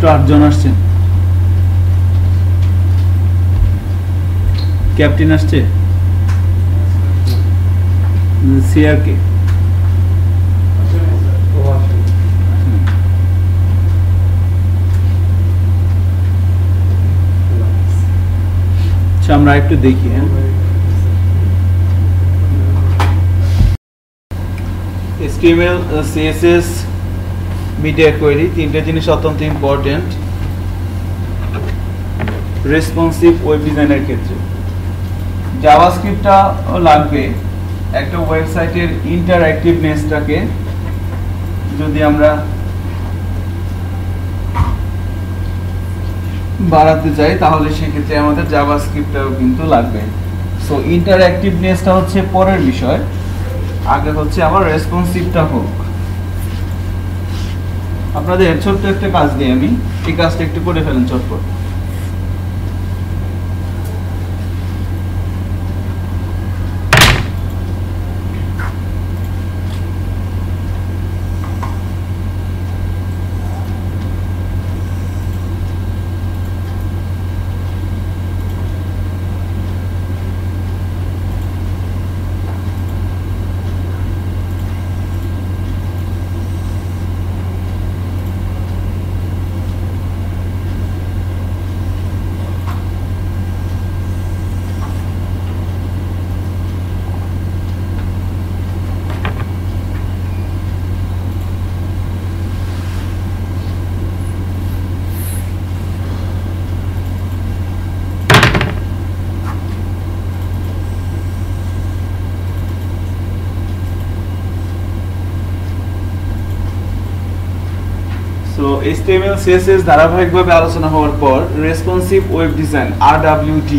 মাত্র 8 জন আসছেন। ক্যাপ্টেন আসছে, সিআরকে আমরা একটু দেখি। HTML, CSS, মিডিয়া কোয়েরি, তিনটা জিনিস অত্যন্ত ইম্পর্টেন্ট রেসপন্সিভ ওয়েব ডিজাইনের ক্ষেত্রে। জাভাস্ক্রিপ্টটা লাগবে একটা ওয়েবসাইটের ইন্টারঅ্যাক্টিভনেসটাকে যদি আমরা বাড়াতে চাই তাহলে সেক্ষেত্রে আমাদের জাভাস্ক্রিপ্টটাও কিন্তু লাগবে। সো ইন্টারঅ্যাক্টিভনেসটা হচ্ছে পরের বিষয়, আগে হচ্ছে আমার রেসপন্সিভটা হোক। আপনাদের ছোট্ট একটা কাজ দিই আমি, এই কাজটা একটু করে ফেলেন চটপট। HTML, CSS ধারাবাহিকভাবে আলোচনা হওয়ার পর রেসপন্সিভ ওয়েব ডিজাইন RWD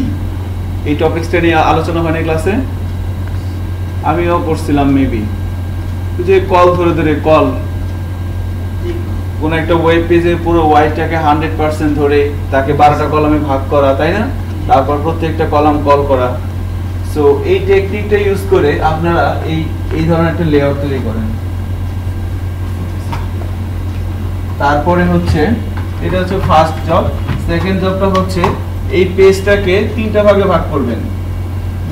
এই টপিকসটা নিয়ে আলোচনা হয়নি ক্লাসে, আমিও পড়ছিলাম মেবি। যে কল ধরে ধরে কল, কোন একটা ওয়েব পেজের পুরো ওয়াইডটাকে 100% ধরে তাকে 12টা কলামে ভাগ করা, তাই না? তারপর প্রত্যেকটা কলাম কল করা। সো এই টেকনিকটা ইউজ করে আপনারা এই ধরনের একটা লেআউট তৈরি করেন। তারপরে হচ্ছে এটা হচ্ছে ফার্স্ট জব। সেকেন্ড জবটা হচ্ছে এই পেজটাকে 3টা ভাগে ভাগ করবেন।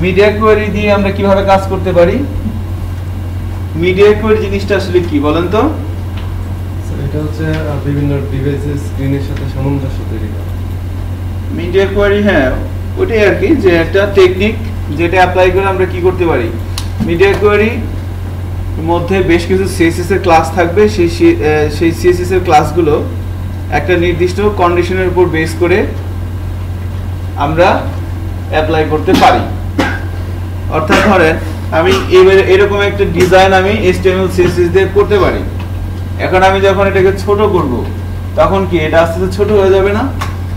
মিডিয়া কোয়েরি দিয়ে আমরা কিভাবে কাজ করতে পারি? মিডিয়া কোয়েরি জিনিসটা আসলে কি বলেন তো? এটা হচ্ছে বিভিন্ন ডিভাইসের স্ক্রিনের সাথে সামঞ্জস্য তৈরি করা। মিডিয়া কোয়েরি, হ্যাঁ ওটাই আর কি, যে একটা টেকনিক যেটা অ্যাপ্লাই করে আমরা কি করতে পারি। মিডিয়া কোয়েরি মধ্যে বেশ কিছু সিএসএস এর ক্লাস থাকবে, সেই সিএসএস এর ক্লাসগুলো একটা নির্দিষ্ট কন্ডিশনের উপর বেস করে আমরা অ্যাপ্লাই করতে পারি। অর্থাৎ ধরেন আমি এরকম একটা ডিজাইন আমি HTML, CSS দিয়ে করতে পারি। এখন আমি যখন এটাকে ছোট করব তখন কি এটা আস্তে আস্তে ছোট হয়ে যাবে না?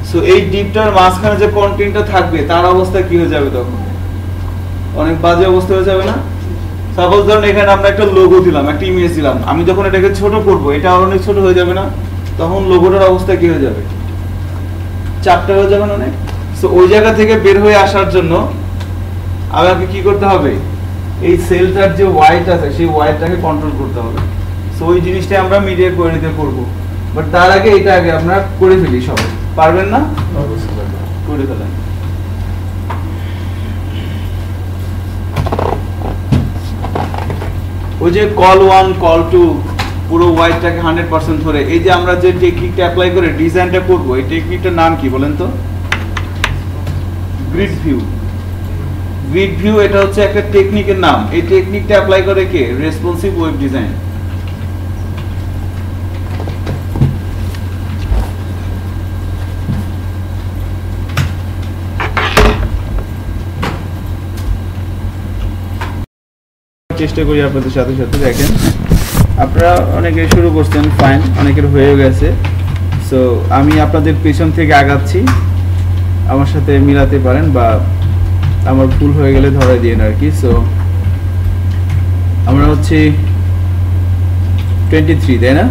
সো এই ডিপটার মাঝখানে যে কন্টেন্টটা থাকবে তার অবস্থা কি হয়ে যাবে? তখন অনেক বাজে অবস্থা হয়ে যাবে না? সাপোজ ধরুন এখানে আমরা একটা লোগো দিলাম, একটা ইমেজ দিলাম, আমি যখন এটাকে ছোট করব এটা আরো অনেক ছোট হয়ে যাবে না? তখন লোগোটার অবস্থা কি হয়ে যাবে? চাপটা হয়ে যাবে না অনেক। সো ওই জায়গা থেকে বের হয়ে আসার জন্য আমাকে কি করতে হবে? এই সেলটার যে ওয়াইট আছে সেই ওয়াইটটাকে কন্ট্রোল করতে হবে। সো ওই জিনিসটা আমরা মিডিয়া কোয়েরিতে করব, বাট তার আগে এটা আগে আমরা করে ফেলি। সবাই পারবেন না? অবশ্যই করে ফেলেন। ওই যে কল 1 কল 2 পুরো ওয়াইডটাকে 100% ধরে এই যে আমরা যে টেকনিকটা অ্যাপ্লাই করে ডিজাইনটা করব, এই টেকনিকটার নাম কি বলেন তো? Grid view. গ্রিড ভিউ এটা হচ্ছে একটা টেকনিকের নাম। এই টেকনিকটা অ্যাপ্লাই করে কে? Responsive web design. চেষ্টা করি আপনাদের সাথে সাথে। দেখেন আপনারা অনেকে শুরু করছেন, ফাইন, অনেকের হয়ে গেছে। সো আমি আপনাদের পেছন থেকে আগাচ্ছি, আমার সাথে মিলাতে পারেন বা আমার ভুল হয়ে গেলে ধরে দিন আর কি। সো আমরা হচ্ছে 23, তাই না?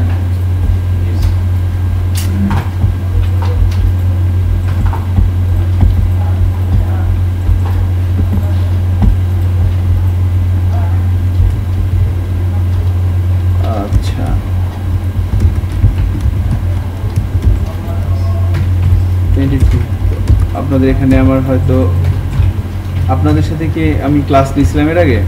আপনাদের এখানে আমার হয়তো আপনাদের সাথে কি আমি ক্লাস নিয়েছিলাম এর আগে?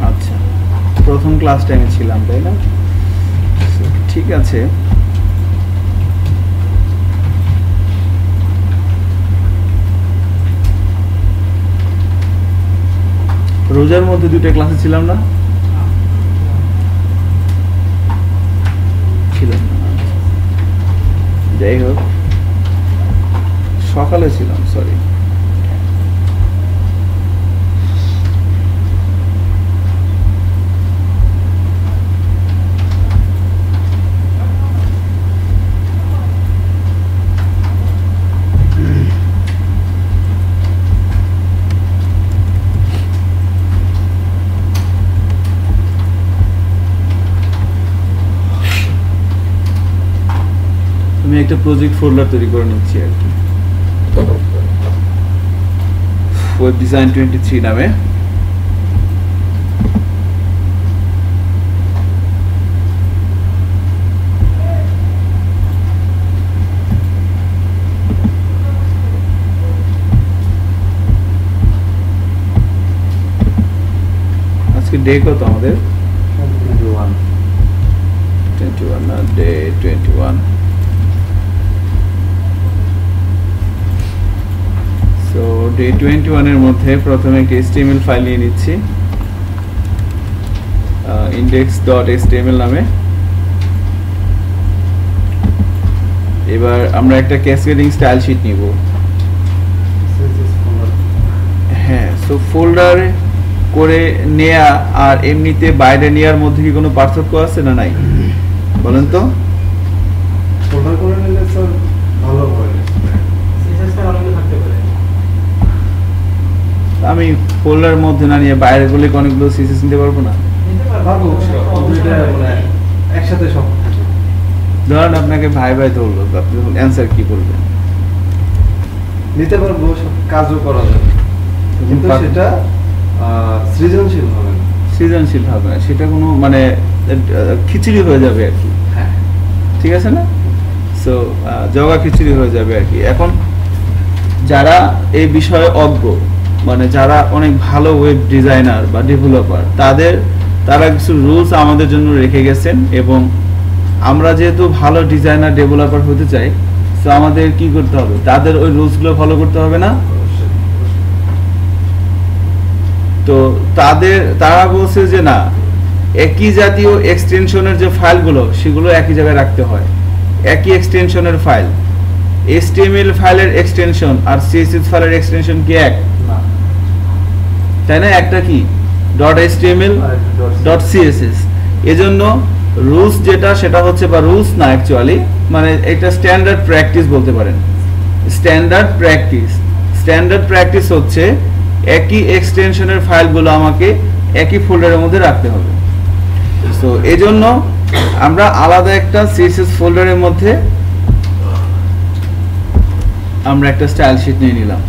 আচ্ছা, প্রথম ক্লাসটা আমি ছিলাম, তাই না? ঠিক আছে। রোজার মধ্যে 2টা ক্লাসে ছিলাম না? ছিলাম না, যাই হোক সকালে ছিলাম, সরি। আমি একটা প্রজেক্ট ফোল্ডার তৈরি করে নিচ্ছি আর কি, ওয়েব ডিজাইন 23 নামে। আজকে ডে কত আমাদের? 21 না, ডে 21। তো ডে 21 এর মধ্যে প্রথমে একটা HTML ফাইল নিয়ে নিচ্ছি, index.html নামে। এবার আমরা একটা ক্যাসকেডিং স্টাইল শীট নিব। হ্যাঁ, সো ফোল্ডার করে নেয়া আর এমনিতে বাইরে নেয়ার মধ্যে কি কোনো পার্থক্য আছে না নাই বলেন তো? ফোল্ডার করে নিলে স্যার ভালো হয়, আমি ফোল্ডারের মধ্যে না নিয়ে বাইরে গুলো অনেকগুলো সিএসএস নিতে পারবো না? একসাথে সব থাকে। ধরেন আপনাকে ভাই ভাই ধরলো, আপনি অ্যান্সার কি করবেন? নিতে পারবো, সব কাজও করা যাবে, কিন্তু সেটা সৃজনশীল হবে না। সৃজনশীল হবে না, সেটা কোনো মানে খিচুড়ি হয়ে যাবে আর কি। হ্যাঁ, ঠিক আছে না? সো জগা খিচুড়ি হয়ে যাবে আর কি। এখন যারা এই বিষয়ে অজ্ঞ, মানে যারা অনেক ভালো ওয়েব ডিজাইনার বা ডেভেলপার, তারা কিছু রুলস আমাদের জন্য রেখে গেছেন, এবং আমরা যেহেতু ভালো ডিজাইনার ডেভেলপার হতে চাই, তো আমাদের কি করতে হবে? তাদের ওই রুলসগুলো ফলো করতে হবে না? তো তারা বলছে যে না, একই জাতীয় এক্সটেনশনের যে ফাইলগুলো সেগুলো একই জায়গায় রাখতে হয়, একই এক্সটেনশনের ফাইল। HTML ফাইলের এক্সটেনশন আর CSS ফাইলের এক্সটেনশন কি এক? তাই না? একটা কি .html .css। এজন্য রুলস যেটা, সেটা হচ্ছে, বা রুলস না অ্যাকচুয়ালি, মানে একটা স্ট্যান্ডার্ড প্র্যাকটিস বলতে পারেন। স্ট্যান্ডার্ড প্র্যাকটিস হচ্ছে একই এক্সটেনশনের ফাইলগুলো আমাকে একই ফোল্ডারের মধ্যে রাখতে হবে। সো এজন্য আমরা আলাদা একটা CSS ফোল্ডারের মধ্যে আমরা একটা স্টাইল শীট নিয়ে নিলাম।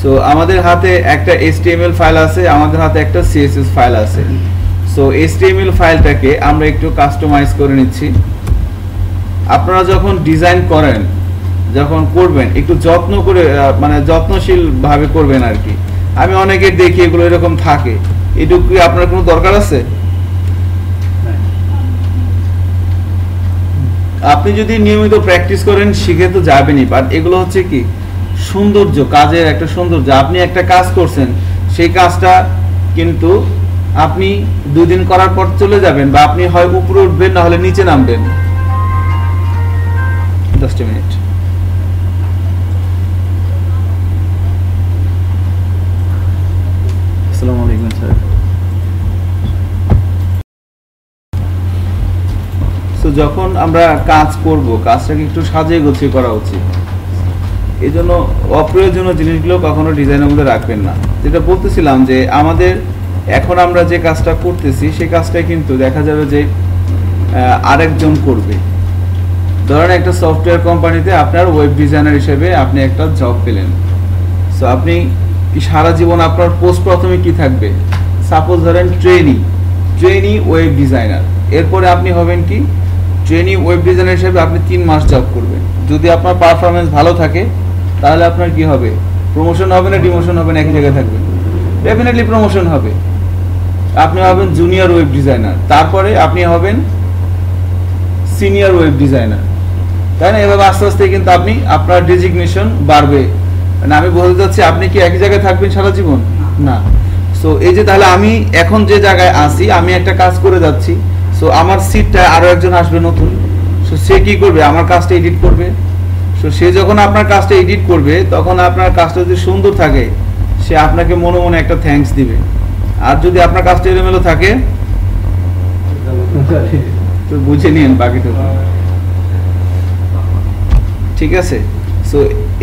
সো আমাদের হাতে একটা HTML ফাইল আছে, আমাদের হাতে একটা CSS ফাইল আছে। সো HTML ফাইলটাকে আমরা একটু কাস্টমাইজ করে নিচ্ছি। আপনারা যখন ডিজাইন করেন, যখন করবেন, একটু যত্ন করে, মানে যত্নশীল ভাবে করবেন আর কি। আমি অনেকের দেখি এগুলো এরকম থাকে, এটুকু আপনার কোনো দরকার আছে? আপনি যদি নিয়মিত প্র্যাকটিস করেন শিখে তো যাবেনই, বাট এগুলো হচ্ছে কি সৌন্দর্য, কাজের একটা সৌন্দর্য। আপনি একটা কাজ করছেন, সেই কাজটা কিন্তু আপনি 2 দিন করার পর চলে যাবেন, বা আপনি হয় উপরে উঠবেন না হলে নিচে নামবেন। 10 মিনিট। আসসালামু আলাইকুম স্যার। তো যখন আমরা কাজ করব, কাজটাকে একটু সাজিয়ে গুছিয়ে করা উচিত। এই জন্য অপ্রয়োজনীয় জিনিসগুলো কখনো ডিজাইনের মধ্যে রাখবেন না। যেটা বলতেছিলাম যে আমাদের এখন আমরা যে কাজটা করতেছি, সেই কাজটা কিন্তু দেখা যাবে যে আরেকজন করবে। ধরেন একটা সফটওয়্যার কোম্পানিতে আপনার ওয়েব ডিজাইনার হিসেবে আপনি একটা জব পেলেন। সো আপনি কি সারা জীবন আপনার পোস্ট প্রথমে কি থাকবে? সাপোজ ধরেন ট্রেনি, ট্রেনি ওয়েব ডিজাইনার। এরপরে আপনি হবেন কি ট্রেনি ওয়েব ডিজাইনার হিসেবে আপনি 3 মাস জব করবেন। যদি আপনার পারফরমেন্স ভালো থাকে তাহলে আপনার কি হবে, প্রমোশন হবে না ডিমোশন হবে না, একই জায়গায় থাকবেন? ডেফিনেটলি প্রমোশন হবে। আপনি হবেন জুনিয়র ওয়েব ডিজাইনার, তারপরে আপনি হবেন সিনিয়র ওয়েব ডিজাইনার, তাই না? এভাবে আস্তে আস্তে কিন্তু আপনি আপনার ডেজিগনেশন বাড়বে। মানে আমি বলতে চাচ্ছি আপনি কি একই জায়গায় থাকবেন সারা জীবন? না। সো এই যে তাহলে আমি এখন যে জায়গায় আছি, আমি একটা কাজ করে যাচ্ছি, সো আমার সিটটা আরো একজন আসবে নতুন, সো সে কি করবে, আমার কাজটা এডিট করবে। সো সে যখন আপনার কাজটা এডিট করবে তখন আপনার কাজটা যদি সুন্দর থাকে সে আপনাকে মনে মনে একটা থ্যাঙ্কস দিবে। আর যদি আপনার কাজটা এলোমেলো থাকে তো বুঝে নিন বাকিটা। ঠিক আছে? সো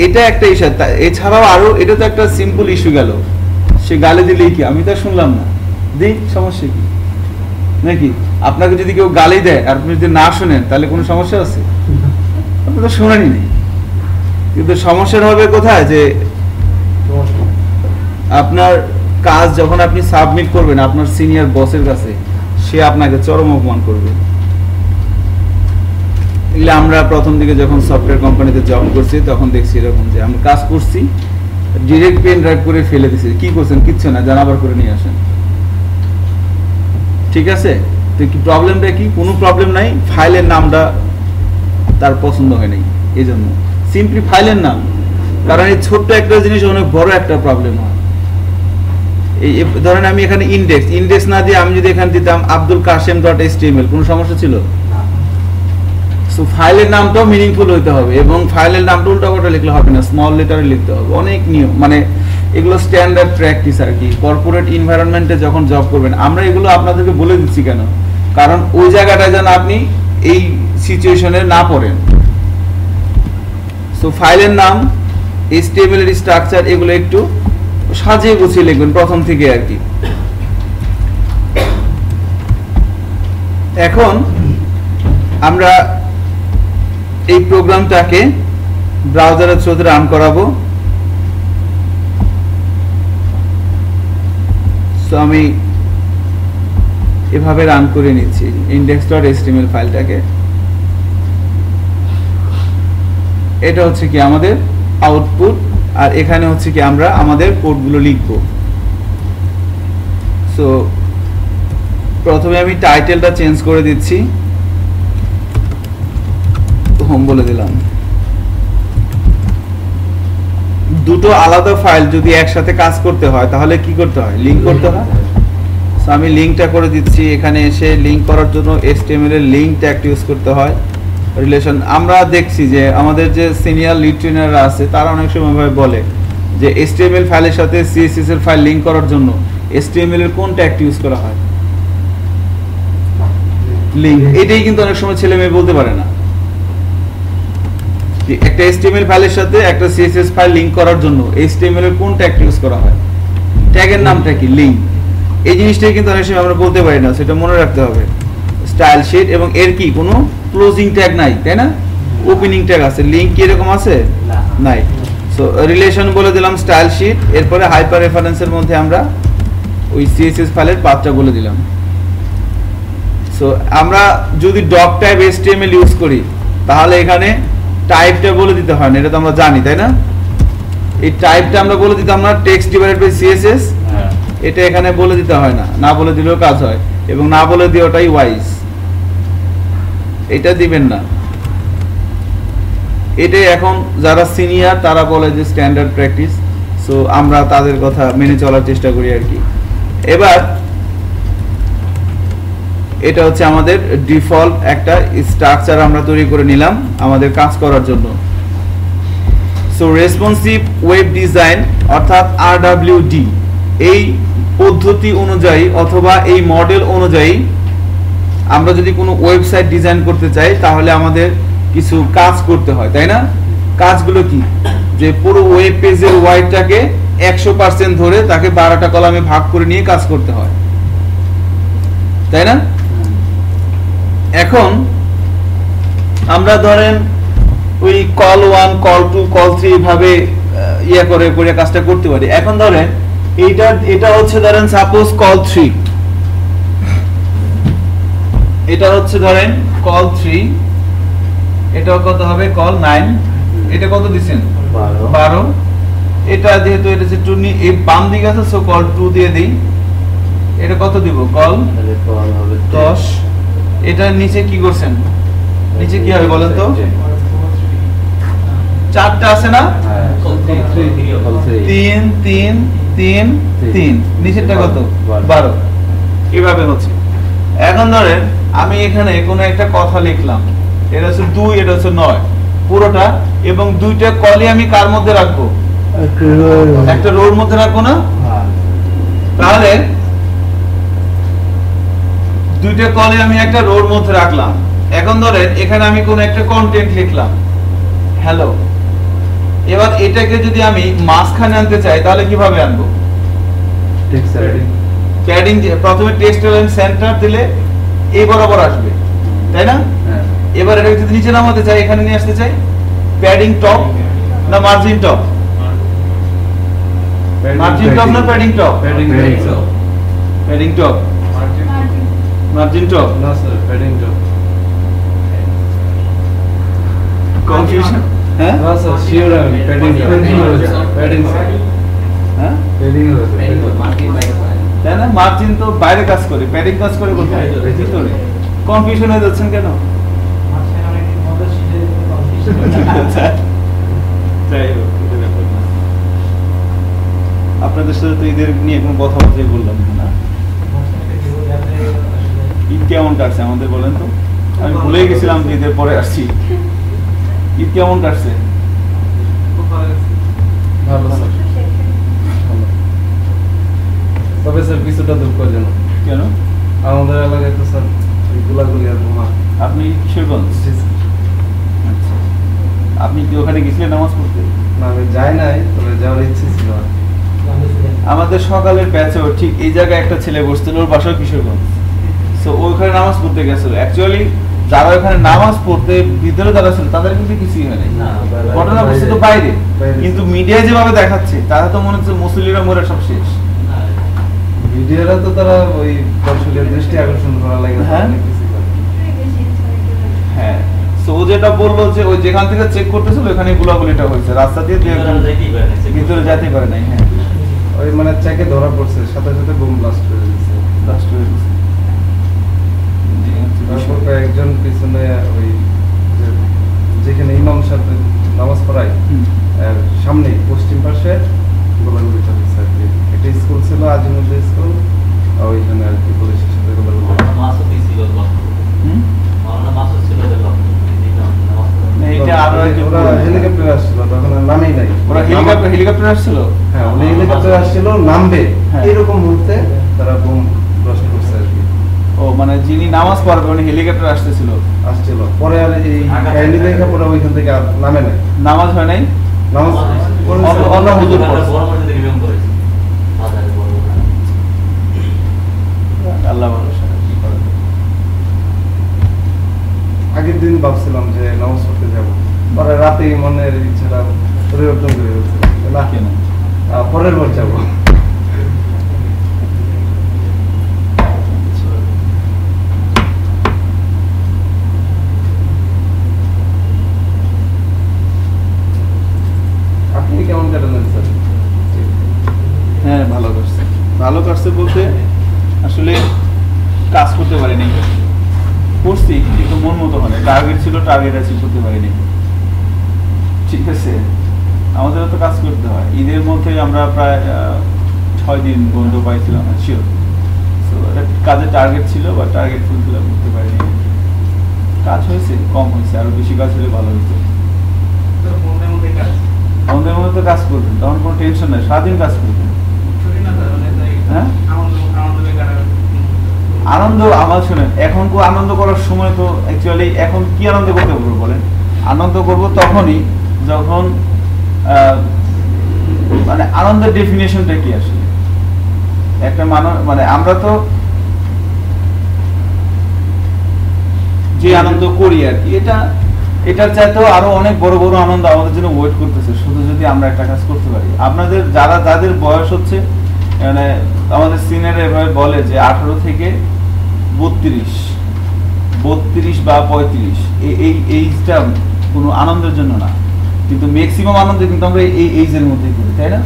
এটা একটা ইস্যু। এছাড়াও আরো এটা তো একটা সিম্পল ইস্যু গেল, সে গালি দিলেই কি, আমি তো শুনলাম না, দিই, সমস্যা কি নাকি? আপনাকে যদি কেউ গালি দেয় আর আপনি যদি না শোনেন তাহলে কোনো সমস্যা আছে? আপনি তো শোনেনই নেই। কিন্তু সমস্যাটা হবে কোথায়, যে আপনার কাজ যখন আপনি সাবমিট করবেন আপনার সিনিয়র বসের কাছে, সে আপনাকে চরম অপমান করবে। এগুলো আমরা প্রথম দিকে যখন সফটওয়্যার কোম্পানিতে জব করছি তখন দেখছি এরকম, যে আমরা কাজ করছি ডিরেক্ট পেন ড্রাইভ করে ফেলে দিছি, কি করছেন, কিচ্ছু না, জানাবার করে নিয়ে আসেন। ঠিক আছে? তো কি প্রবলেমটা কি? কোনো প্রবলেম নাই, ফাইলের নামটা তার পছন্দ হয় নাই, এই জন্য সিম্পলি ফাইলের নাম। কারণ এই ছোট্ট একটা জিনিস অনেক বড় একটা প্রবলেম হয়। এই ধরেন আমি এখানে ইন্ডেক্স না দিয়ে আমি যদি এখানে দিতাম abdulkasim.html, কোনো সমস্যা ছিল? সো ফাইলের নামটাও মিনিংফুল হইতে হবে, এবং ফাইলের নামটা উল্টাপাল্টা লিখলে হবে না, স্মল লেটারে লিখতে হবে। অনেক নিয়ম, মানে এগুলো স্ট্যান্ডার্ড প্র্যাকটিস আর কি। কর্পোরেট এনভায়রনমেন্টে যখন জব করবেন, আমরা এগুলো আপনাদেরকে বলে দিচ্ছি কেন, কারণ ওই জায়গাটায় যেন আপনি এই সিচুয়েশনে না পড়েন। সো ফাইলের নাম, HTML এর স্ট্রাকচার, এগুলো একটু সাজিয়ে গুছিয়ে লিখবেন প্রথম থেকে আর কি। এখন আমরা এই প্রোগ্রামটাকে ব্রাউজারের থ্রুতে রান করাবো। সো আমি এভাবে রান করে নিচ্ছি index.html ফাইলটাকে। এটা হচ্ছে কি আমাদের আউটপুট, আর এখানে হচ্ছে কি আমরা আমাদের কোডগুলো লিখব। সো প্রথমে আমি টাইটেলটা চেঞ্জ করে দিচ্ছি, হোম বলে দিলাম। দুটো আলাদা ফাইল যদি একসাথে কাজ করতে হয় তাহলে কি করতে হয়, লিংক করতে হয়। সো আমি লিংকটা করে দিচ্ছি। এখানে এসে লিংক করার জন্য HTML এর লিংক ট্যাগ ইউজ করতে হয়। রিলেশন আমরা দেখছি যে আমাদের যে সিনিয়র লিড ট্রেনাররা আছে তারা অনেক সময় বলে যে HTML ফাইলের সাথে CSS এর ফাইল লিংক করার জন্য HTML এর কোন ট্যাগ ইউজ করা হয়, লিংক। এটাই কিন্তু অনেক সময় ছেলে মেয়ে বলতে পারে না। একটা HTML ফাইলের সাথে একটা CSS ফাইল লিংক করার জন্য HTML এর কোন ট্যাগ ইউজ করা হয়, ট্যাগের নামটা কি, লিংক। এই জিনিসটাই কিন্তু অনেক সময় আমরা বলতে পারি না, সেটা মনে রাখতে হবে। স্টাইল শিট, এবং এর কি কোনো ক্লোজিং ট্যাগ নাই, তাই না? ওপেনিং ট্যাগ আছে, লিংক কি এরকম আছে? নাই। সো রিলেশন বলে দিলাম স্টাইল শিট, এরপরে হাইপার রেফারেন্সের মধ্যে আমরা ওই CSS ফাইলের পাথটা বলে দিলাম। সো আমরা যদি ডক টাইপ HTML ইউজ করি তাহলে এখানে টাইপটা বলে দিতে হয় না, এটা তো আমরা জানি, তাই না? এই টাইপটা আমরা বলে দিতাম না টেক্সট ডিভাইডেড বাই CSS, এটা এখানে বলে দিতে হয় না, না বলে দিলেও কাজ হয়, এবং না বলে দেওয়াটাই ওয়াইজ। এটা দিবেন না। এটাই এখন যারা সিনিয়র তারা বলে যে স্ট্যান্ডার্ড প্র্যাকটিস। সো আমরা তাদের কথা মেনে চলার চেষ্টা করি আর কি। এবার এটা হচ্ছে আমাদের ডিফল্ট একটা স্ট্রাকচার আমরা তৈরি করে নিলাম আমাদের কাজ করার জন্য। সো রেসপন্সিভ ওয়েব ডিজাইন অর্থাৎ RWD, এই পদ্ধতি অনুযায়ী অথবা এই মডেল অনুযায়ী আমরা যদি কোনো ওয়েবসাইট ডিজাইন করতে চাই তাহলে আমাদের কিছু কাজ করতে হয়, তাই না? কাজগুলো কি, যে পুরো ওয়েব পেজের ওয়াইডটাকে 100% ধরে তাকে 12টা কলামে ভাগ করে নিয়ে কাজ করতে হয়, তাই না? এখন আমরা ধরেন ওই কল 1 কল 2 কল 3 ভাবে ইয়া করে করে কাজটা করতে পারি। এখন ধরেন এটা হচ্ছে ধরেন সাপোজ কল 3, এটা হচ্ছে ধরেন কল 3, এটা কত হবে কল 9, এটা কত দিবেন 12, এটা যেহেতু এটা হচ্ছে 2 এই বাম দিকে আছে সো কল 2 দিয়ে দেই, এটা কত দিব কল হবে 10, এটা নিচে কি করছেন নিচে কি হবে বলেন তো, চারটা আছে না, 3 3 3 3, নিচেরটা কত 12, এভাবে হচ্ছে। এখন ধরেন আমি এখানে কোনো একটা কথা লিখলাম, এটা হচ্ছে 2, এটা হচ্ছে 9 পুরোটা, এবং দুইটা কলই আমি কার মধ্যে রাখবো, একটা রোর মধ্যে রাখবো না, তাহলে দুইটা কলে আমি একটা রোর মধ্যে রাখলাম। এখন ধরেন এখানে আমি কোন একটা কন্টেন্ট লিখলাম হ্যালো, এবার এটাকে যদি আমি মাঝখানে আনতে চাই তাহলে কিভাবে আনবো, প্যাডিং প্রথমে টেক্সট লাইন সেন্টার দিলে এই বরাবর আসবে তাই না, এবার এটাকে যদি নিচে নামাতে চাই এখানে নিয়ে আসতে চাই, প্যাডিং টপ না মার্জিন টপ, মার্জিন টপ না padding top, padding top margin top না স্যার প্যাডিং টপ কনফিউশন, হ্যাঁ না স্যার শিওর আমি প্যাডিং প্যাডিং হ্যাঁ প্যাডিং তাই না, মার্জিন তো বাইরে কাজ করে, প্যাডিং কাজ করে কোথায় ভিতরে, কনফিউশন হয়ে যাচ্ছেন কেন, আপনাদের সাথে তো ঈদের নিয়ে কোনো কথা বলতে বললাম না, ঈদ কেমন কাটছে আমাদের বলেন তো, আমি ভুলে গেছিলাম যে ঈদের পরে আসছি, ঈদ কেমন কাটছে, ভালো স্যার, তবে স্যার কিছুটা দুঃখজনক, কেন আমাদের এলাকায় তো স্যার গোলাগুলি আর বোমা। আপনি কিশোরগঞ্জ, আচ্ছা আপনি কি ওখানে গেছিলেন নামাজ পড়তে, না আমি যাই নাই, তবে যাওয়ার ইচ্ছে ছিল। আমাদের সকালের ব্যাচেও ঠিক এই জায়গায় একটা ছেলে বসছিল, ওর বাসাও কিশোরগঞ্জ, সো ওখানে নামাজ পড়তে গেছিল, অ্যাকচুয়ালি যারা ওখানে নামাজ পড়তে ভিতরে যারা ছিল তাদের কিন্তু কিছুই হয় নাই, ঘটনা বস্তু তো বাইরে, কিন্তু মিডিয়ায় যেভাবে দেখাচ্ছে তারা তো মনে হচ্ছে মুসলিমরা মরে সব শেষ, মিডিয়ারা তো তারা ওই দর্শকের দৃষ্টি আকর্ষণ করার লাগে অনেক কিছু করে। হ্যাঁ সো ও যেটা বললো যে ওই যেখান থেকে চেক করতেছিল ওখানে গোলাগুলিটা হয়েছে, রাস্তা দিয়ে ভিতরে যেতে পারে নাই, হ্যাঁ ওই মানে চেকে ধরা পড়ছে, সাথে সাথে বোম ব্লাস্ট হয়ে গেছে, ব্লাস্ট হয়ে গেছে। তারপর কয়েকজন পিছনে ওই যেখানে ইমাম সাহেব নামাজ পড়ায় সামনে পশ্চিম পাশে গোলাগুলিটা হয়েছে আর কি, একটা স্কুল ছিল আজিমুদ্দিন স্কুল, ওইখানে আর কি পুলিশের সাথে গোলাগুলি। হেলিকপ্টার আসছিল, তখন নামেই নাই, ওরা হেলিকপ্টার আসছিল, হ্যাঁ উনি হেলিকপ্টার আসছিল নামবে এরকম মুহূর্তে তারা বোম ব্লাস্ট করছে আর কি। ও মানে যিনি নামাজ পড়বে উনি হেলিকপ্টার আসছিল, পরে আর এই কাহিনী দেখে পরে ওইখান থেকে আর নামে নাই, নামাজ হয় নাই, নামাজ অন্য হুজুর আল্লাহ ভরসা, কি করা যায়। আগের দিন ভাবছিলাম যে নামাজ পড়তে যাবো, পরে রাতে মনের ইচ্ছাটা পরিবর্তন করে ফেলছিলাম, না কেন পরের বার যাবো। আপনি কেমন কাটালেন স্যার? হ্যাঁ ভালো করছে, ভালো করছে বলতে আসলে কাজ করতে পারিনি, করছি কিন্তু মন মতো হয়, টার্গেট ছিল টার্গেট অ্যাচিভ করতে পারিনি, ঠিক আছে আমাদেরও তো কাজ করতে হয়। ঈদের মধ্যে আমরা প্রায় 6 দিন বন্ধ পাইছিলাম, শিওর কাজের টার্গেট ছিল বা টার্গেট ফুলফিল করতে পারিনি, কাজ হয়েছে কম হয়েছে, আরো বেশি কাজ হলে ভালো হয়েছে। আমাদের মধ্যে তো কাজ করবেন তখন কোনো টেনশন নাই, সারাদিন কাজ করবেন, হ্যাঁ আনন্দ আমার শুনেন, এখন আনন্দ করার সময় তো অ্যাকচুয়ালি এখন কি আনন্দ করতে পারবো বলেন, আনন্দ করব তখনই যখন মানে আনন্দের ডেফিনেশনটা কি আসলে একটা মানে আমরা তো যে আনন্দ করি আর কি, এটার চাইতেও আরো অনেক বড় বড় আনন্দ আমাদের জন্য ওয়েট করতেছে, শুধু যদি আমরা একটা কাজ করতে পারি। আপনাদের যাদের বয়স হচ্ছে মানে আমাদের সিনিয়র এভাবে বলে যে 18 থেকে 32 32 বা 35, এই এইজটা কোনো আনন্দের জন্য না, কিন্তু ম্যাক্সিমাম আনন্দ কিন্তু আমরা এই এইজের মধ্যেই করি, তাই না?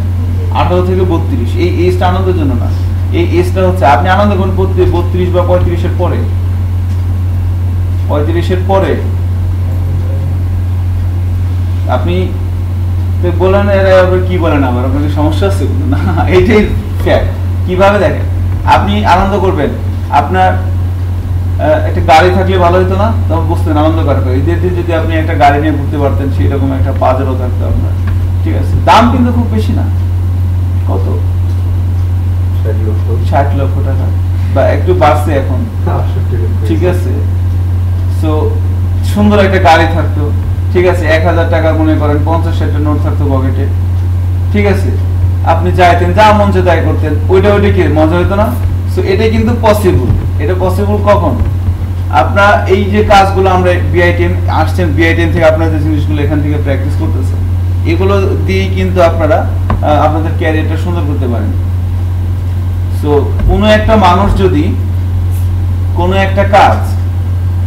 18 থেকে 32 এই এজটা আনন্দের জন্য না, এই এজটা হচ্ছে আপনি আনন্দ করেন 32 বা 35-এর পরে, 35-এর পরে আপনি বলেন এরা কি বলেন, আবার আপনাদের সমস্যা আছে না, এইটাই ফ্যাক্ট। কিভাবে দেখেন, আপনি আনন্দ করবেন, আপনার একটা গাড়ি থাকলে ভালো হতো না? তখন বুঝতেন আনন্দ করার, ঈদের দিন যদি আপনি একটা গাড়ি নিয়ে ঘুরতে পারতেন, সেরকম একটা পাজেরও থাকতো আপনার, ঠিক আছে? দাম কিন্তু খুব বেশি না, কত 60 লক্ষ টাকা বা একটু বাড়ছে এখন, ঠিক আছে? সো সুন্দর একটা গাড়ি থাকতো, ঠিক আছে? 1000 টাকা মনে করেন 50-60 নোট থাকতো পকেটে, ঠিক আছে? আপনি চাইতেন যা মন চায় তাই করতেন, ওইটা কি মজা হতো না? সো এটা কিন্তু পসিবল। এটা পসিবল কখন? আপনার এই যে কাজগুলো আমরা বিআইটিএম আসছেন, বিআইটিএম থেকে আপনারা যে জিনিসগুলো এখান থেকে প্র্যাকটিস করতেছেন, এগুলো দিয়েই কিন্তু আপনারা আপনাদের ক্যারিয়ারটা সুন্দর করতে পারেন। সো কোনো একটা মানুষ যদি কোনো একটা কাজ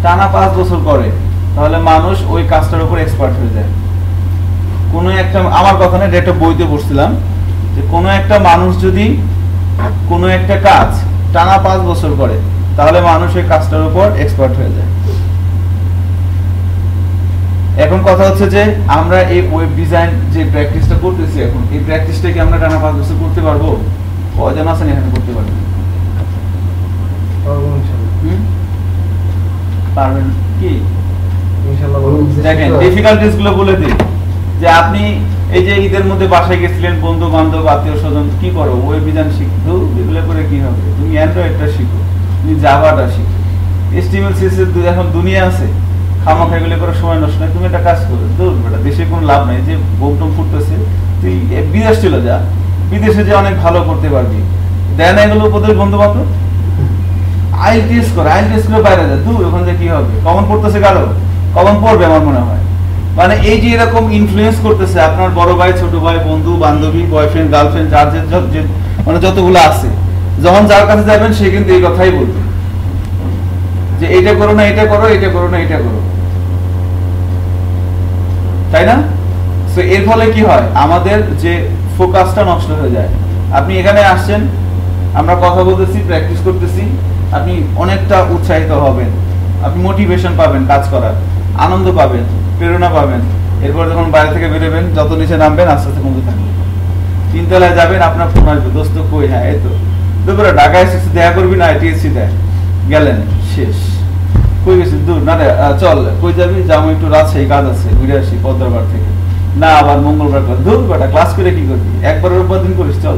টানা 5 বছর করে, তাহলে মানুষ ওই কাজটার উপর এক্সপার্ট হয়ে যায়। কোনো একটা, আমার কথা না, এটা একটা বইতে পড়ছিলাম, যে কোনো একটা মানুষ যদি কোনো একটা কাজ টানা 5 বছর করে, তাহলে মানুষ ওই কাজটার উপর এক্সপার্ট হয়ে যায়। এখন কথা হচ্ছে যে আমরা এই ওয়েব ডিজাইন যে প্র্যাকটিসটা করতেছি এখন, এই প্র্যাকটিসটা কি আমরা টানা 5 বছর করতে পারবো? কয়জন আছেন এখানে করতে পারবেন? পারবেন কি? দেখেন ডিফিকাল্টিস গুলো বলে দিই, যে আপনি এই যে ঈদের মধ্যে বাসায় গেছিলেন, বন্ধু বান্ধব আত্মীয় স্বজন, কি করো? ওয়েব ডিজাইন শিখতো, এগুলো করে কি হবে? তুমি অ্যান্ড্রয়েডটা শিখো, তুমি জাভাটা শিখো, HTML CSS এখন দুনিয়া আছে, খামাখা এগুলো করে সময় নষ্ট নয়। তুমি একটা কাজ করো, দূর বেটা, দেশে কোনো লাভ নাই, যে বোমটম ফুটতেছে, তুই বিদেশ চলে যা, বিদেশে যে অনেক ভালো করতে পারবি। দেয় না এগুলো উপদেশ বন্ধু বান্ধব? আইএলটিএস করে, আইএলটিএস করে বাইরে যা, দূর ওখান থেকে কি হবে? কমন পড়তেছে কারো? কমন পড়বে আমার মনে হয়। মানে এই যে এরকম ইনফ্লুয়েন্স করতেছে আপনার বড় ভাই, ছোট ভাই, বন্ধু বান্ধবী, বয়ফ্রেন্ড, গার্লফ্রেন্ড, যার যে মানে যতগুলো আছে, যখন যার কাছে যাবেন সে কিন্তু এই কথাই বলবে, যে এটা করো না, এটা করো, এটা করো না, এটা করো, তাই না? সো এর ফলে কি হয়, আমাদের যে ফোকাসটা নষ্ট হয়ে যায়। আপনি এখানে আসছেন, আমরা কথা বলতেছি, প্র্যাকটিস করতেছি, আপনি অনেকটা উৎসাহিত হবেন, আপনি মোটিভেশন পাবেন কাজ করার, আনন্দ পাবেন, প্রেরণা পাবেন। এরপর যখন বাইরে থেকে বেরোবেন, যত নিচে নামবেন আস্তে আস্তে কমতে থাকবে। 3 তলায় যাবেন, আপনার ফোন আসবে, দোস্ত কই? হ্যাঁ এই তো। দুপুরে ঢাকায় এসেছি, দেখা করবি না? টিএসসি দেয়, গেলেন, শেষ। কই গেছিস? দূর না রে, চল। কই যাবি? যাবো একটু রাজশাহী, কাজ আছে, ঘুরে আসি পদ্মারপাড় থেকে। না, আবার মঙ্গলবার ক্লাস। দূর বেটা, ক্লাস করে কি করবি? একবার রোববার দিন করিস, চল,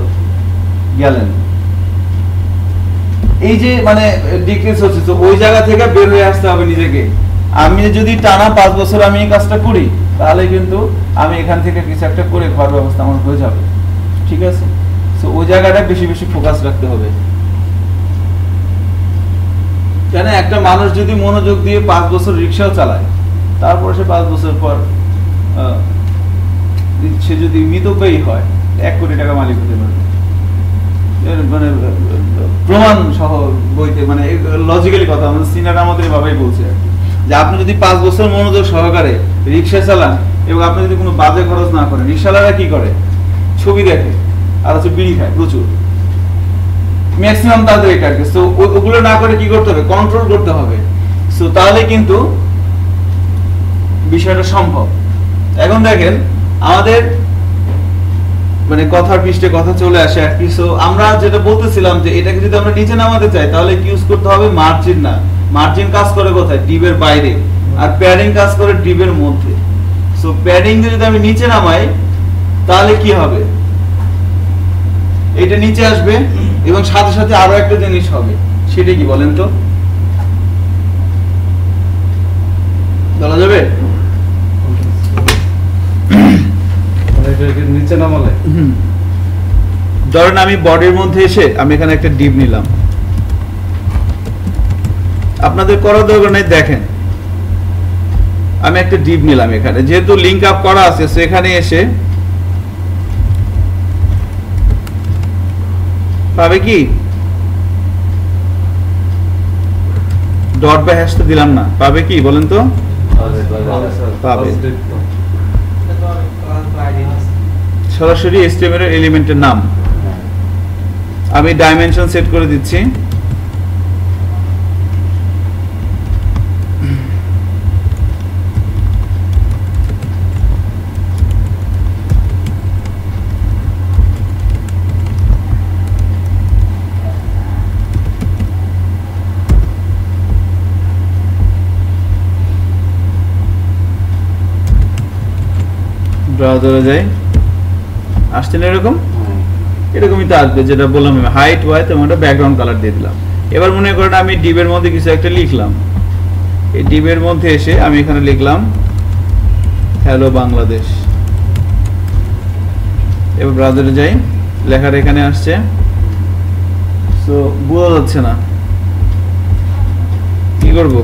গেলেন। এই যে মানে ডিক্রিজ হচ্ছে, তো ওই জায়গা থেকে বের হয়ে আসতে হবে নিজেকে। আমি যদি টানা 5 বছর আমি এই কাজটা করি, তাহলে কিন্তু আমি এখান থেকে কিছু একটা করে ঘর ব্যবস্থা আমার হয়ে যাবে, ঠিক আছে? তো ওই জায়গাটা বেশি বেশি ফোকাস রাখতে হবে। কেন একটা মানুষ যদি মনোযোগ দিয়ে 5 বছর রিক্সাও চালায়, তারপর সে 5 বছর পর সে যদি মিতব্যয়ী হয়, 1 কোটি টাকা মালিক হতে পারবে, মানে প্রমাণ সহ বইতে, মানে লজিক্যালি কথা আমাদের সিনিয়র আমাদের বাবাই বলছে, যে আপনি যদি 5 বছর মনোযোগ সহকারে রিক্সা চালান এবং আপনি যদি কোনো বাজে খরচ না করেন। রিক্সাওয়ালারা কি করে? ছবি দেখে আর হচ্ছে বিড়ি খায় প্রচুর, ম্যাক্সিমাম তাদের এটা। সো ওগুলো না করে কি করতে হবে? কন্ট্রোল করতে হবে। সো তাহলে কিন্তু বিষয়টা সম্ভব। এখন দেখেন আমাদের মানে কথার পৃষ্ঠে কথা চলে আসে আর কি। সো আমরা যেটা বলতেছিলাম, যে এটাকে যদি আমরা নিচে নামাতে চাই, তাহলে কি ইউজ করতে হবে? মার্জিন। না, মার্জিন কাজ করে কোথায়? ডিবের বাইরে, আর প্যাডিং কাজ করে ডিবের মধ্যে। সো প্যাডিং যদি আমি নিচে নামাই, তাহলে কি হবে? এটা নিচে আসবে এবং সাথে সাথে আরো একটা জিনিস হবে, সেটা কি বলেন তো? বলা যাবে? নিচে নামালে ধরেন আমি বডির মধ্যে এসে আমি এখানে একটা ডিপ নিলাম, আপনাদের করার দরকার নাই, দেখেন আমি একটা ডিপ নিলাম এখানে, যেহেতু লিংক আপ করা আছে, সেখানে এসে পাবে কি ডট বা হ্যাশ তো দিলাম না, পাবে কি বলেন তো? পাবে। সরাসরি HTML এর এলিমেন্টের নাম। আমি ডাইমেনশন সেট করে দিচ্ছি। ব্রাউজারে যাই, আসছে না এরকম? এরকমই তো আসবে, যেটা বললাম হাইট ওয়াইট এবং একটা ব্যাকগ্রাউন্ড কালার দিয়ে দিলাম। এবার মনে করেন আমি ডিবের মধ্যে কিছু একটা লিখলাম, এই ডিবের মধ্যে এসে আমি এখানে লিখলাম হ্যালো বাংলাদেশ। এবার ব্রাউজারে যাই, লেখাটা এখানে আসছে, সো বোঝা যাচ্ছে না, কি করব?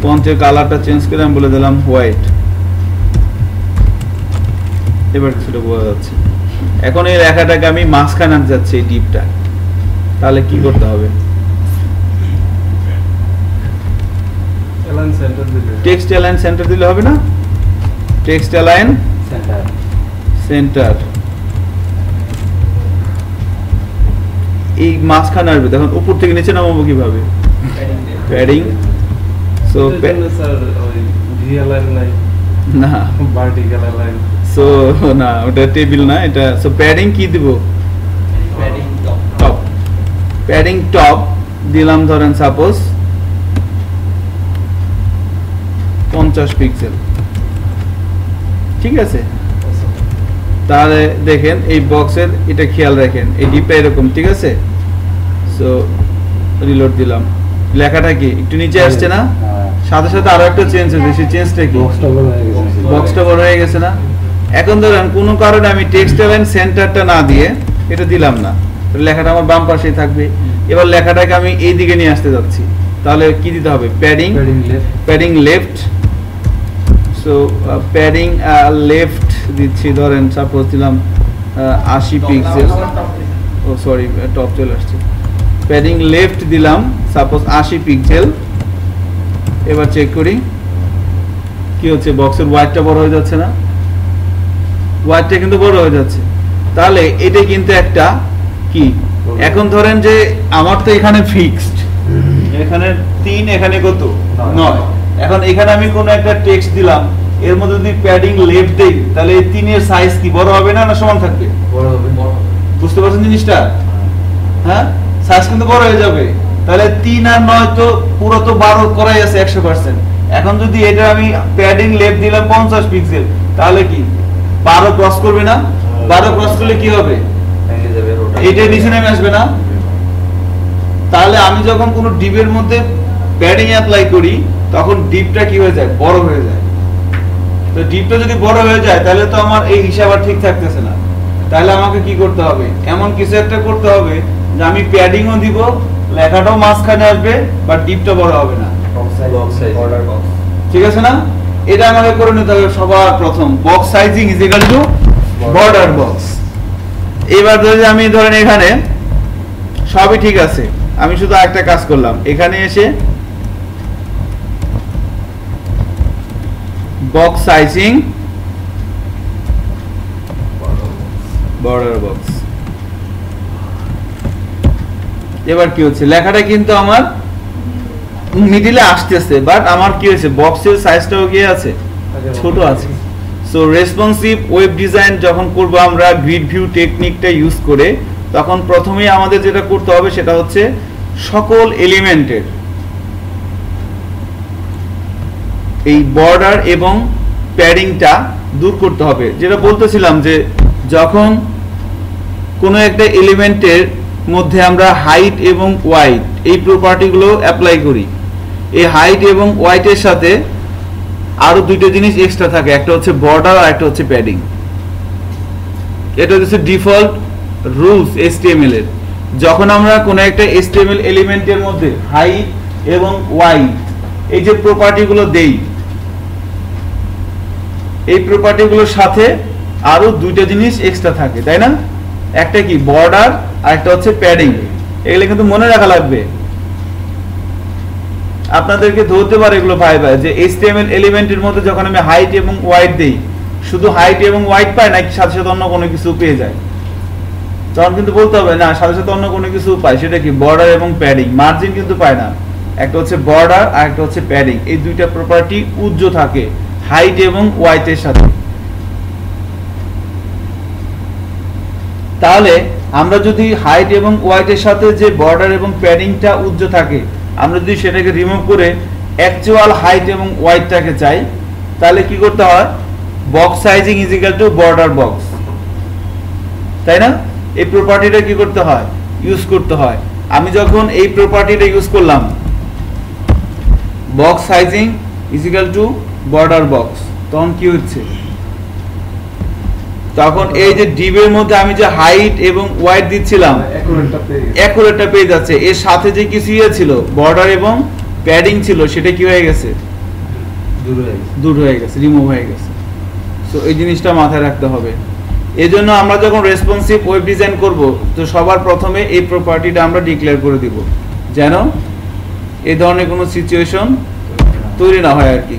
ফন্টের কালারটা চেঞ্জ করে আমি বলে দিলাম হোয়াইট। এবার কিছুটা বোঝা যাচ্ছে। এখন এই লেখাটাকে আমি মাঝখানে আনতে যাচ্ছি, এই ডিপটা, তাহলে কি করতে হবে? টেক্সট অ্যালাইন সেন্টার দিলে হবে না? টেক্সট অ্যালাইন সেন্টার, এই মাঝখানে আসবে। দেখুন উপর থেকে নিচে নামাবো কিভাবে? প্যাডিং। সো না, ভার্টিক্যাল অ্যালাইন, সো না, ওটা টেবিল না, এটা। সো প্যাডিং কি দিব? টপ। প্যাডিং টপ দিলাম, ধরেন সাপোজ 50 পিক্সেল, ঠিক আছে? তাহলে দেখেন এই বক্সের এটা খেয়াল রাখেন, এই ডিপটা এরকম, ঠিক আছে? সো রিলোড দিলাম, লেখাটা কি একটু নিচে আসছে না? সাথে সাথে আরো একটা চেঞ্জ হয়েছে, সেই চেঞ্জটা কি? বক্সটা বড় হয়ে গেছে না? এখন ধরেন কোনো কারণে আমি টেক্সট অ্যালাইন সেন্টারটা না দিয়ে এটা দিলাম না, লেখাটা আমার বাম পাশেই থাকবে। এবার লেখাটাকে আমি এই দিকে নিয়ে আসতে যাচ্ছি, তাহলে কি দিতে হবে? Padding left. So padding left দিচ্ছি, ধরেন সাপোজ দিলাম 80 পিক্সেল। ও সরি, টপ চলে আসছে। প্যাডিং লেফট দিলাম সাপোজ 80 পিক্সেল। এবার চেক করি কি হচ্ছে, বক্সের ওয়াইডটা বড় হয়ে যাচ্ছে না? ওয়াইডটা কিন্তু বড় হয়ে যাচ্ছে। তাহলে এটা কিন্তু একটা কি, এখন ধরেন যে আমার তো এখানে ফিক্সড, এখানে 3, এখানে কত? 9। এখন এখানে আমি কোন একটা টেক্সট দিলাম, এর মধ্যে যদি প্যাডিং লেফট দেই, তাহলে এই 3 এর সাইজ কি বড় হবে না, না সমান থাকবে? বড় হবে। বুঝতে পারছেন জিনিসটা? হ্যাঁ, সাইজ কিন্তু বড় হয়ে যাবে। তাহলে 3 আর 9 তো পুরো তো 12 করাই আছে 100%। এখন যদি এটা আমি প্যাডিং লেফট দিলাম 50 পিক্সেল, তাহলে কি 12 ক্রস করবে না? 12 ক্রস করলে কি হবে? এটা নিচে নেমে আসবে না? তাহলে আমি যখন কোনো ডিপের মধ্যে প্যাডিং অ্যাপ্লাই করি, তখন ডিপটা কি হয়ে যায়? বড় হয়ে যায়। তো ডিপটা যদি বড় হয়ে যায়, তাহলে তো আমার এই হিসাব আর ঠিক থাকতেছে না। তাহলে আমাকে কি করতে হবে? এমন কিছু একটা করতে হবে যে আমি প্যাডিংও দিব, লেখাটাও মাঝখানে আসবে, বাট ডিপটা বড় হবে না। ঠিক আছে না? এটা আমাকে করে নিতে হবে সবার প্রথম। Box sizing is equal to border box. এবার যদি আমি ধরেন এখানে সবই ঠিক আছে, আমি শুধু একটা কাজ করলাম, এখানে এসে বক্স সাইজিং বর্ডার বক্স। এবার কি হচ্ছে, লেখাটা কিন্তু আমার মিডিলে আসতেছে, বাট আমার কি হয়েছে, বক্সের সাইজটাও কি আছে? ছোট আছে। সো রেসপন্সিভ ওয়েব ডিজাইন যখন করব আমরা গ্রিড ভিউ টেকনিকটা ইউজ করে, তখন প্রথমেই আমাদের যেটা করতে হবে সেটা হচ্ছে সকল এলিমেন্টের এই বর্ডার এবং প্যাডিংটা দূর করতে হবে। যেটা বলতেছিলাম যে যখন কোনো একটা এলিমেন্টের মধ্যে আমরা হাইট এবং ওয়াইট এই প্রপার্টিগুলো অ্যাপ্লাই করি, এই হাইট এবং ওয়াইটের সাথে আরো দুইটা জিনিস এক্সট্রা থাকে, একটা হচ্ছে বর্ডার আর একটা হচ্ছে প্যাডিং। এটা হচ্ছে ডিফল্ট রুলস HTML এর। যখন আমরা কোনো একটা HTML এলিমেন্টের মধ্যে হাইট এবং ওয়াইট এই যে প্রপার্টিগুলো দেই, এই প্রপার্টিগুলোর সাথে আরো দুইটা জিনিস এক্সট্রা থাকে, তাই না? একটা কি বর্ডার আর একটা হচ্ছে প্যাডিং। এগুলো কিন্তু মনে রাখা লাগবে। আপনাদেরকে ধরতে পারে এগুলো ভাই যে HTML এলিমেন্টের মধ্যে যখন আমি হাইট এবং ওয়াইড দেই, শুধু হাইট এবং ওয়াইড পাই নাকি সাথে সাথে অন্য কোনো কিছু পেয়ে যায়? তখন কিন্তু বলতে হবে না, সাথে সাথে অন্য কোনো কিছু পাই। সেটা কি? বর্ডার এবং প্যাডিং। মার্জিন কিন্তু পায় না। একটা হচ্ছে বর্ডার আর একটা হচ্ছে প্যাডিং। এই দুইটা প্রপার্টি উজ্জ্ব থাকে হাইট এবং ওয়াইডের সাথে। তাহলে আমরা যদি হাইট এবং ওয়াইডের সাথে যে বর্ডার এবং প্যাডিংটা উজ্জ্ব থাকে, আমরা যদি সেটাকে রিমুভ করে অ্যাকচুয়াল হাইট এবং ওয়াইডটাকে চাই, তাহলে কি করতে হয়? Box sizing is equal to border box, তাই না? এই প্রপার্টিটা কি করতে হয়? ইউজ করতে হয়। আমি যখন এই প্রপার্টিটা ইউজ করলাম, box sizing is equal to border box, তখন কি হচ্ছে? তখন এই যে ডিবের মধ্যে আমি যে হাইট এবং ওয়াইড দিচ্ছিলাম, অ্যাকুরেটটা পেয়ে যাচ্ছে। এর সাথে যে কিছু ছিল বর্ডার এবং প্যাডিং ছিল, সেটা কি হয়ে গেছে? দূর হয়ে গেছে, রিমুভ হয়ে গেছে। সো এই জিনিসটা মাথায় রাখতে হবে। এজন্য আমরা যখন রেসপন্সিভ ওয়েব ডিজাইন করব, তো সবার প্রথমে এই প্রপার্টিটা আমরা ডিক্লেয়ার করে দিব, যেন এই ধরনের কোনো সিচুয়েশন তৈরি না হয় আর কি।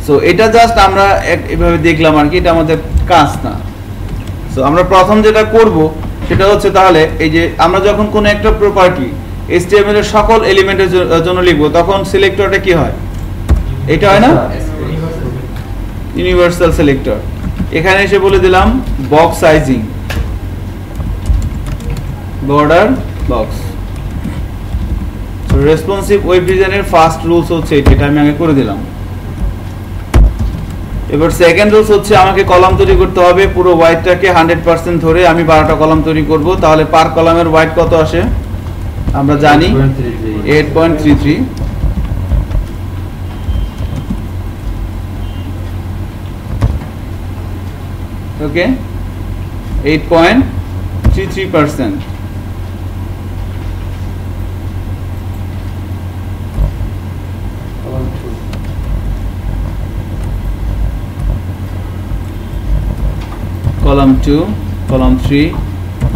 সো এটা জাস্ট আমরা এভাবে দেখলাম আর কি, এটা আমাদের কাজ না। সো আমরা প্রথম যেটা করব সেটা হচ্ছে, তাহলে এই যে আমরা যখন কোনো একটা প্রপার্টি HTML এর সকল এলিমেন্টের জন্য লিখব, তখন সিলেক্টরটা কি হয়? এটা হয় না, ইউনিভার্সাল সিলেক্টর। এখানে এসে বলে দিলাম box sizing, border box. Responsive web ডিজাইনের ফার্স্ট রুলস হচ্ছে এটা, আমি আগে করে দিলাম। এবার সেকেন্ড রুলস হচ্ছে, আমাকে কলাম তৈরি করতে হবে। পুরো ওয়াইডটাকে 100% ধরে আমি 12টা কলাম তৈরি করব। তাহলে পার কলামের ওয়াইড কত আসে আমরা জানি, 8.33। ওকে, 8.33%। column 2, column 3,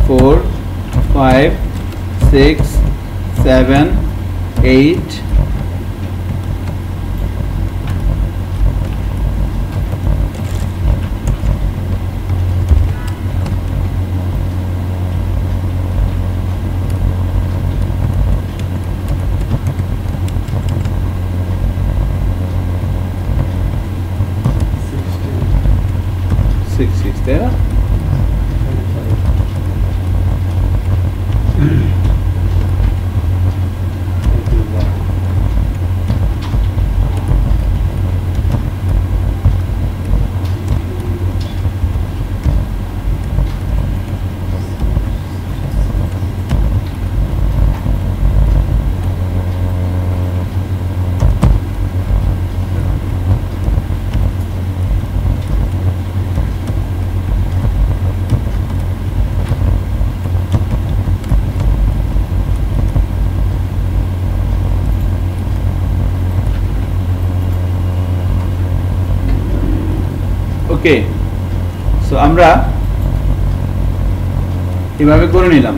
4, 5, 6, 7, 8, 6, তাই না? ওকে, সো আমরা এভাবে করে নিলাম।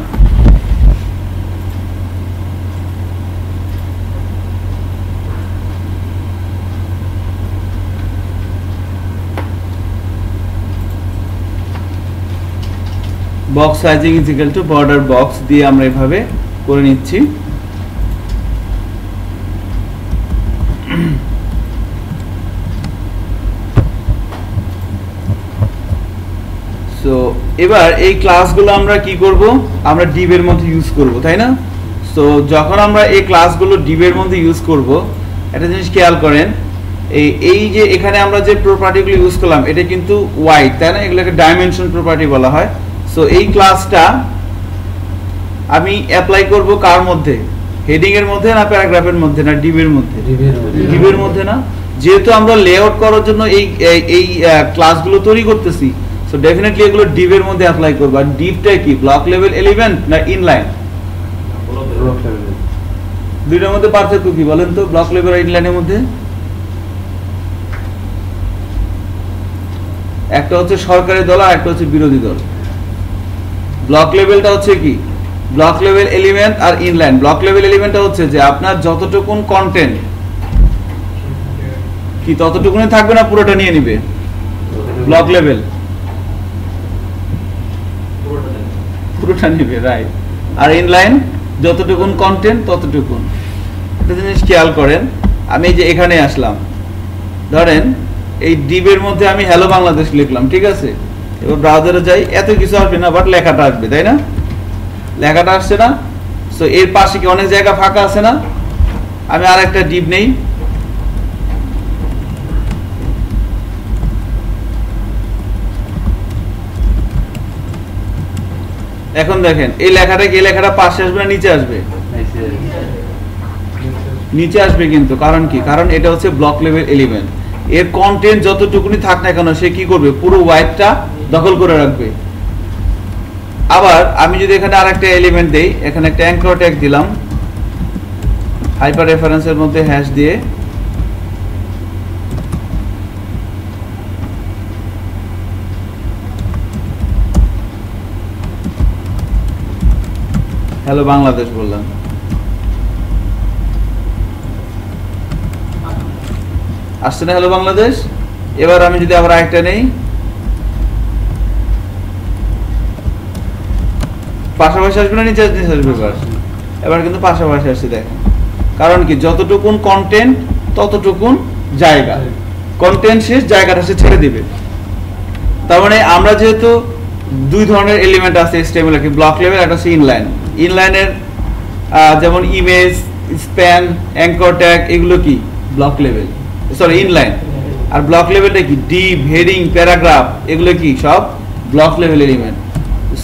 Box sizing is equal to border box দিয়ে আমরা এভাবে করে নিচ্ছি। সো এবার এই ক্লাসগুলো আমরা কি করব? আমরা ডিভের মধ্যে ইউজ করব, তাই না? সো যখন আমরা এই ক্লাসগুলো ডিভের মধ্যে ইউজ করব, একটা জিনিস খেয়াল করেন, এই যে এখানে আমরা যে প্রপার্টিগুলো ইউজ করলাম, এটা কিন্তু ওয়াইড, তাই না? এগুলোকে ডাইমেনশন প্রপার্টি বলা হয়। সো এই ক্লাসটা আমি অ্যাপ্লাই করব কার মধ্যে? হেডিং এর মধ্যে না প্যারাগ্রাফের মধ্যে না ডিভের মধ্যে? ডিভের মধ্যে না? যেহেতু আমরা লেআউট করার জন্য এই ক্লাসগুলো তৈরি করতেছি, সো ডেফিনেটলি এগুলো ডিভের মধ্যে অ্যাপ্লাই করব। আর ডিভটা কি, ব্লক লেভেল এলিমেন্ট না ইনলাইন? দুইটার মধ্যে পার্থক্য কি বলেন তো, ব্লক লেভেল আর ইনলাইনের মধ্যে? একটা হচ্ছে সরকারি দল আর একটা হচ্ছে বিরোধী দল। ব্লক লেভেলটা হচ্ছে কি, ব্লক লেভেল এলিমেন্ট আর ইনলাইন। ব্লক লেভেল এলিমেন্টটা হচ্ছে যে আপনার যতটুকুন কন্টেন্ট কি ততটুকুনি থাকবে না পুরোটা নিয়ে নিবে? ব্লক লেভেল পুরোটা নিবে, রাইট। আর ইনলাইন যতটুকুন কন্টেন্ট ততটুকুন। একটা জিনিস খেয়াল করেন, আমি যে এখানে আসলাম, ধরেন এই ডিবের মধ্যে আমি হ্যালো বাংলাদেশ লিখলাম, ঠিক আছে? এবার ব্রাউজারে যাই, এত কিছু আসবে না, বাট লেখাটা আসবে, তাই না? লেখাটা আসছে না? সো এর পাশে কি অনেক জায়গা ফাঁকা আছে না? আমি আর একটা ডিব নেই, এখন দেখেন এই লেখাটা কি, এই লেখাটা পাশে আসবে না নিচে আসবে? নিচে আসবে। কিন্তু কারণ কি? কারণ এটা হচ্ছে ব্লক লেভেল এলিমেন্ট। এর কন্টেন্ট যতটুকুনি থাক না কেন সে কি করবে? পুরো হোয়াইটটা দখল করে রাখবে। আবার আমি যদি এখানে আরেকটা এলিমেন্ট দেই, এখানে একটা অ্যাঙ্কর ট্যাগ দিলাম, হাইপার রেফারেন্সের মধ্যে হ্যাশ দিয়ে, হ্যালো বাংলাদেশ বললাম, আসছে না হ্যালো বাংলাদেশ? এবার আমি যদি আবার আরেকটা নেই, পাশাপাশি আসবে না নিচে আসবে? এবার কিন্তু পাশাপাশি আসছে, দেখেন। কারণ কি? যতটুকুন কন্টেন্ট ততটুকুন জায়গা, কন্টেন্ট শেষ, জায়গাটা সে ছেড়ে দিবে। তার মানে আমরা যেহেতু দুই ধরনের এলিমেন্ট আছে HTML এর, ব্লক লেভেল, একটা হচ্ছে ইনলাইন। ইনলাইনের যেমন ইমেজ, স্প্যান, অ্যাঙ্কর ট্যাগ, এগুলো কি ব্লক লেভেল, সরি ইনলাইন। আর ব্লক লেভেলটা কি? ডিভ, হেডিং, প্যারাগ্রাফ, এগুলো কি সব ব্লক লেভেল এলিমেন্ট।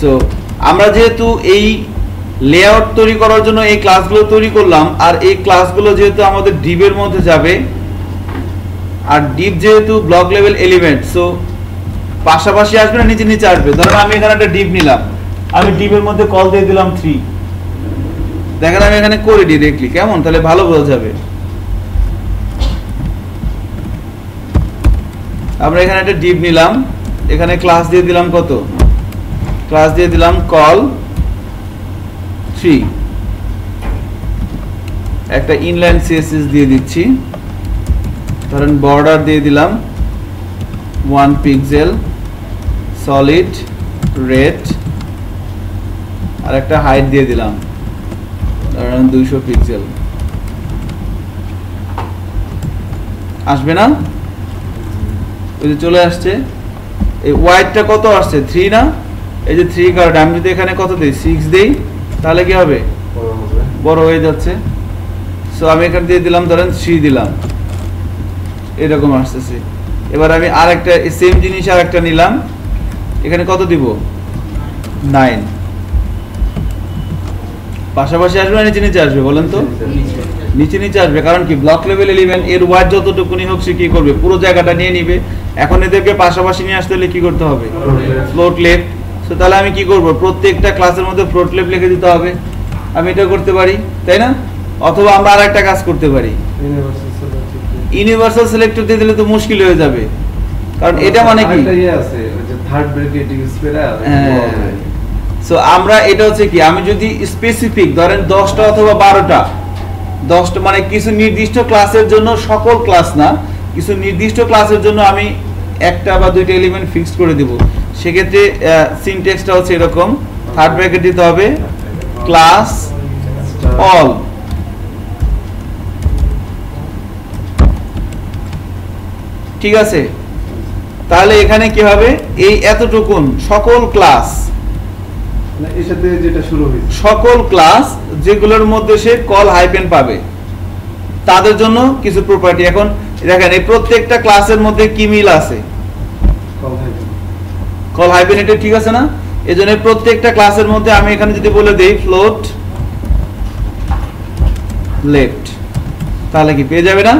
সো আমরা যেহেতু এই লেআউট তৈরি করার জন্য এই ক্লাসগুলো তৈরি করলাম, আর এই ক্লাসগুলো যেহেতু আমাদের ডিভের মধ্যে যাবে, আর ডিভ যেহেতু ব্লক লেভেল এলিমেন্ট, সো পাশাপাশি আসবে না নিচে নিচে আসবে? ধরুন আমি এখানে একটা ডিভ নিলাম, আমি ডিভের মধ্যে কল দিয়ে দিলাম 3, দেখেন আমি এখানে করে ডিরেক্টলি, কেমন? তাহলে ভালো বোঝা যাবে। আমরা এখানে একটা ডিভ নিলাম, এখানে ক্লাস দিয়ে দিলাম কত? ক্লাস দিয়ে দিলাম কল 3, একটা ইনলাইন সিএসএস দিয়ে দিচ্ছি, ধরেন বর্ডার দিয়ে দিলাম 1 পিক্সেল, সলিড রেড, আর একটা হাইট দিয়ে দিলাম ধরেন 200 পিক্সেল। আসবে না? ওই যে চলে আসছে। এই হোয়াইটটা কত আসছে? 3 না? এই যে 3 কার্ড, আমি যদি এখানে কত দেই? 6 দেই, তাহলে কি হবে? বড় হয়ে যাচ্ছে। সো আমি এখানে দিয়ে দিলাম ধরেন 3 দিলাম, এরকম আসতেছে। এবার আমি আরেকটা সেম জিনিস আরেকটা নিলাম, এখানে কত দিব? 9। পাশাপাশি আসবে না নিচে নিচে আসবে? বলেন তো। নিচে নিচে আসবে, কারণ কি? ব্লক লেভেল এলিমেন্ট, এর ওয়াইড যতটুকুনি হোক সে কি করবে? পুরো জায়গাটা নিয়ে নিবে। এখন এদেরকে পাশাপাশি নিয়ে আসতে হলে কি করতে হবে? Float left. সো তাহলে আমি কি করব? প্রত্যেকটা ক্লাসের মধ্যে ফ্লোট লেফট লিখে দিতে হবে। আমি এটা করতে পারি, তাই না? অথবা আমরা আরেকটা কাজ করতে পারি, ইউনিভার্সাল সিলেক্টর দিয়ে দিলে তো মুশকিল হয়ে যাবে, কারণ এটা মানে কি? সো আমরা এটা হচ্ছে কি, আমি যদি স্পেসিফিক ধরেন 10টা অথবা 12টা, 10টা মানে কিছু নির্দিষ্ট ক্লাসের জন্য, সকল ক্লাস না, কিছু নির্দিষ্ট ক্লাসের জন্য আমি একটা বা দুইটা এলিমেন্ট ফিক্সড করে দেব। সেক্ষেত্রে সিনট্যাক্সটা হচ্ছে এরকম, থার্ড ব্র্যাকেট দিতে হবে, ক্লাস অল, ঠিক আছে? তাহলে এখানে কি হবে? এই এতটুকুন সকল ক্লাস, এর সাথে যেটা শুরু হয়েছে সকল ক্লাস যেগুলোর মধ্যে সে কল হাইপেন পাবে, তাদের জন্য কিছু প্রপার্টি। এখন দেখেন এই প্রত্যেকটা ক্লাসের মধ্যে কি মিল আছে? কল হাইপেন, এটা ঠিক আছে না? এজন্য প্রত্যেকটা ক্লাসের মধ্যে আমি এখানে যদি বলে দেই ফ্লোট লেফট, তাহলে কি পেয়ে যাবে না?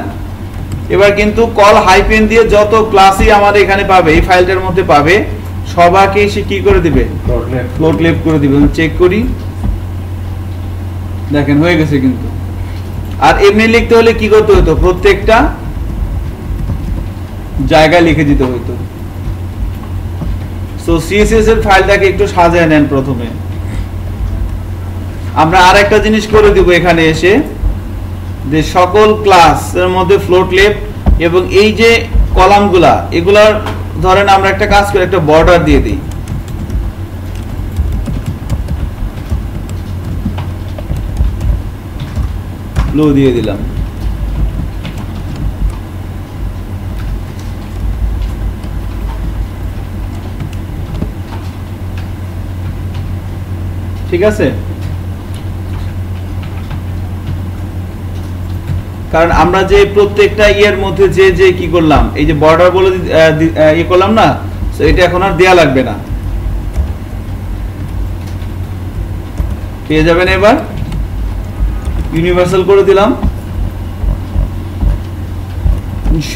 এবার কিন্তু কল হাইপেন দিয়ে যত ক্লাসই আমাদের এখানে পাবে, এই ফাইলটার মধ্যে পাবে, সবাইকে সে কি করে দিবে? ফ্লোট লেফট করে দিবে। চেক করি, দেখেন হয়ে গেছে কিন্তু। আর এমনি লিখতে হলে কি করতে হতো? প্রত্যেকটা জায়গায় লিখে দিতে হতো। সো সিএসএস এর ফাইলটাকে একটু সাজায় নেন প্রথমে। আমরা আরেকটা জিনিস করে দিব এখানে এসে, যে সকল ক্লাস এর মধ্যে ফ্লোট লেফট এবং এই যে কলামগুলা এগুলার ধরেন আমরা একটা কাজ করে একটা বর্ডার দিয়ে দিই, ব্লু দিয়ে দিলাম। ঠিক আছে, কারণ আমরা যে প্রত্যেকটা ইয়ের মধ্যে যে যে কি করলাম, এই যে বর্ডার বলে ইয়ে করলাম না, তো এটা এখন আর দেয়া লাগবে না, পেয়ে যাবেন। এবার ইউনিভার্সাল করে দিলাম।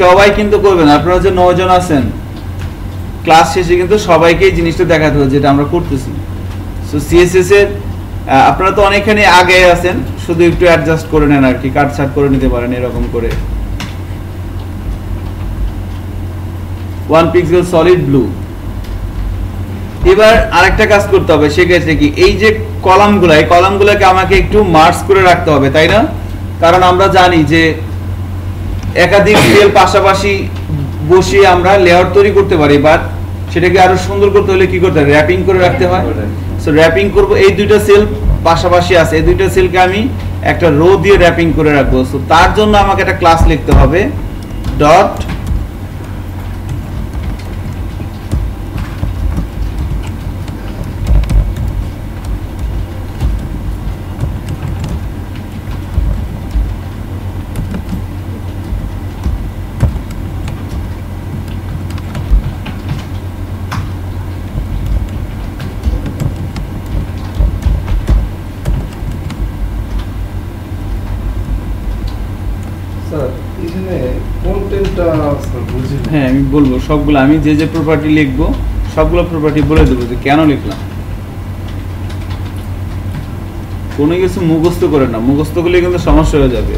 সবাই কিন্তু করবেন, আপনারা যে 9 জন আছেন ক্লাস শেষে কিন্তু সবাইকে এই জিনিসটা দেখাতে হবে যেটা আমরা করতেছি। সো সিএসএস এর আপনারা তো অনেকখানি আগে আছেন, শুধু একটু অ্যাডজাস্ট করে নেন আর কি, কাটছাট করে নিতে পারেন এরকম করে। 1 পিক্সেল সলিড ব্লু। এবার আরেকটা কাজ করতে হবে, সেক্ষেত্রে কি এই যে কলামগুলো, এই কলামগুলোকে আমাকে একটু মার্জ করে রাখতে হবে, তাই না? কারণ আমরা জানি যে একাধিক সেল পাশাপাশি বসিয়ে আমরা লেয়ার তৈরি করতে পারি, বাট সেটাকে আরো সুন্দর করতে হলে কি করতে হয়, র্যাপিং করে রাখতে হয়। সো র্যাপিং করব, এই দুইটা সেল পাশাপাশি আছে, এই দুইটা সেলকে আমি একটা রো দিয়ে র্যাপিং করে রাখবো। সো তার জন্য আমাকে একটা ক্লাস লিখতে হবে, ডট হ্যাঁ আমি বলবো সবগুলো, আমি যে যে প্রপার্টি লিখবো সবগুলো প্রপার্টি বলে দেবো যে কেন লিখলাম। কোনো কিছু মুখস্থ করে না, মুখস্থ করলে কিন্তু সমস্যা হয়ে যাবে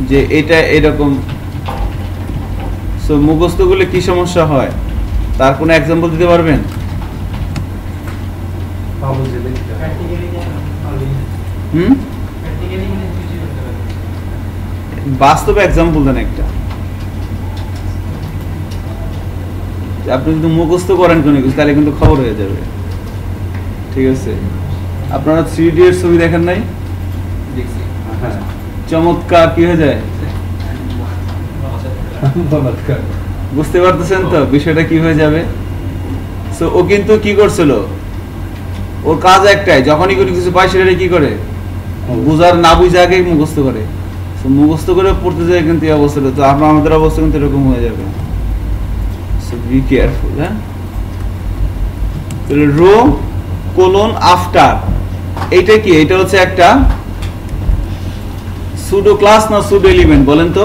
যে এটা এরকম। সো মুখস্থ করলে কি সমস্যা হয় তার কোনো এক্সাম্পল দিতে পারবেন? বাস্তবে এক্সাম্পল দেন একটা। আপনি যদি মুখস্থ করেন কোনো কিছু তাহলে কিন্তু খবর হয়ে যাবে। ঠিক আছে, আপনারা 3D এর ছবি দেখেন নাই? চমৎকার কি হয়ে যায়, বুঝতে পারতেছেন তো বিষয়টা কি হয়ে যাবে? সো ও কিন্তু কি করছিল, ওর কাজ একটাই, যখনই কোনো কিছু পায় সেটা কি করে, বুঝার না বুঝে আগে মুখস্থ করে। মুখস্থ করে পড়তে যায় কিন্তু এই অবস্থাটা, তো আপনার আমাদের অবস্থা কিন্তু এরকম হয়ে যাবে। So be careful. হ্যাঁ, তাহলে রো কোলন আফটার, এইটা কি, এটা হচ্ছে একটা সুডো ক্লাস না সুডো এলিমেন্ট বলেন তো?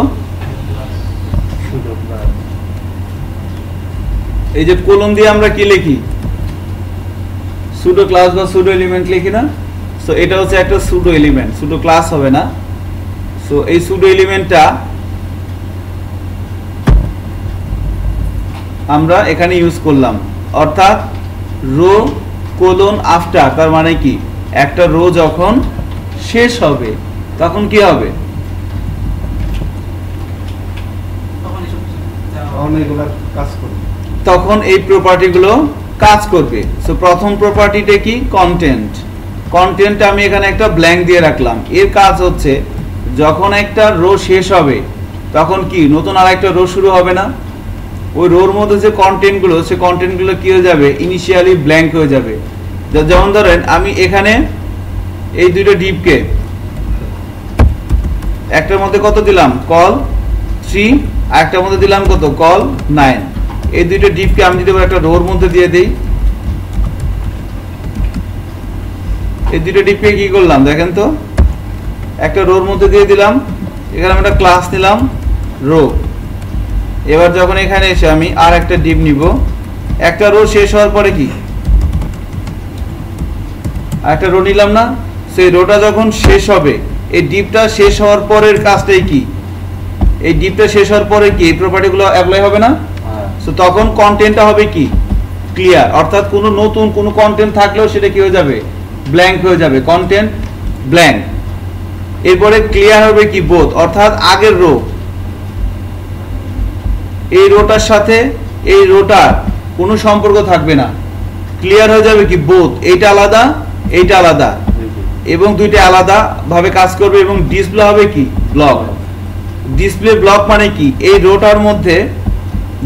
এই যে কোলন দিয়ে আমরা কি লিখি, সুডো ক্লাস বা সুডো এলিমেন্ট লিখি না? সো এটা হচ্ছে একটা সুডো এলিমেন্ট, সুডো ক্লাস হবে না। সো এই সুডো এলিমেন্টটা আমরা এখানে ইউজ করলাম, অর্থাৎ রো কোলন আফটার, তার মানে কি একটা রো যখন শেষ হবে তখন কি হবে, তখন এই প্রপার্টিগুলো কাজ করবে। সো প্রথম প্রপার্টিটা কি, কন্টেন্ট। কন্টেন্ট আমি এখানে একটা ব্ল্যাঙ্ক দিয়ে রাখলাম। এর কাজ হচ্ছে যখন একটা রো শেষ হবে তখন কি নতুন আর একটা রো শুরু হবে না? ওই রোর মধ্যে যে কন্টেন্টগুলো, সে কন্টেন্টগুলো কি হয়ে যাবে, ইনিশিয়ালি ব্ল্যাঙ্ক হয়ে যাবে। যেমন ধরেন আমি এখানে এই দুইটা ডিপকে একটার মধ্যে কত দিলাম, কল 3, আর একটার মধ্যে দিলাম কত, কল 9। এই দুইটা ডিপকে আমি যদি একটা রোর মধ্যে দিয়ে দিই, এই দুইটা ডিপকে কি করলাম দেখেন তো, একটা রোর মধ্যে দিয়ে দিলাম। এখানে আমি একটা ক্লাস নিলাম রো। এবার যখন এখানে এসে আমি আর একটা ডিপ নিব, একটা রো শেষ হওয়ার পরে কি একটা রো নিলাম না, সেই রোটা যখন শেষ হবে, এই ডিপটা শেষ হওয়ার পরের কাজটাই কি, এই ডিপটা শেষ হওয়ার পরে কি এই প্রপার্টিগুলো অ্যাপ্লাই হবে না? সো তখন কন্টেন্টটা হবে কি, ক্লিয়ার। অর্থাৎ কোনো নতুন কোনো কন্টেন্ট থাকলেও সেটা কি হয়ে যাবে, ব্ল্যাঙ্ক হয়ে যাবে, কন্টেন্ট ব্ল্যাঙ্ক। এরপরে ক্লিয়ার হবে কি, বোথ, অর্থাৎ আগের রো এই রোটার সাথে এই রোটার কোনো সম্পর্ক থাকবে না, ক্লিয়ার হয়ে যাবে কি বোথ, এইটা আলাদা এইটা আলাদা এবং দুইটা আলাদা ভাবে কাজ করবে এবং ডিসপ্লে হবে কি ব্লক। ডিসপ্লে ব্লক মানে কি, এই রোটার মধ্যে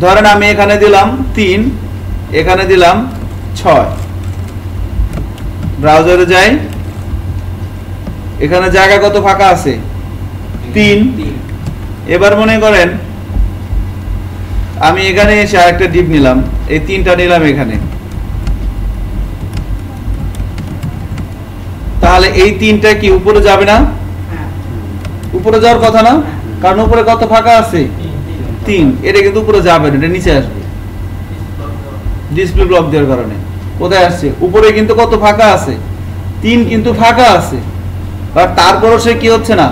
ধরেন আমি এখানে দিলাম 3, এখানে দিলাম 6, ব্রাউজারে যাই, এখানে জায়গা কত ফাঁকা আছে 3। এবার মনে করেন আমি এখানে এসে আরেকটা ডিপ নিলাম, এই 3টা নিলাম এখানে, তাহলে এই 3টা কি উপরে যাবে না? উপরে যাওয়ার কথা না, কারণ উপরে কত ফাঁকা আছে 3, এটা কিন্তু উপরে যাবে না, এটা নিচে আসবে ডিসপ্লে ব্লক দেওয়ার কারণে। কোথায় আসছে? উপরে কিন্তু কত ফাঁকা আছে 3, কিন্তু ফাঁকা আছে, আর তারপরও সে কি হচ্ছে না,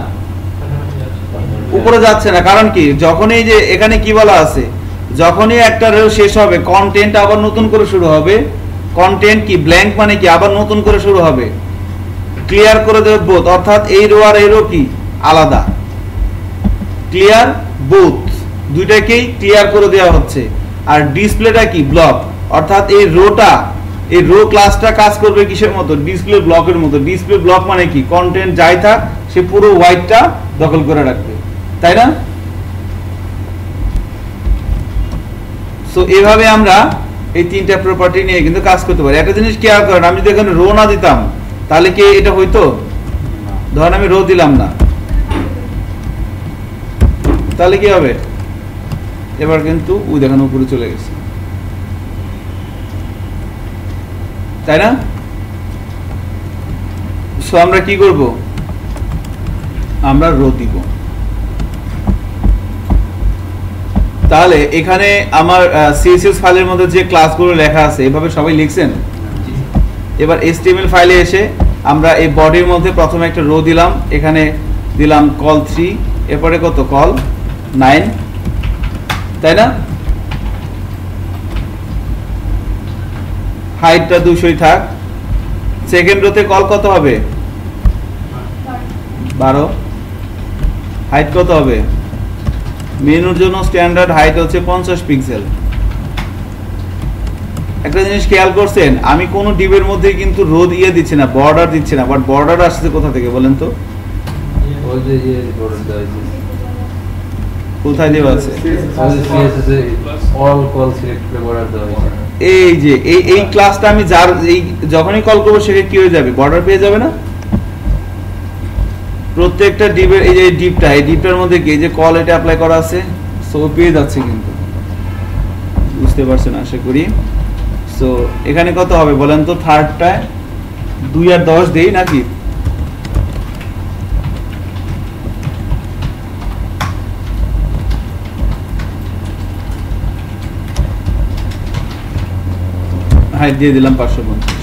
উপরে যাচ্ছে না। কারণ কি, যখনই যে এখানে কি বলা আছে, যখনই একটা রো শেষ হবে কন্টেন্ট আবার নতুন করে শুরু হবে। কন্টেন্ট কি ব্ল্যাঙ্ক মানে কি আবার নতুন করে শুরু হবে, ক্লিয়ার করে দেবে বোথ, অর্থাৎ এই রো আর এই রো কি আলাদা, ক্লিয়ার বোথ, দুইটাকেই ক্লিয়ার করে দেওয়া হচ্ছে। আর ডিসপ্লেটা কি ব্লক, অর্থাৎ এই রোটা, এই রো ক্লাসটা কাজ করবে কিসের মতো, ডিসপ্লে ব্লকের মতো। ডিসপ্লে ব্লক মানে কি, কন্টেন্ট যাই থাক সে পুরো হোয়াইটটা দখল করে রাখবে, তাই না? সো এভাবে আমরা এই 3টা প্রপার্টি নিয়ে কিন্তু কাজ করতে পারি। একটা জিনিস খেয়াল করেন, আমি যদি এখানে রো না দিতাম তাহলে কি এটা হইতো? ধরেন আমি রো দিলাম না, তাহলে কি হবে? এবার কিন্তু ওই দেখেন উপরে চলে গেছে, তাই না? সো আমরা কি করব, আমরা রো দিব। তাহলে এখানে আমার সিএসএস ফাইলের মধ্যে যে ক্লাসগুলো লেখা আছে এভাবে সবাই লিখছেন। এবার এইচটিএমএল ফাইলে এসে আমরা এই বডির মধ্যে প্রথমে একটা রো দিলাম, এখানে দিলাম কল 3, এরপরে কত কল 9, তাই না? হাইটটা 200 থাক। সেকেন্ড রোতে কল কত হবে 12, হাইট কত হবে? মেনুর জন্য স্ট্যান্ডার্ড হাইট হচ্ছে 50 পিক্সেল। একটা জিনিস খেয়াল করছেন, আমি কোন ডিবের মধ্যে কিন্তু রো দিয়ে দিচ্ছি না, বর্ডার দিচ্ছি না, বাট বর্ডার আসছে কোথা থেকে বলেন তো? ওই যে বর্ডার দেওয়া আছে, কোথায় দেওয়া আছে? সিএসএস এ অল কল সিলেক্ট করে বর্ডার দেওয়া আছে। এই যে এই ক্লাসটা আমি যার এই যখনই কল করব সে কি হয়ে যাবে, বর্ডার পেয়ে যাবে না? প্রত্যেকটা ডিবের এই যে ডিপটা, এই ডিপটার মধ্যে কি যে কল এটা অ্যাপ্লাই করা আছে, সো পেয়ে যাচ্ছে কিন্তু, বুঝতে পারছেন আশা করি। সো এখানে কত হবে বলেন তো? থার্ডটায় 2 আর 10 দেই নাকি? হাইট দিয়ে দিলাম 550।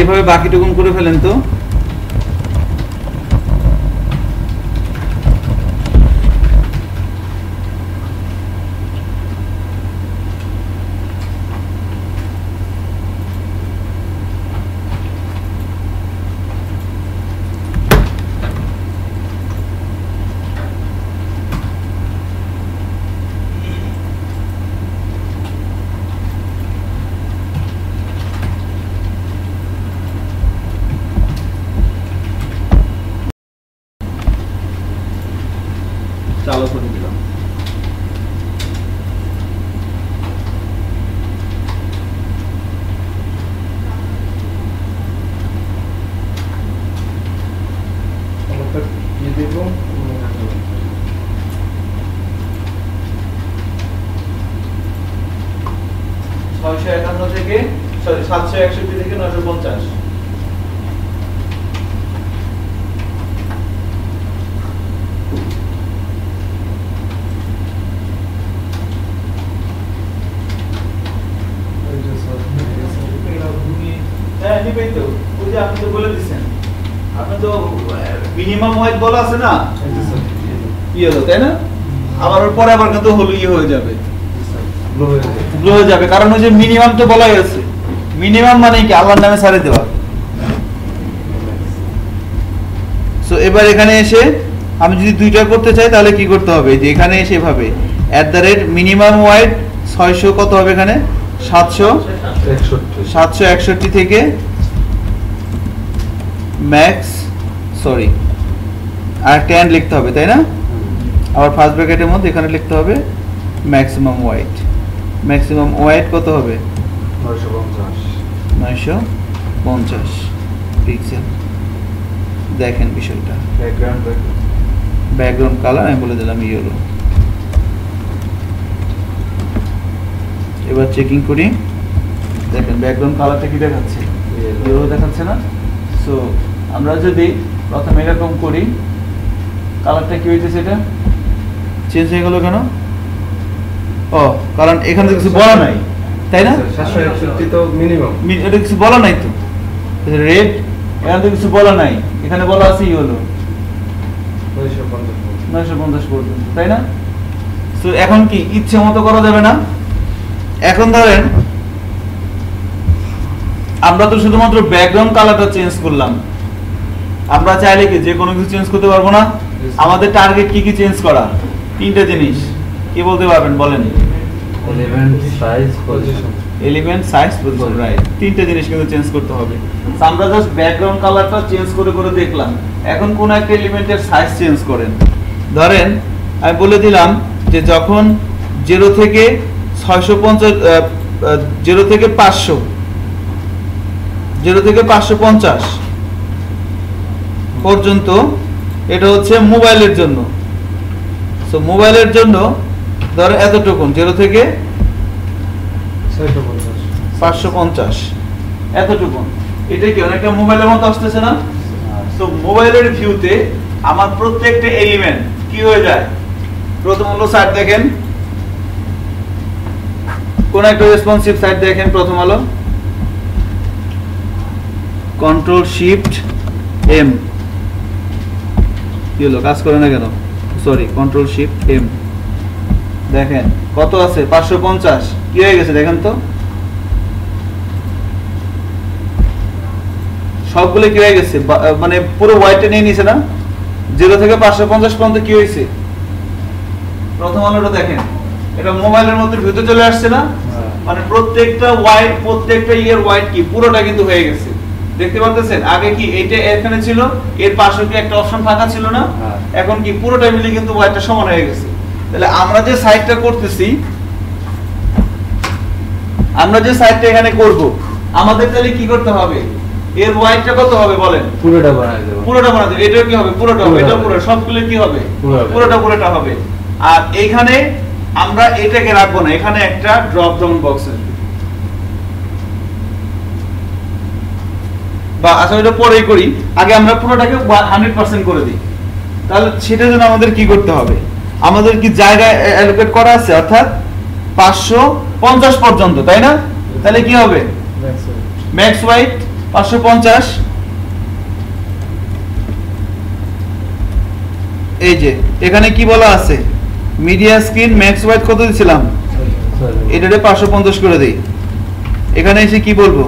এভাবে বাকিটুকুন করে ফেলেন তো। 951 থেকে সরি 761 থেকে 950। হ্যাঁ নিবেই তো, ওই যে আপনি তো বলে দিচ্ছেন, আপনি তো মিনিমাম ওয়াইড বলা আছে না, কি হলো তাই না, আবার ওর পরে আবার কিন্তু হলো ইয়ে হয়ে যাবে, ব্লো হয়ে যাবে, কারণ ওই যে মিনিমাম তো বলাই আছে, মিনিমাম মানে কি আল্লাহর নামে ছাড়ে দেওয়া। সো এবার এখানে এসে আমি যদি দুইটা করতে চাই তাহলে কি করতে হবে, যে এখানে এসে এভাবে @ মিনিমাম ওয়াইড 600 কত হবে এখানে 761 থেকে ম্যাক্স সরি আর 10 লিখতে হবে তাই না, আবার ফার্স্ট ব্র্যাকেটের মধ্যে এখানে লিখতে হবে ম্যাক্সিমাম ওয়াইড কত হবে 950 পিক্সেল। দেখেন বিষয়টা, ব্যাকগ্রাউন্ড কালার আমি বলে দিলাম ইয়েলো। এবার চেকিং করি, দেখেন ব্যাকগ্রাউন্ড কালারটা কি দেখাচ্ছে, ইয়েলো দেখাচ্ছে না। সো আমরা যদি প্রথমে এরকম করি, কালারটা কি হইতেছে, এটা চেঞ্জ হয়ে গেল কেন, ও কারণ এখানে তো কিছু বলা নাই তাই না, 761 তো মিনিমাম, এটা কিছু বলা নাই তো, রেড এখানে তো কিছু বলা নাই, এখানে বলা আছে ইয়েলো 950 পর্যন্ত তাই না। তো এখন কি ইচ্ছে মতো করা যাবে না, এখন ধরেন আমরা তো শুধুমাত্র ব্যাকগ্রাউন্ড কালারটা চেঞ্জ করলাম, আমরা চাইলে কি যে কোনো কিছু চেঞ্জ করতে পারবো না, আমাদের টার্গেট কি কি চেঞ্জ করা, তিনটা জিনিস কি বলতে পারবেন বলেন, এলিমেন্ট সাইজ পজিশন রাইট, তিনটা জিনিস কিন্তু চেঞ্জ করতে হবে। আমরা জাস্ট ব্যাকগ্রাউন্ড কালারটা চেঞ্জ করে করে দেখলাম, এখন কোন একটা এলিমেন্টের সাইজ চেঞ্জ করেন, ধরেন আমি বলে দিলাম যে যখন 0 থেকে 550 পর্যন্ত, এটা হচ্ছে মোবাইলের জন্য। সো মোবাইলের জন্য ধর এতটুকুন 0 থেকে 550 এতটুকুন, এটা কি অনেকটা মোবাইলের মতো আসতেছে না। তো মোবাইলের ভিউতে আমার প্রত্যেকটা এলিমেন্ট কি হয়ে যায়, প্রথম হলো সাইড দেখেন, কোন একটা রেসপন্সিভ সাইড দেখেন, প্রথম হলো Ctrl+Shift+M, কি হলো কাজ করে না কেন, সরি Ctrl+Shift+M, দেখেন কত আছে 550, কি হয়ে গেছে দেখেন তো, সবগুলো কি হয়ে গেছে, মানে পুরো হোয়াইটে নিয়ে নিছে না, 0 থেকে 550 পর্যন্ত কি হয়েছে, প্রথম আলোটা দেখেন, এটা মোবাইলের মধ্যে ভিতরে চলে আসছে না, মানে প্রত্যেকটা হোয়াইট, প্রত্যেকটা ইয়ার হোয়াইট কি পুরোটা কিন্তু হয়ে গেছে, দেখতে পাচ্ছেন। আগে কি এটা এখানে ছিল, এর পাশে কি একটা অপশন ফাঁকা ছিল না, এখন কি পুরোটা মিলে কিন্তু হোয়াইটটা সমান হয়ে গেছে। তাহলে আমরা যে সাইডটা করতেছি, আমরা যে সাইডটা এখানে করব, আমাদের তাহলে কি করতে হবে, এর হোয়াইটটা কত হবে বলেন, পুরোটা বানাই দেব, এটা কি হবে, পুরোটা হবে, এটা পুরো সবগুলো কি হবে, পুরোটা হবে। আর এইখানে আমরা এটাকে রাখবো না, এখানে একটা ড্রপ ডাউন বক্স আসবে, বা আসলে এটা পরেই করি, আগে আমরা পুরোটাকে 100% করে দিই। তাহলে সেটার জন্য আমাদের কি করতে হবে, আমাদের কি জায়গা অ্যালোকেট করা আছে, অর্থাৎ 550 পর্যন্ত তাই না, তাহলে কি হবে ম্যাক্স ওয়াইড 550, এই যে এখানে কি বলা আছে, মিডিয়া স্ক্রিন ম্যাক্স ওয়াইড কত দিছিলাম, এটারে 550 করে দেই। এখানে এসে কি বলবো,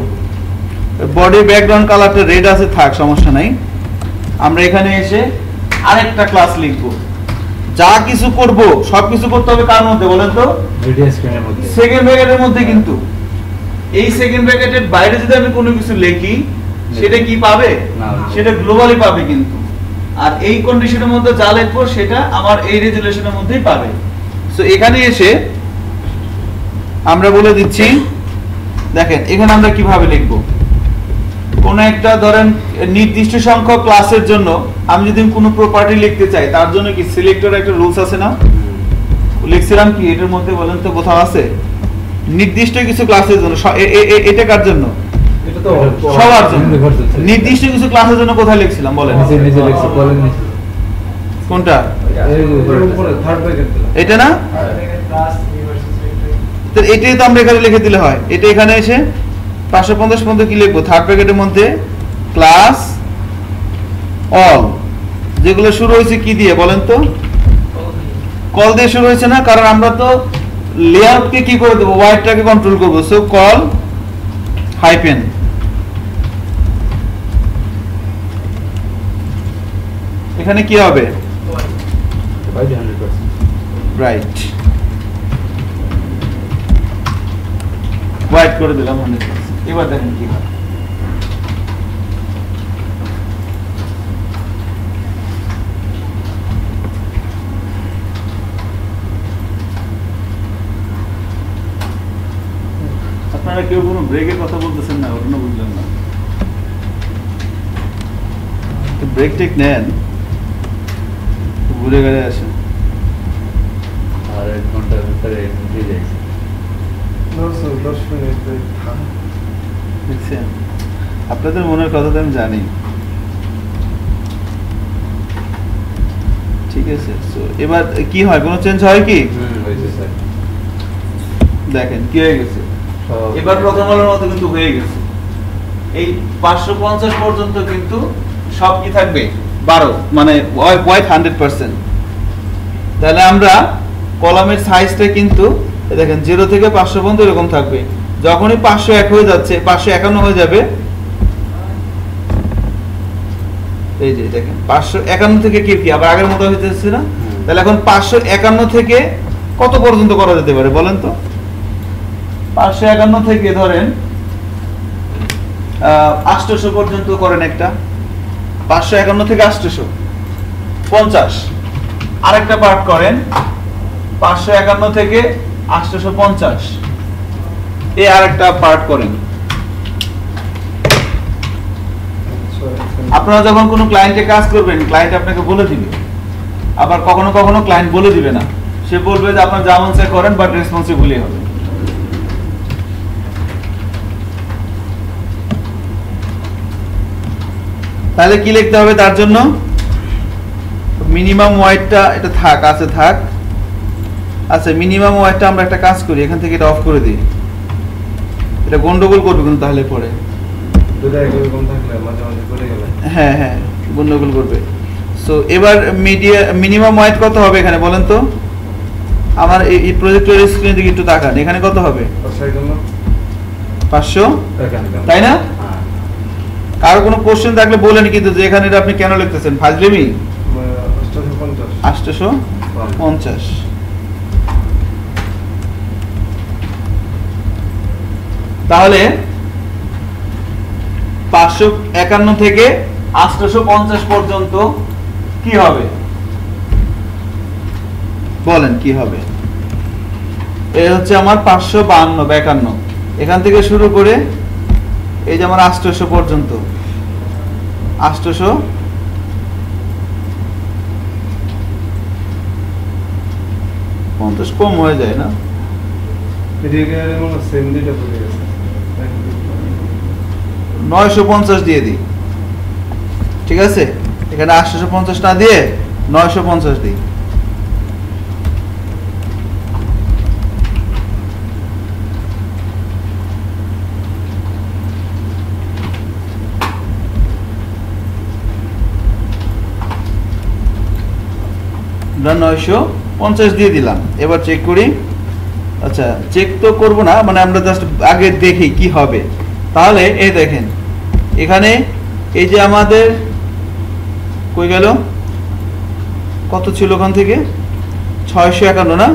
বডি ব্যাকগ্রাউন্ড কালারটা রেড আছে, থাক সমস্যা নাই, আমরা এখানে এসে আরেকটা ক্লাস লিখবো, যা কিছু করব সবকিছু করতে হবে কার মধ্যে বলেন তো, মিডিয়া স্ক্রিনের মধ্যে, সেকেন্ড ব্র্যাকেটের মধ্যে। কিন্তু এই সেকেন্ড ব্র্যাকেটের বাইরে যদি আমি কোনো কিছু লিখি, সেটা কি পাবে, সেটা গ্লোবালি পাবে, কিন্তু আর এই কন্ডিশনের মধ্যে যা লিখবো সেটা আমার এই রেজুলেশনের মধ্যেই পাবে। সো এখানে এসে আমরা বলে দিচ্ছি, দেখেন এখানে আমরা কিভাবে লিখবো, কোন একটা ধরেন নির্দিষ্ট সংখ্যক ক্লাসের জন্য আমি যদি কোনো প্রপার্টি লিখতে চাই, তার জন্য কি সিলেক্টর একটা রুলস আছে না, লিখছিলাম কি এটার মধ্যে বলেন তো, কোথাও আছে নির্দিষ্ট কিছু ক্লাসের জন্য এটা কার জন্য? এটা তো সবার জন্য। নির্দিষ্ট কিছু ক্লাসের জন্য কোথায় লিখছিলাম বলেন? নিচে লিখছি বলেন নিচে। কোনটা? থার্ড ব্র্যাকেট দিলাম। এটা না? তো এটাই তো আমরা এখানে লিখে দিলে হয়। এটা এখানে এসে 550 পর্যন্ত কি লিখবো? থার্ড ব্র্যাকেটের মধ্যে ক্লাস অল, যেগুলো শুরু হয়েছে কি দিয়ে বলেন তো? কল দিয়ে শুরু হয়েছে না, কারণ আমরা তো লেআউটকে কি করে দেবো? ওয়াইডটাকে কন্ট্রোল করবো। সো কল হাইপেন, এখানে কি হবে? রাইট, ওয়াইড করে দিলাম 100%। এবার দেখেন কি হয়। আপনারা কেউ কোনো ব্রেকের কথা বলতেছেন না, অন্য বুঝলেন না। ব্রেক টেক নেন, ঘুরে ঘুরে আসেন। আর 1 ঘন্টার ভিতরে এমনি যাইছে। 10 মিনিট দেখছেন, আপনাদের মনের কথা তো আমি জানি। ঠিক আছে, সো এবার কি হয়? কোনো চেঞ্জ হয় কি? হয়েছে স্যার। দেখেন কি হয়ে গেছে। এবার প্রথম আলোর মতো কিন্তু হয়ে গেছে। এই 550 পর্যন্ত কিন্তু সব কি থাকবে? 12, মানে ওয়াইড 100%। তাহলে আমরা কলামের সাইজটা কিন্তু দেখেন 0 থেকে 500 পর্যন্ত এরকম থাকবে। যখনই 501 হয়ে যাচ্ছে, 551 হয়ে যাবে, এই যে দেখেন 551 থেকে কি আবার আগের মতো হয়ে যাচ্ছে না? তাহলে এখন 551 থেকে কত পর্যন্ত করা যেতে পারে বলেন তো? 551 থেকে ধরেন 800 পর্যন্ত করেন একটা। 551 থেকে 850। আরেকটা পার্ট করেন 551 থেকে 850। এই আরেকটা পার্ট করেন। আপনারা যখন কোনো ক্লায়েন্টে কাজ করবেন, ক্লায়েন্ট আপনাকে বলে দিবে। আবার কখনো কখনো ক্লায়েন্ট বলে দিবে না, সে বলবে যে আপনার যা মন চায় করেন, বাট রেসপন্সিবলি হবে। তাহলে কি লিখতে হবে তার জন্য? মিনিমাম ওয়াইডটা এটা থাক, আছে থাক। আচ্ছা, মিনিমাম ওয়াইডটা আমরা একটা কাজ করি, এখান থেকে এটা অফ করে দিই। এটা গন্ডগোল করবে কিন্তু তাহলে পরে। দুটো এরকম থাকলে মাঝে মাঝে করে গেলে হ্যাঁ হ্যাঁ, গন্ডগোল করবে। সো এবার মিনিমাম ওয়াইড কত হবে এখানে বলেন তো? আমার এই প্রজেক্টর স্ক্রিনের দিকে একটু তাকান, এখানে কত হবে? 500, তাই না? কারো কোনো কোশ্চেন থাকলে বলেন কিন্তু, যে এখানে এটা আপনি কেন লিখতেছেন? ফাজলিমি। 850। তাহলে 551 থেকে 850 পর্যন্ত কি হবে বলেন? কি হবে? এই হচ্ছে আমার 552 এখান থেকে শুরু করে এই যে আমার 800 পর্যন্ত, 850 কম হয়ে যায় না? 950 দিয়ে দিই, ঠিক আছে? এখানে 850 না দিয়ে 950 দিই। আমরা 950 দিয়ে দিলাম। এবার চেক করি। আচ্ছা, চেক তো করব না, মানে আমরা জাস্ট আগে দেখি কি হবে। তাহলে এই দেখেন, এখানে এই যে আমাদের কই গেল, কত ছিল ওখান থেকে? 651 না?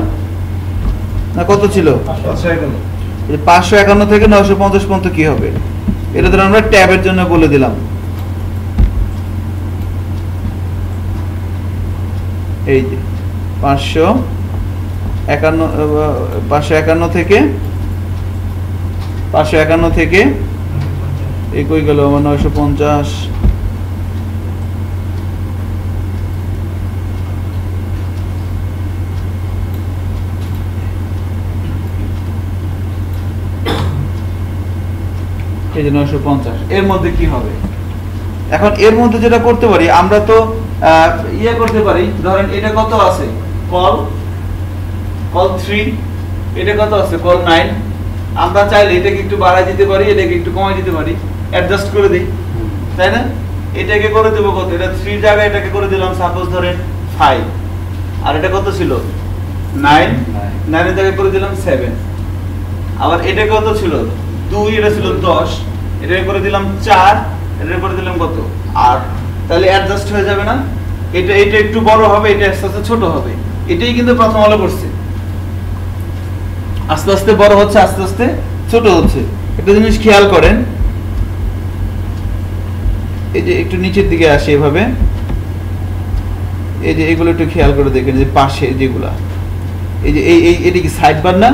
না কত ছিল? 551 থেকে 950 পর্যন্ত কি হবে? এটা ধরে আমরা ট্যাবের জন্য বলে দিলাম। এই যে 551 থেকে 551 থেকে এই কই গেল আমার 950। এই যে 950 এর মধ্যে কি হবে? এখন এর মধ্যে যেটা করতে পারি আমরা তো ইয়ে করতে পারি, ধরেন এটা কত আছে কল 3, এটা কত আছে কল 9, আমরা চাইলে এটাকে একটু বাড়াই দিতে পারি, এটাকে একটু কমাই দিতে পারি, অ্যাডজাস্ট করে দিই, তাই না? এটাকে করে দেব কত, এটা 3 জায়গায় এটাকে করে দিলাম সাপোজ ধরেন 5, আর এটা কত ছিল 9, 9 এর জায়গায় করে দিলাম 7, আবার এটা কত ছিল 2, এটা ছিল 10, এটাকে করে দিলাম 4, এটাকে করে দিলাম কত 8, তাহলে অ্যাডজাস্ট হয়ে যাবে না? এটা একটু বড় হবে, এটা আস্তে আস্তে ছোট হবে। এটাই কিন্তু প্রথম আলো করছে, আস্তে আস্তে বড় হচ্ছে, আস্তে আস্তে ছোট হচ্ছে। একটা জিনিস খেয়াল করেন, এই যে একটু নিচের দিকে আসে এভাবে, এই যে এগুলো একটু খেয়াল করে দেখেন, যে পাশে যেগুলা এই যে এটা কি সাইড বার না?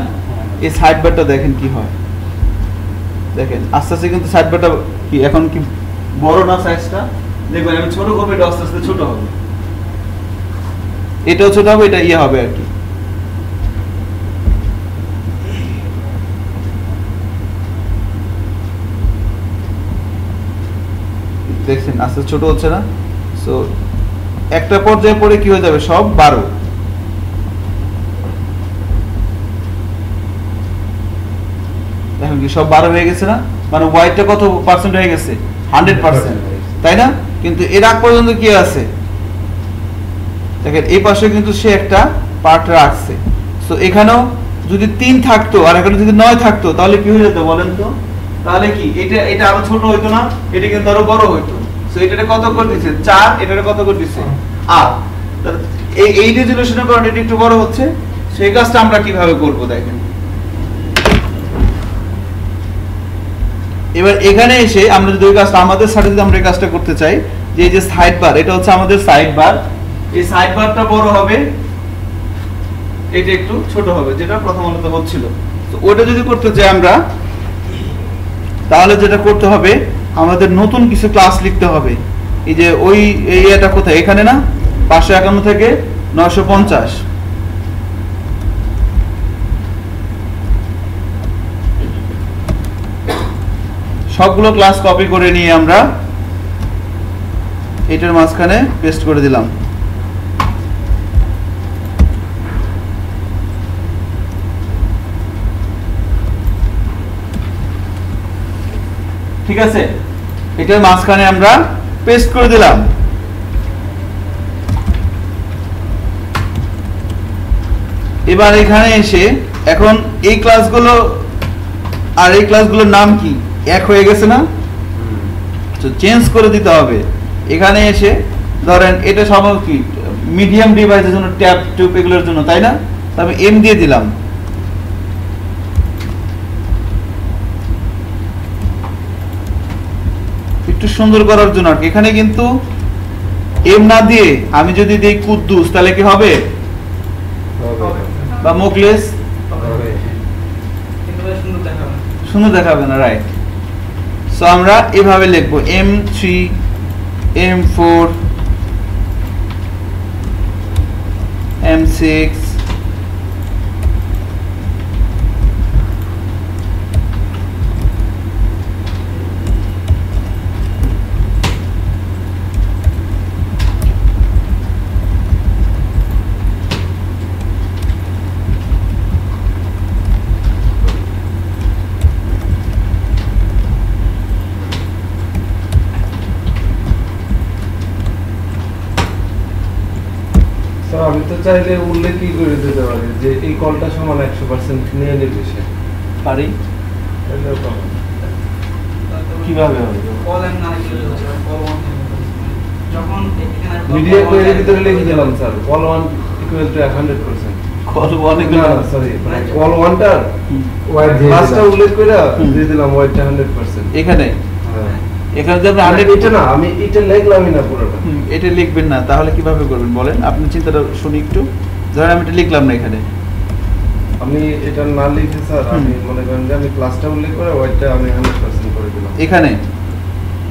এই সাইড বারটা দেখেন কি হয়, দেখেন আস্তে আস্তে কিন্তু সাইড বারটা কি এখন কি বড় না সাইজটা? দেখবেন আমি ছোট করবো, এটা আস্তে আস্তে ছোট হবে, এটাও ছোট হবে, এটা ইয়ে হবে আর কি। দেখছেন আস্তে ছোট হচ্ছে না? সো একটা পর্যায়ে পরে কি হয়ে যাবে, সব 12। এখন কি সব 12 হয়ে গেছে না? মানে ওয়াইটটা কত পার্সেন্ট হয়ে গেছে? 100%, তাই না? কিন্তু এর আগ পর্যন্ত কি আছে দেখেন, এই পাশে কিন্তু সে একটা পার্ট রাখছে। সো এখানেও যদি 3 থাকতো আর এখানে যদি 9 থাকতো তাহলে কি হয়ে যেত বলেন তো? তাহলে কি এটা আরো ছোট হইতো না? এটা কিন্তু আরো বড় হইতো। সো এটা কত করে দিয়েছে 4, এটা কত করে দিয়েছে 8। এই রেজোলিউশনের কারণে এটা একটু বড় হচ্ছে। সেই কাজটা আমরা কিভাবে করব দেখেন। এবার এখানে এসে আমরা যদি ওই কাজটা আমাদের সাথে যদি আমরা এই কাজটা করতে চাই, যে এই যে সাইড বার, এটা হচ্ছে আমাদের সাইড বার, এই সাইড বারটা বড় হবে, এটা একটু ছোট হবে, যেটা প্রথম আলোতে হচ্ছিল। তো ওটা যদি করতে চাই আমরা, তাহলে যেটা করতে হবে আমাদের নতুন কিছু ক্লাস লিখতে হবে। এই যে ওই এটা কোথায়, এখানে না, 551 থেকে 950, সবগুলো ক্লাস কপি করে নিয়ে আমরা এটার মাঝখানে পেস্ট করে দিলাম। ঠিক আছে, এটার মাঝখানে আমরা পেস্ট করে দিলাম। এবার এখানে এসে এখন এই ক্লাসগুলো আর এই ক্লাসগুলোর নাম কি এক হয়ে গেছে না? তো চেঞ্জ করে দিতে হবে। এখানে এসে ধরেন এটা সব কি মিডিয়াম ডিভাইসের জন্য, ট্যাব টিউব এগুলোর জন্য, তাই না? তবে এম দিয়ে দিলাম। একটু সুন্দর করার জন্য আর কি। এখানে কিন্তু এম না দিয়ে আমি যদি দিই কুদ্দুস, তাহলে কি হবে? বা মোকলেস, সুন্দর দেখাবে না, রাইট? সো আমরা এভাবে লিখবো M3, M4, M6, আমি তো চাইলে উল্লেখই করে দিতে পারি যে এই কলটা সমান 100% নিয়ে নেবে সে। পারি? কিভাবে হবে? মিডিয়া কোয়েরির ভিতরে লিখে দিলাম sir, col 1 equal to 100%। Col 1 equal, sorry, col 1টার ওয়াইড ক্লাসটা উল্লেখ করে দিয়ে দিলাম ওয়াইডটা 100%। এখানে এখানে যে আপনি 100, এটা না, আমি এটা লিখলামই না পুরোটা। এটা লিখবেন না, তাহলে কিভাবে করবেন বলেন? আপনি চিন্তাটা শুনি একটু। ধরেন আমি এটা লিখলাম না, এখানে আমি এটা না লিখে স্যার, আমি মনে করেন যে আমি ক্লাসটা উল্লেখ করে ওয়াইডটা আমি 100% করে দিলাম এখানে।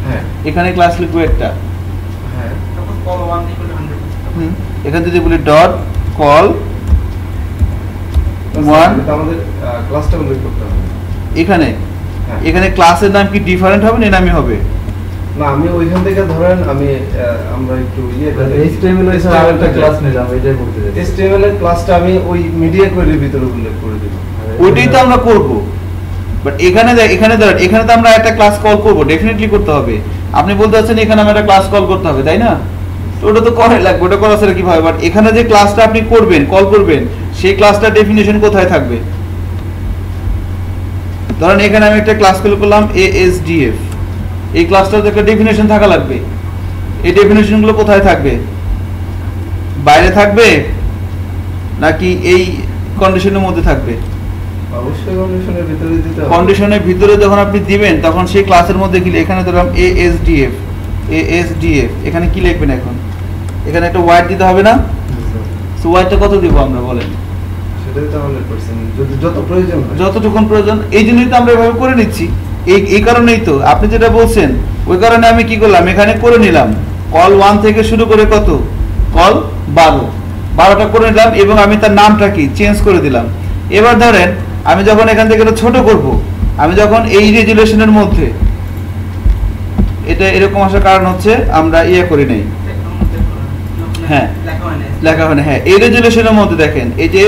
হ্যাঁ, এখানে ক্লাস লিখবো একটা, হ্যাঁ, তখন কল 1 ইকুয়াল টু 100%। এখানে যদি বলি ডট কল 1, আমাদের ক্লাসটা উল্লেখ করতে হবে এখানে হ্যাঁ। এখানে ক্লাসের নাম কি ডিফারেন্ট হবে না নামই হবে? না আমি ওইখান থেকে ধরেন আমরা একটু HTML এর সাথে আরেকটা ক্লাস নিলাম, এটাই বলতে চাই। HTML এর ক্লাসটা আমি ওই মিডিয়া কোয়েরির ভিতরে উল্লেখ করে দেব। ওইটাই তো আমরা করব, বাট এখানে তো আমরা একটা ক্লাস কল করব, ডেফিনেটলি করতে হবে। আপনি বলতে চাচ্ছেন এখানে আমরা একটা ক্লাস কল করতে হবে, তাই না? তো ওটা তো করাই লাগবে, ওটা করা ছাড়া কিভাবে? বাট এখানে যে ক্লাসটা আপনি করবেন, কল করবেন, সেই ক্লাসটার ডেফিনিশন কোথায় থাকবে? ধরেন এখানে আমি একটা ক্লাস কল করলাম ASDF, এই ক্লাসটার তো একটা ডেফিনিশন থাকা লাগবে। এই ডেফিনিশনগুলো কোথায় থাকবে? বাইরে থাকবে নাকি এই কন্ডিশনের মধ্যে থাকবে? অবশ্যই কন্ডিশনের ভিতরে দিতে হবে। কন্ডিশনের ভিতরে যখন আপনি দিবেন তখন সেই ক্লাসের মধ্যে কি এখানে ধরলাম ASDF, এখানে কি লিখবেন? এখন এখানে একটা ওয়াইড দিতে হবে না? সো ওয়াইডটা কত দিব আমরা বলেন? সেটাই তো 100% যত প্রয়োজন হয়, যতটুকু প্রয়োজন। এই জন্যই তো আমরা এভাবে করে নিচ্ছি। এই কারণেই তো আপনি যেটা বলছেন ওই কারণে আমি কি করলাম, এখানে করে নিলাম কল 1 থেকে শুরু করে কত কল 12টা করে নিলাম, এবং আমি তার নামটা কি চেঞ্জ করে দিলাম। এবার ধরেন আমি যখন এখান থেকে এটা ছোট করব, আমি যখন এই রেজুলেশনের মধ্যে, এটা এরকম আসার কারণ হচ্ছে আমরা করি নাই, হ্যাঁ লেখা হয় না। হ্যাঁ, এই রেজুলেশনের মধ্যে দেখেন, এই যে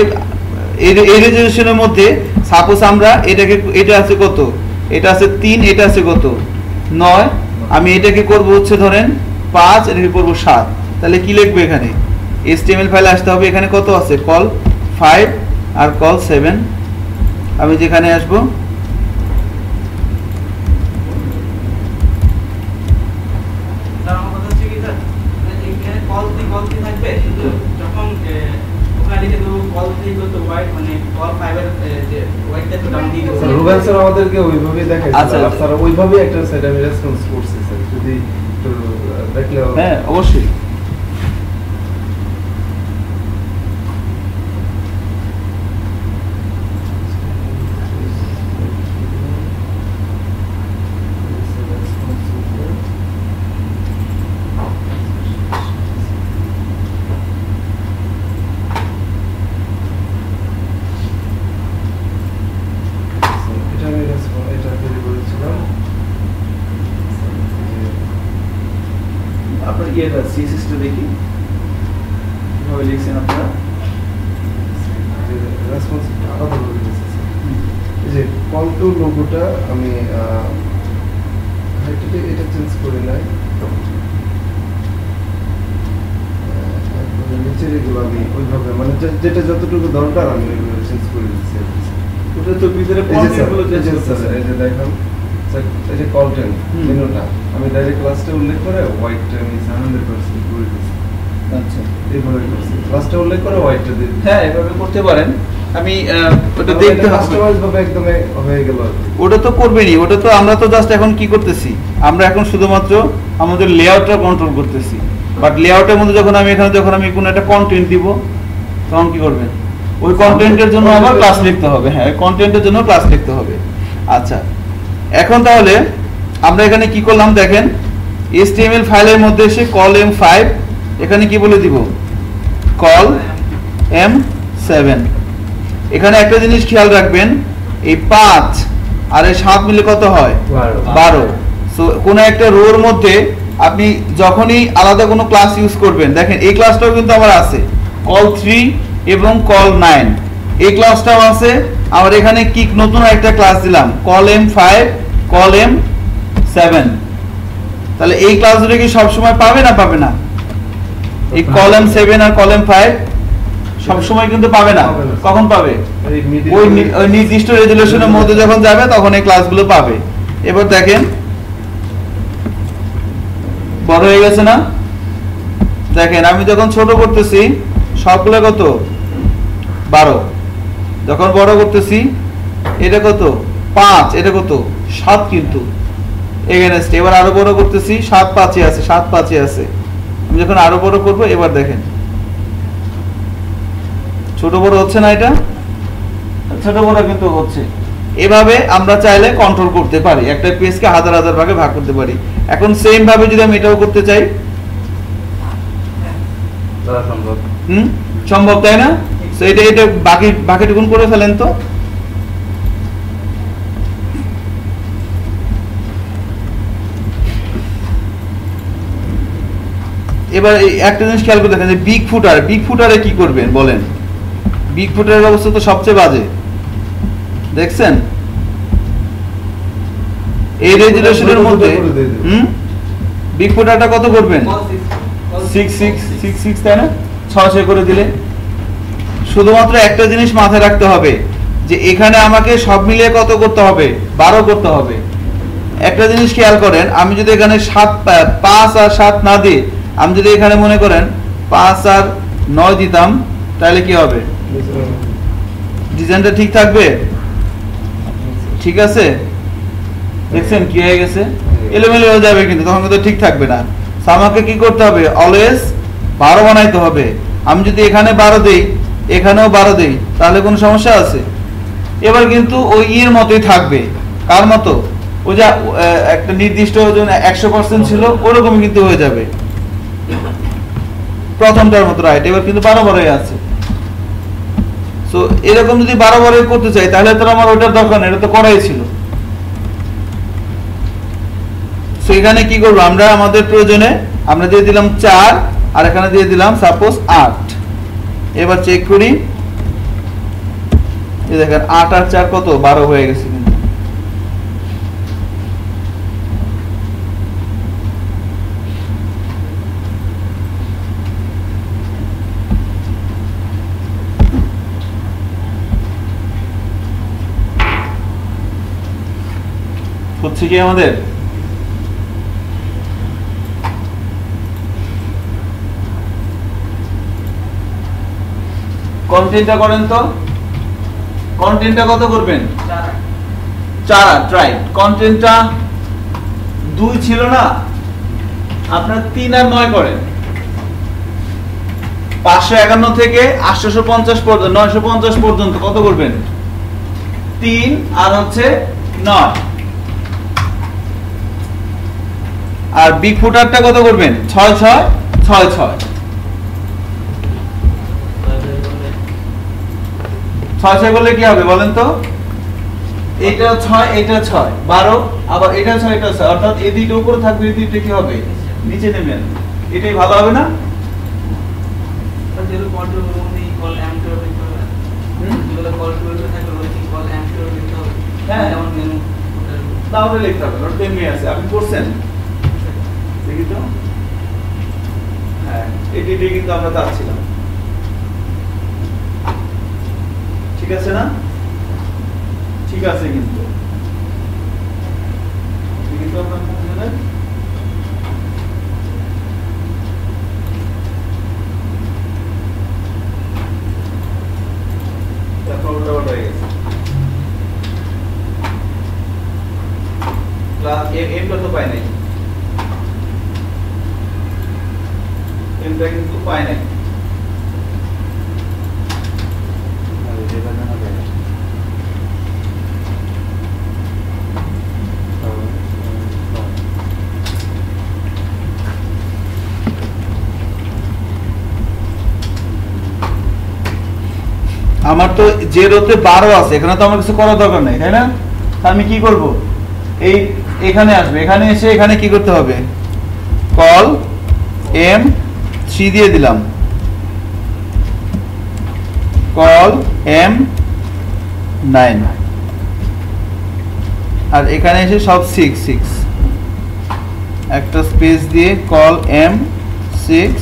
এই রেজুলেশনের মধ্যে সাপোজ আমরা এটা আছে কত, এটা আছে 3, এটা আছে কত 9, আমি এটাকে করব হচ্ছে ধরেন 5, এটাকে করব 7। তাহলে কি লিখবো এখানে? HTML ফাইলে আসতে হবে, এখানে কত আছে কল 5 আর কল 7। আমি যেখানে আসব রুবেল স্যার আমাদেরকে ওইভাবেই দেখাইছে। আচ্ছা, আর স্যার ওইভাবেই একটা সাইড আমি রেসপন্স করছি স্যার, যদি একটু দেখলে। হ্যাঁ অবশ্যই। আপনার ইয়েটা সিএসএসটা দেখি কিভাবে লিখছেন আপনারা। রেসপন্স আলাদা করে দিয়েছে স্যার। এই যে কল টু লোগোটা আমি এটা চেঞ্জ করে নাই, নিচের এগুলো আমি ওইভাবে মানে যেটা যতটুকু দরকার আমি ওইভাবে চেঞ্জ করে দিচ্ছি। ওটা তো ভিতরে কন্টেন্টগুলো চেঞ্জ করতেছে। এই যে দেখুন এই যে কন্টেন্ট মেনুটা আমি ডাইরেক্ট ক্লাসটা উল্লেখ করে হোয়াইটটা আমি 100% করে দিচ্ছি। আচ্ছা, এইভাবে করছি, ক্লাসটা উল্লেখ করে হোয়াইটটা দিয়ে দিচ্ছি। হ্যাঁ এভাবে করতে পারেন। আমি ওটা দেখতে হবে, কাস্টমাইজ ভাবে একদম হয়ে গেল। ওটা তো করবেনই, ওটা তো আমরা তো জাস্ট এখন কি করতেছি, আমরা এখন শুধুমাত্র আমাদের লেআউটটা কন্ট্রোল করতেছি। বাট লেআউটের মধ্যে যখন আমি কোনো একটা কন্টেন্ট দিব তখন কি করবেন? ওই কন্টেন্টের জন্য আবার ক্লাস লিখতে হবে। হ্যাঁ, কন্টেন্টের জন্য ক্লাস লিখতে হবে। আচ্ছা, এখন তাহলে আমরা এখানে কি করলাম দেখেন, HTML ফাইলের মধ্যে এসে কল M5, এখানে কি বলে দিব কল M7। এখানে একটা জিনিস খেয়াল রাখবেন, এই 5 আর এই 7 মিলে কত হয় 12। সো কোনো একটা রোর মধ্যে আপনি যখনই আলাদা কোনো ক্লাস ইউজ করবেন, দেখেন এই ক্লাসটাও কিন্তু আমার আছে কল 3 এবং কল 9, এই ক্লাসটাও আছে। আর এখানে কি নতুন একটা ক্লাস দিলাম কল M5 কল M7। তাহলে এই ক্লাসগুলো কি সবসময় পাবে না? পাবে না। এই কল M7 আর কল M5 সবসময় কিন্তু পাবে না। কখন পাবে? ওই নির্দিষ্ট রেজুলেশনের মধ্যে যখন যাবে তখন এই ক্লাসগুলো পাবে। এবার দেখেন বড় হয়ে গেছে না? দেখেন আমি যখন ছোট করতেছি সবগুলো কত 12, যখন বড় করতেছি এটা কত 5, এটা কত 7, কিন্তু এগেইনস্ট এবার আরো বড় করতেছি 7 5 আছে, 7 5 আছে। আমি যখন আরো বড় করব এবার দেখেন ছোট বড় হচ্ছে না, এটা ছোট বড় কিন্তু হচ্ছে। এভাবে আমরা চাইলে কন্ট্রোল করতে পারি, একটা পেজকে হাজার হাজার ভাগে ভাগ করতে পারি। এখন সেম ভাবে যদি আমি এটাও করতে চাই সম্ভব, তাই না? তো এটা বাকিটুকুন করে ফেলেন তো। এবার একটা জিনিস খেয়াল করে দেখেন যে বিগ ফুটারে কি করবেন বলেন? বিগ ফুটারের অবস্থা তো সবচেয়ে বাজে, দেখছেন? এই রেজুলেশনের মধ্যে বিগ ফুটারটা কত করবেন? 6 তাই না? 6 করে দিলে শুধুমাত্র একটা জিনিস মাথায় রাখতে হবে যে এখানে আমাকে সব মিলিয়ে কত করতে হবে? 12 করতে হবে। একটা জিনিস খেয়াল করেন, আমি যদি এখানে 5 আর 7 না দিই, আমি যদি এখানে মনে করেন 5 আর 9 দিতাম, তাহলে কি হবে? ডিজাইনটা ঠিক থাকবে? ঠিক আছে, দেখছেন কি হয়ে গেছে? এলোমেলো হয়ে যাবে, কিন্তু তখন কিন্তু ঠিক থাকবে না। আমাকে কি করতে হবে? অলওয়েজ 12 বানাইতে হবে। আমি যদি এখানে 12 দেই, এখানেও 12 দেই, তাহলে কোনো সমস্যা আছে? এবার কিন্তু ওই এর মতোই থাকবে। কার মতো? ওই যে একটা নির্দিষ্ট 100% ছিল, ওরকমই কিন্তু হয়ে যাবে প্রথমটার মতো, রাইট? এবার কিন্তু 12 আছে। সো এরকম যদি 12 করতে চাই, তাহলে তো আমার ওটার দরকার নেই, এটা তো করাই ছিল। সো এখানে কি করবো আমরা? আমাদের প্রয়োজনে আমরা দিয়ে দিলাম 4, আর এখানে দিয়ে দিলাম সাপোজ 8। এবার চেক করি, এই দেখেন 8 আর 4 কত? 12 হয়ে গেছে। কিন্তু হচ্ছে কি আমাদের? কন্টেন্টটা করেন তো, কন্টেন্টটা কত করবেন? 4 ট্রাই। কন্টেন্টটা 2 ছিল না, আপনার 3 আর 9 করেন। 551 থেকে 850 পর্যন্ত, 950 পর্যন্ত কত করবেন? 3 আর হচ্ছে 9। আর বিগ ফুটারটা কত করবেন? 6 6 6 6 6 করলে কি হবে বলেন তো? এটা 6, এটা 6, 12, আবার এটা 6, এটা 6, অর্থাৎ এই দুইটা উপরে থাকবে, এই দুইটা কি হবে? নিচে নেবেন। এটাই ভালো হবে না? তাহলে লিখতে হবে, নোট পেন নিয়ে আছে, আপনি পড়ছেন? দেখি তো। হ্যাঁ, এটাই কিন্তু আমরা চাচ্ছিলাম। ঠিক আছে না? ঠিক আছে, কিন্তু এমটা পাই নাই, এমটা কিন্তু পাই নাই। আমার তো যে রোতে 12 আছে, এখানে তো আমার কিছু করার দরকার নেই, তাই না? আমি কি করব? এই এখানে আসবে, এখানে এসে এখানে কি করতে হবে? কল M3 দিয়ে দিলাম, কল M9, আর এখানে এসে সব 6 6, একটা স্পেস দিয়ে কল M6,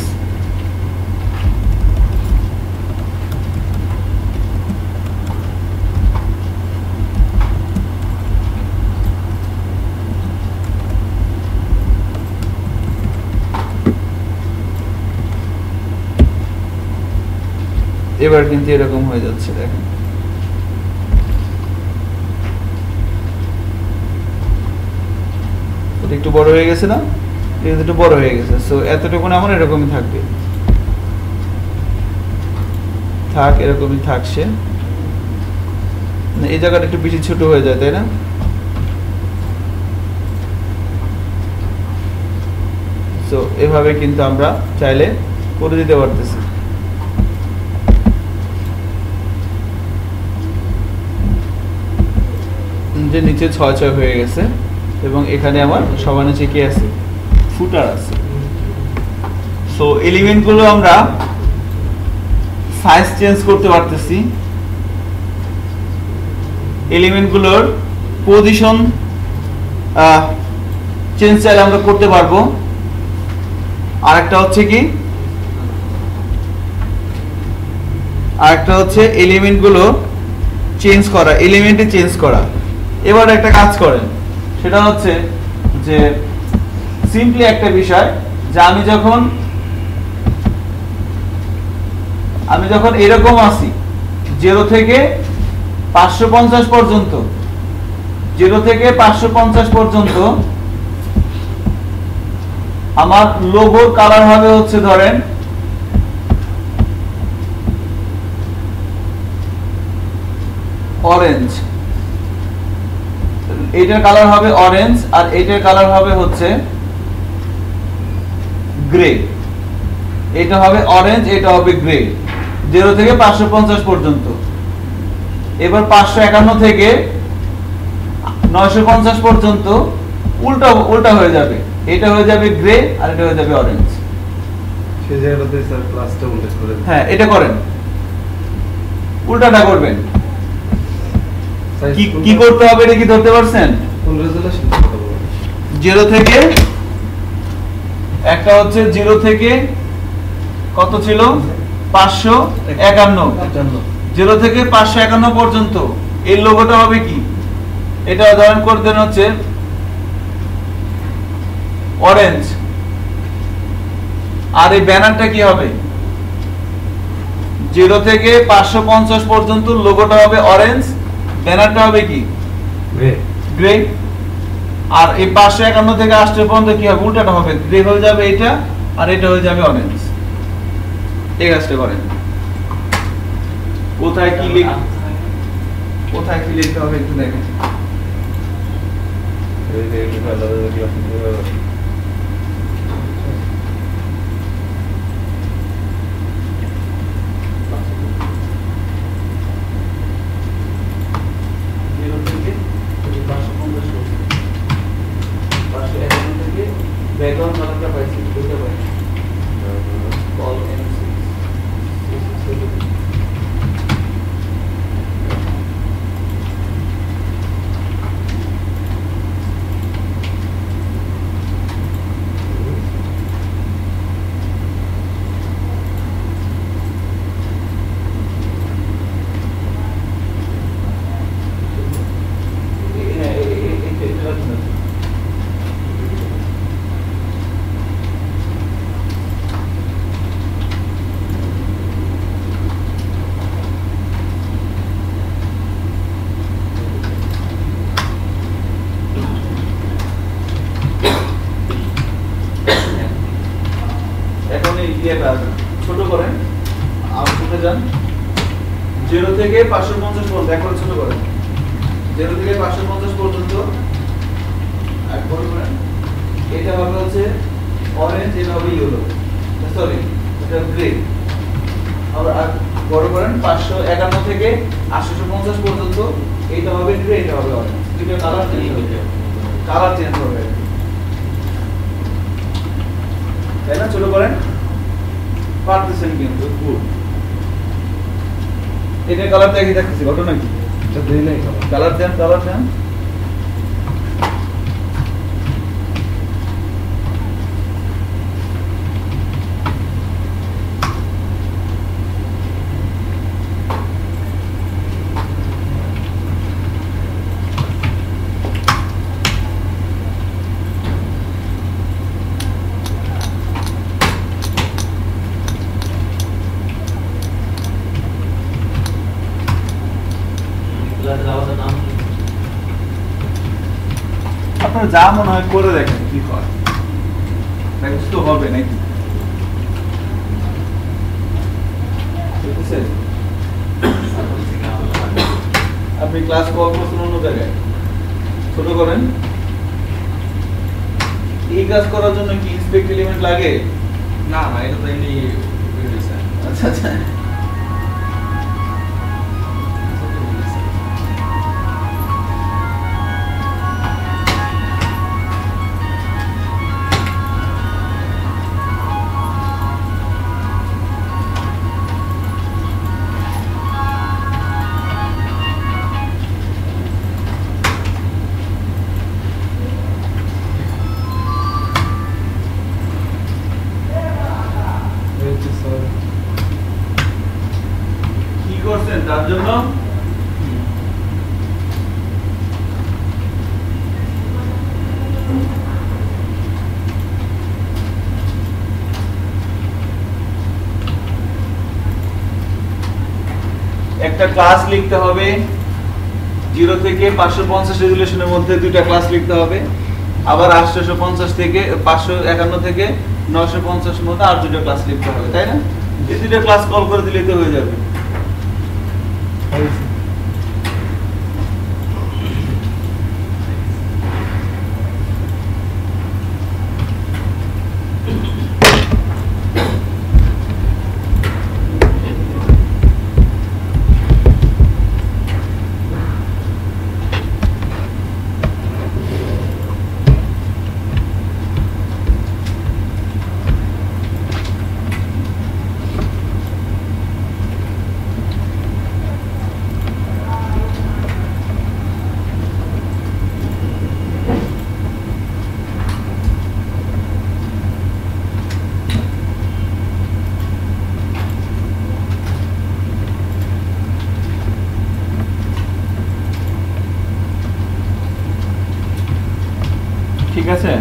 এবার কিন্তু এরকম হয়ে যাচ্ছে, দেখেন। এটা একটু বড় হয়ে গেছে না? এটা একটু বড় হয়ে গেছে। সো এতটুকু আমার এরকমই থাকবে, থাক, এরকমই থাকছে। এই জায়গাটা একটু বেশি ছোট হয়ে যায়, তাই না? সো এভাবে কিন্তু আমরা চাইলে করে দিতে পারতেছি। যে নিচে 6 6 হয়ে গেছে, এবং এখানে আমার সবার নিচে কি আছে? ফুটার আছে। সো এলিমেন্টগুলো আমরা সাইজ চেঞ্জ করতে পারতেছি, এলিমেন্টগুলোর পজিশন চেঞ্জ চাইলে আমরা করতে পারবো। আরেকটা হচ্ছে কি, আরেকটা হচ্ছে এলিমেন্টগুলো চেঞ্জ করা, এলিমেন্টে চেঞ্জ করা। এবার একটা কাজ করেন, সেটা হচ্ছে যে সিম্পলি একটা বিষয় যে আমি যখন এরকম আসি 0 থেকে 550 পর্যন্ত, 0 থেকে 550 পর্যন্ত আমার লোগোর কালার হবে হচ্ছে ধরেন অরেঞ্জ, এইটার কালার হবে অরেঞ্জ আর এইটার কালার হবে হচ্ছে গ্রে। এটা হবে অরেঞ্জ, এটা হবে গ্রে 0 থেকে 550 পর্যন্ত। এবার 551 থেকে 950 পর্যন্ত উল্টা হয়ে যাবে, এটা হয়ে যাবে গ্রে আর এটা হয়ে যাবে অরেঞ্জ। সেই জায়গাটাতে স্যার ক্লাসটা উল্লেখ করে দিন। হ্যাঁ, এটা করেন, উল্টাটা করবেন। কি করতে হবে এটা কি ধরতে পারছেন? কোন রেজুলেশন কথা বলবো? 0 থেকে একটা হচ্ছে 0 থেকে কত ছিল 551, 0 থেকে 551 পর্যন্ত এই লোগোটা হবে কি, এটা উদাহরণ করে দেন হচ্ছে অরেঞ্জ, আর এই ব্যানারটা কি হবে 0 থেকে 550 পর্যন্ত লোগোটা হবে অরেঞ্জ, ব্যানারটা হবে কি গ্রে, আর এই 551 থেকে 8 পর্যন্ত কি হবে উল্টাটা হবে, গ্রে হয়ে যাবে এটা আর এটা হয়ে যাবে অরেঞ্জ। এই কাজটা করেন। কোথায় কি লিখতে হবে একটু দেখেন। ব্যাকগ্রাউন্ড কালারটা পাইছি, বুঝতে পারছি কল এম6 ছোট করেন, আউটপুটে যান 0 থেকে 550 পর্যন্ত, এখন ছোট করেন 0 থেকে 550 পর্যন্ত আর বড় করেন। এটা হবে হচ্ছে অরেঞ্জ, এটা হবে ইয়েলো, সরি এটা গ্রে। আর বড় করেন 551 থেকে 850 পর্যন্ত, এটা হবে গ্রে, এটা হবে অরেঞ্জ। এটা কালার চেঞ্জ হবে, কালার চেঞ্জ হবে, তাই না? ছোট করেন, পারতেছেন কিন্তু গুড। এটা কালার দেখি দেখতেছি, ঘটনা কি? এটা দেই নাই কালার দেন, কালার দেন। আপনার যা মনে হয় করে দেখেন কি হয়, তো হবে নাকি? আপনি ক্লাস কল করছেন অন্য জায়গায়, ছোট করেন। এই কাজ করার জন্য কি ইন্সপেক্ট এলিমেন্ট লাগে? না না, এটা তো এমনি আচ্ছা আচ্ছা, একটা ক্লাস লিখতে হবে 0 থেকে 550 রেজুলেশনের মধ্যে দুইটা ক্লাস লিখতে হবে, আবার 850 থেকে 551 থেকে 950 এর মধ্যে আর দুটো ক্লাস লিখতে হবে, তাই না? এই দুটো ক্লাস কল করে দিলেই তো হয়ে যাবে। ঠিক আছে?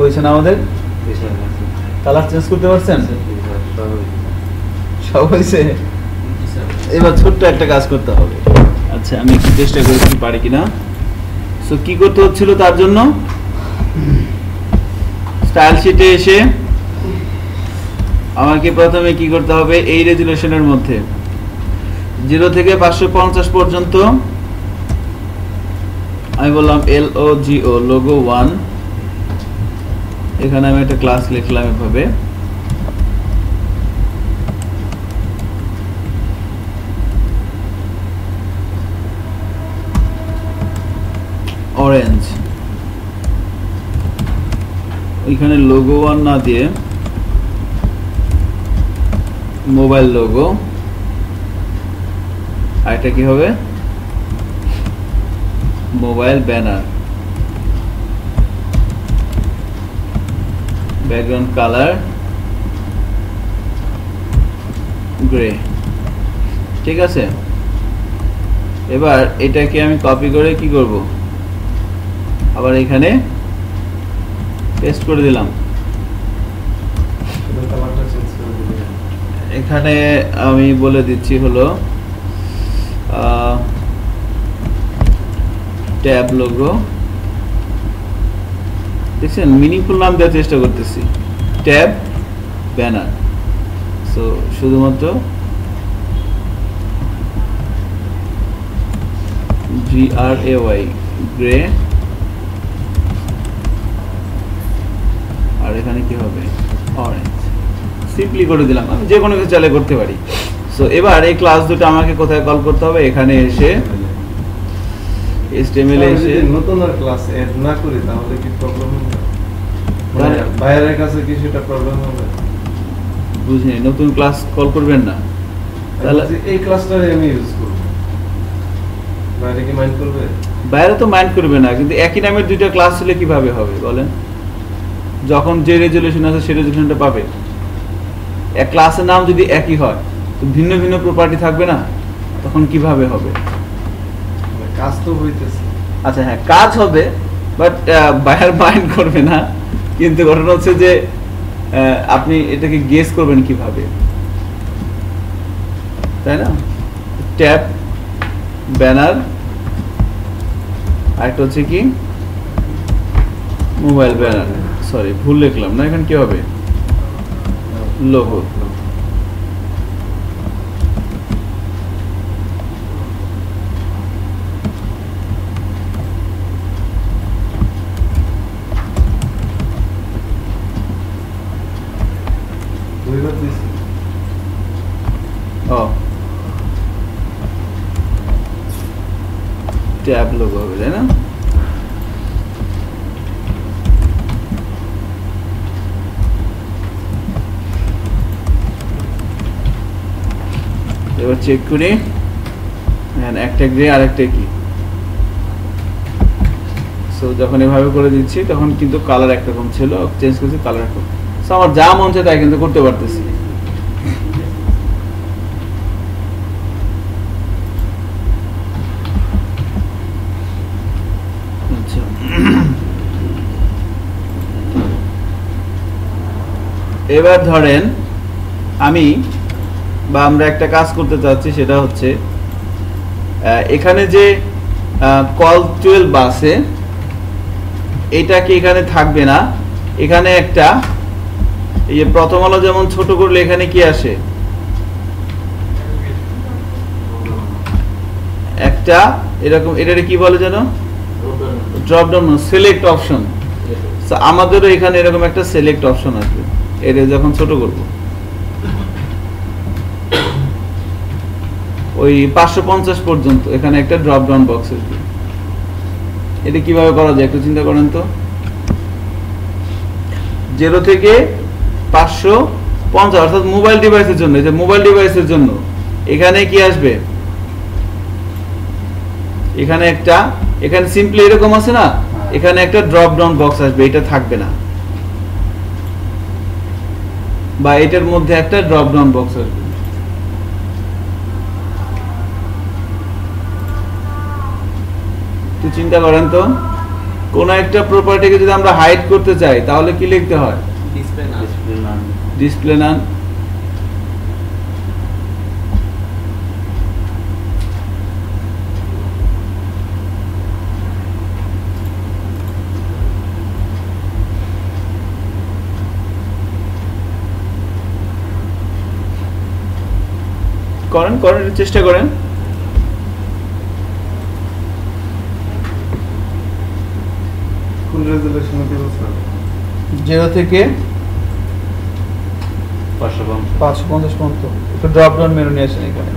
হয়েছে না আমাদের? কালার চেঞ্জ করতে পারছেন? সব হয়েছে। এবার ছোট্ট একটা কাজ করতে হবে। আচ্ছা আমি একটু চেষ্টা করি কি পারি কিনা। সো কি করতে হচ্ছিল তার জন্য, স্টাইল শিটে এসে আমাকে প্রথমে কি করতে হবে, এই রেজুলেশনের মধ্যে 0 থেকে 550 পর্যন্ত আমি বললাম LOGO লোগো 1। এখানে আমি একটা ক্লাস লিখলাম এভাবে, অরেঞ্জ। এখানে লোগো 1 না দিয়ে মোবাইল লোগো, আর এটা কি হবে, mobile banner. Background colour grey. ঠিক আছে, এবার এটাকে আমি কপি করে কি করব, আবার এখানে পেস্ট করে দিলাম। এখানে আমি বলে দিচ্ছি হলো ট্যাব লোগো। দেখছেন, মিনিংফুল নাম দেওয়ার চেষ্টা করতেছি, ট্যাব ব্যানার। সো শুধুমাত্র GRAY গ্রে, আর এখানে কি হবে, অরেঞ্জ। সিম্পলি করে দিলাম, আমি যে কোনো কিছু চাইলে করতে পারি। সো এবার এই ক্লাস দুটো আমাকে কোথায় কল করতে হবে, এখানে এসে HTML এসে নতুন আর ক্লাস এড না করি তাহলে কি প্রবলেম হবে? মানে বাইরের কাছে কি সেটা প্রবলেম হবে? বুঝিনি, নতুন ক্লাস কল করবেন না তাহলে এই ক্লাসটাই আমি ইউজ করব, বাইরে কি মাইন্ড করবে? বাইরে তো মাইন্ড করবে না, কিন্তু একই নামের দুইটা ক্লাস হলে কিভাবে হবে বলেন? যখন যে রেজুলেশন আছে সেই রেজুলেশনটা পাবে। এক ক্লাসের নাম যদি একই হয় তো ভিন্ন ভিন্ন প্রপার্টি থাকবে না, তখন কিভাবে হবে? কাজ তো হইতেছে। আচ্ছা হ্যাঁ, কাজ হবে, বাট বাইরে মাইন্ড করবে না। কিন্তু ঘটনা হচ্ছে যে আপনি এটাকে গেস করবেন কিভাবে, তাই না? ট্যাব ব্যানার, আরেকটা হচ্ছে কি মোবাইল ব্যানার। সরি ভুল লিখলাম না, এখানে কি হবে, লোগো। ট্যাব লোগো হবে, তাই না? এবার চেক করি, একটা গ্রে আর একটা কি। সো যখন এভাবে করে দিচ্ছি তখন কিন্তু কালার একরকম ছিল, চেঞ্জ করছি কালার একরকম। সো আমার যা মন চায় তাই কিন্তু করতে পারতেছি। আচ্ছা, এবার ধরেন আমি বা আমরা একটা কাজ করতে চাচ্ছি, সেটা হচ্ছে এখানে যে কল 12 আছে এটা কি এখানে থাকবে না, এখানে একটা এই যে প্রথম আলো যেমন ছোট করলে এখানে কি আসে, একটা এরকম, এটারে কি বলে যেন, ড্রপ ডাউন, সিলেক্ট অপশন। আমাদেরও এখানে এরকম একটা সিলেক্ট অপশন আসবে, এটা যখন ছোট করব। ওই 550 পর্যন্ত এখানে একটা ড্রপ ডাউন বক্স আসবে। এটা কিভাবে করা যায় একটু চিন্তা করেন তো। 0 থেকে 550 অর্থাৎ মোবাইল ডিভাইসের জন্য, যে মোবাইল ডিভাইসের জন্য এখানে কি আসবে, এখানে একটা, এখানে সিম্পলি এরকম আছে না, এখানে একটা ড্রপ ডাউন বক্স আসবে, এটা থাকবে না, বা এটার মধ্যে একটা ড্রপ ডাউন বক্স আসবে। চিন্তা করেন তো, কোন একটা প্রপার্টিকে যদি আমরা হাইড করতে চাই তাহলে কি লিখতে হয়? ডিসপ্লে না ডিসপ্লে নাম ডিসপ্লে নান। করেন করেন চেষ্টা করেন। কোন রেজুলেশনে দিব স্যার? 0 থেকে 550 পর্যন্ত একটু ড্রপ ডাউন মেনু নিয়ে আসেন এখানে।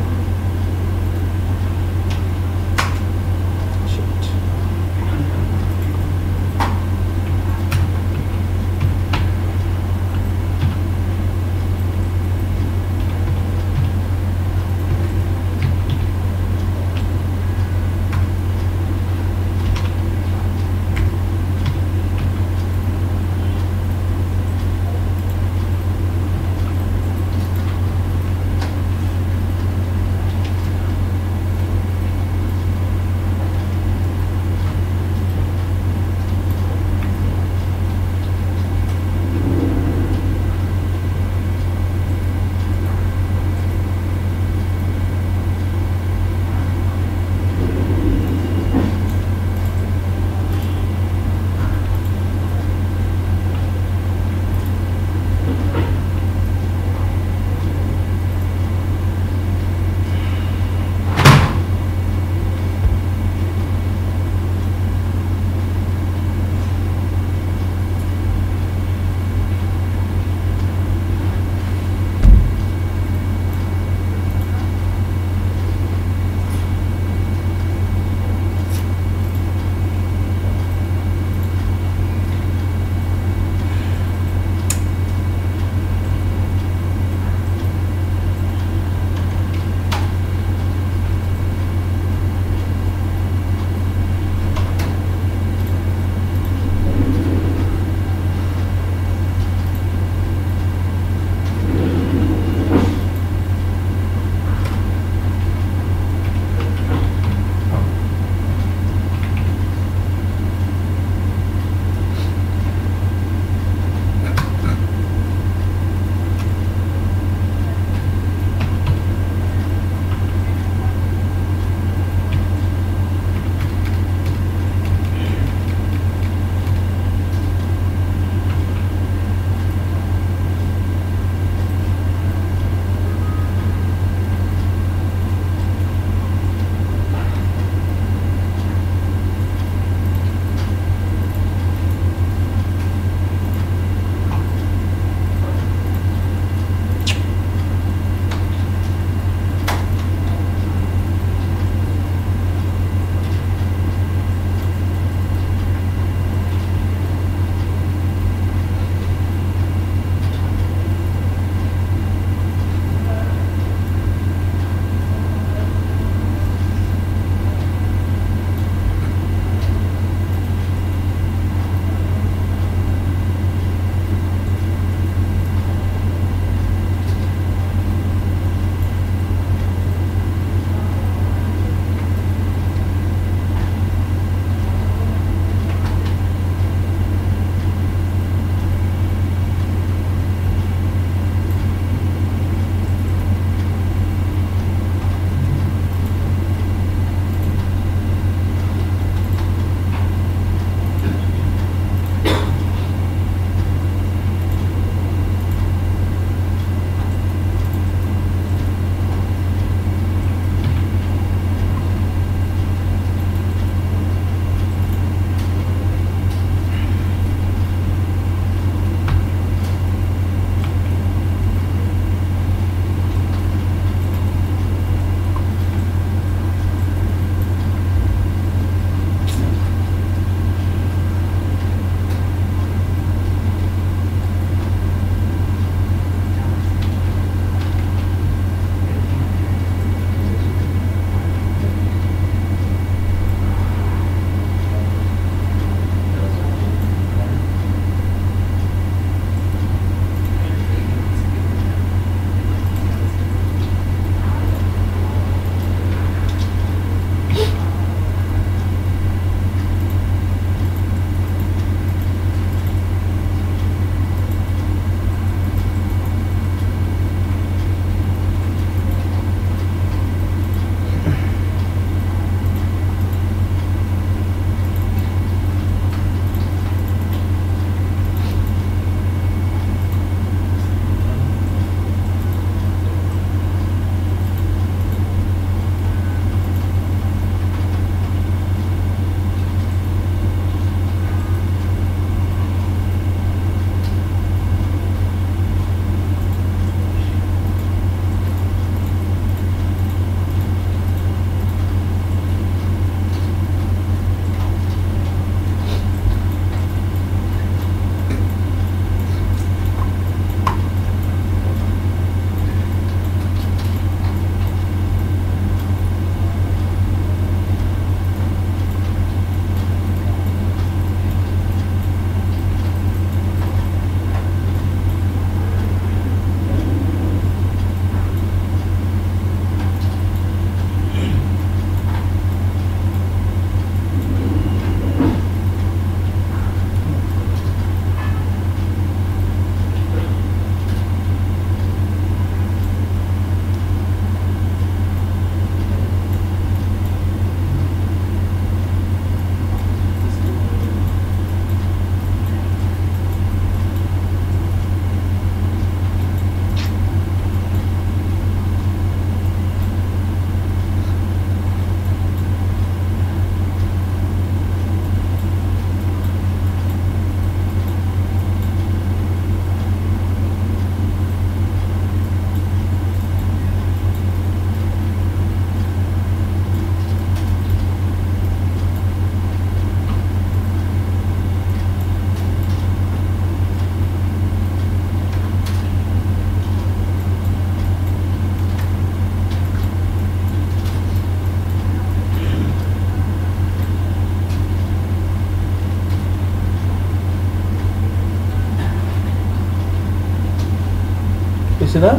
হচ্ছে না?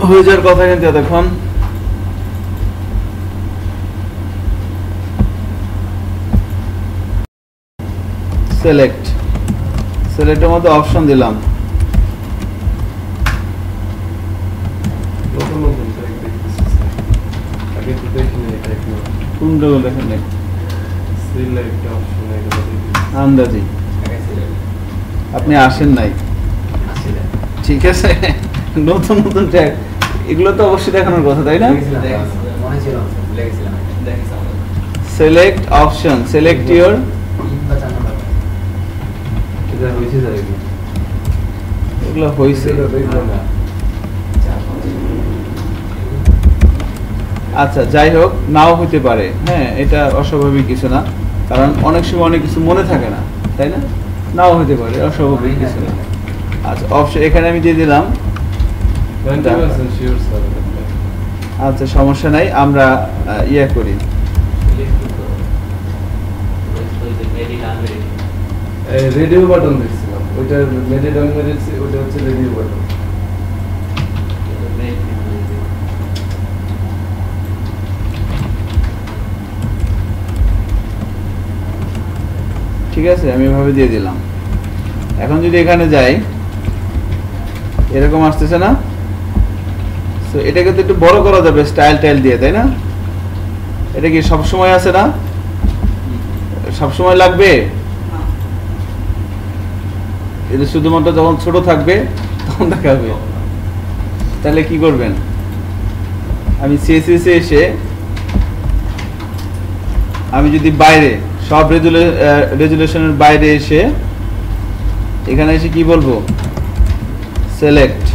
হয়ে যাওয়ার কথা কিন্তু এতক্ষণ। সিলেক্টের মধ্যে অপশন দিলাম। নতুন নতুন ট্যাগ দেখতেছি আগে তো দেখিনি এটা একটু কোনটা দেখেন নাই? সিলেক্ট অপশন এগুলো দেখতেছি আন্দাজি আপনি আসেন নাই, ঠিক আছে? নতুন নতুন ট্যাগ এগুলো তো অবশ্যই দেখানোর কথা, তাই না? Select option, select your. এটা হয়েছে যাবে এগুলো হয়েছে। আচ্ছা যাই হোক, নাও হইতে পারে, হ্যাঁ এটা অস্বাভাবিক কিছু না, কারণ অনেক সময় অনেক কিছু মনে থাকে না, তাই না? নাও হইতে পারে, অস্বাভাবিক কিছু না। আচ্ছা অপশন এখানে আমি দিয়ে দিলাম। 90% শিওর স্যার। আচ্ছা সমস্যা নাই, আমরা ইয়া করি। রেডিও বাটন দেখছিলাম, ওইটা মেডিড অন মেরেছি, ওটা হচ্ছে রেডিও বাটন। ঠিক আছে, আমি এভাবে দিয়ে দিলাম। এখন যদি এখানে যাই, এরকম আসতেছে না? তো এটাকে তো একটু বড় করা যাবে স্টাইল টাইল দিয়ে, তাই না? এটা কি সব সময় আছে না? সব সময় লাগবে? এটা শুধুমাত্র যখন ছোট থাকবে তখন দেখাবে। তাহলে কি করবেন? আমি সিএসএস এসে আমি যদি বাইরে সব রেজুলেশনের বাইরে এসে এখানে এসে কি বলবো? সিলেক্ট,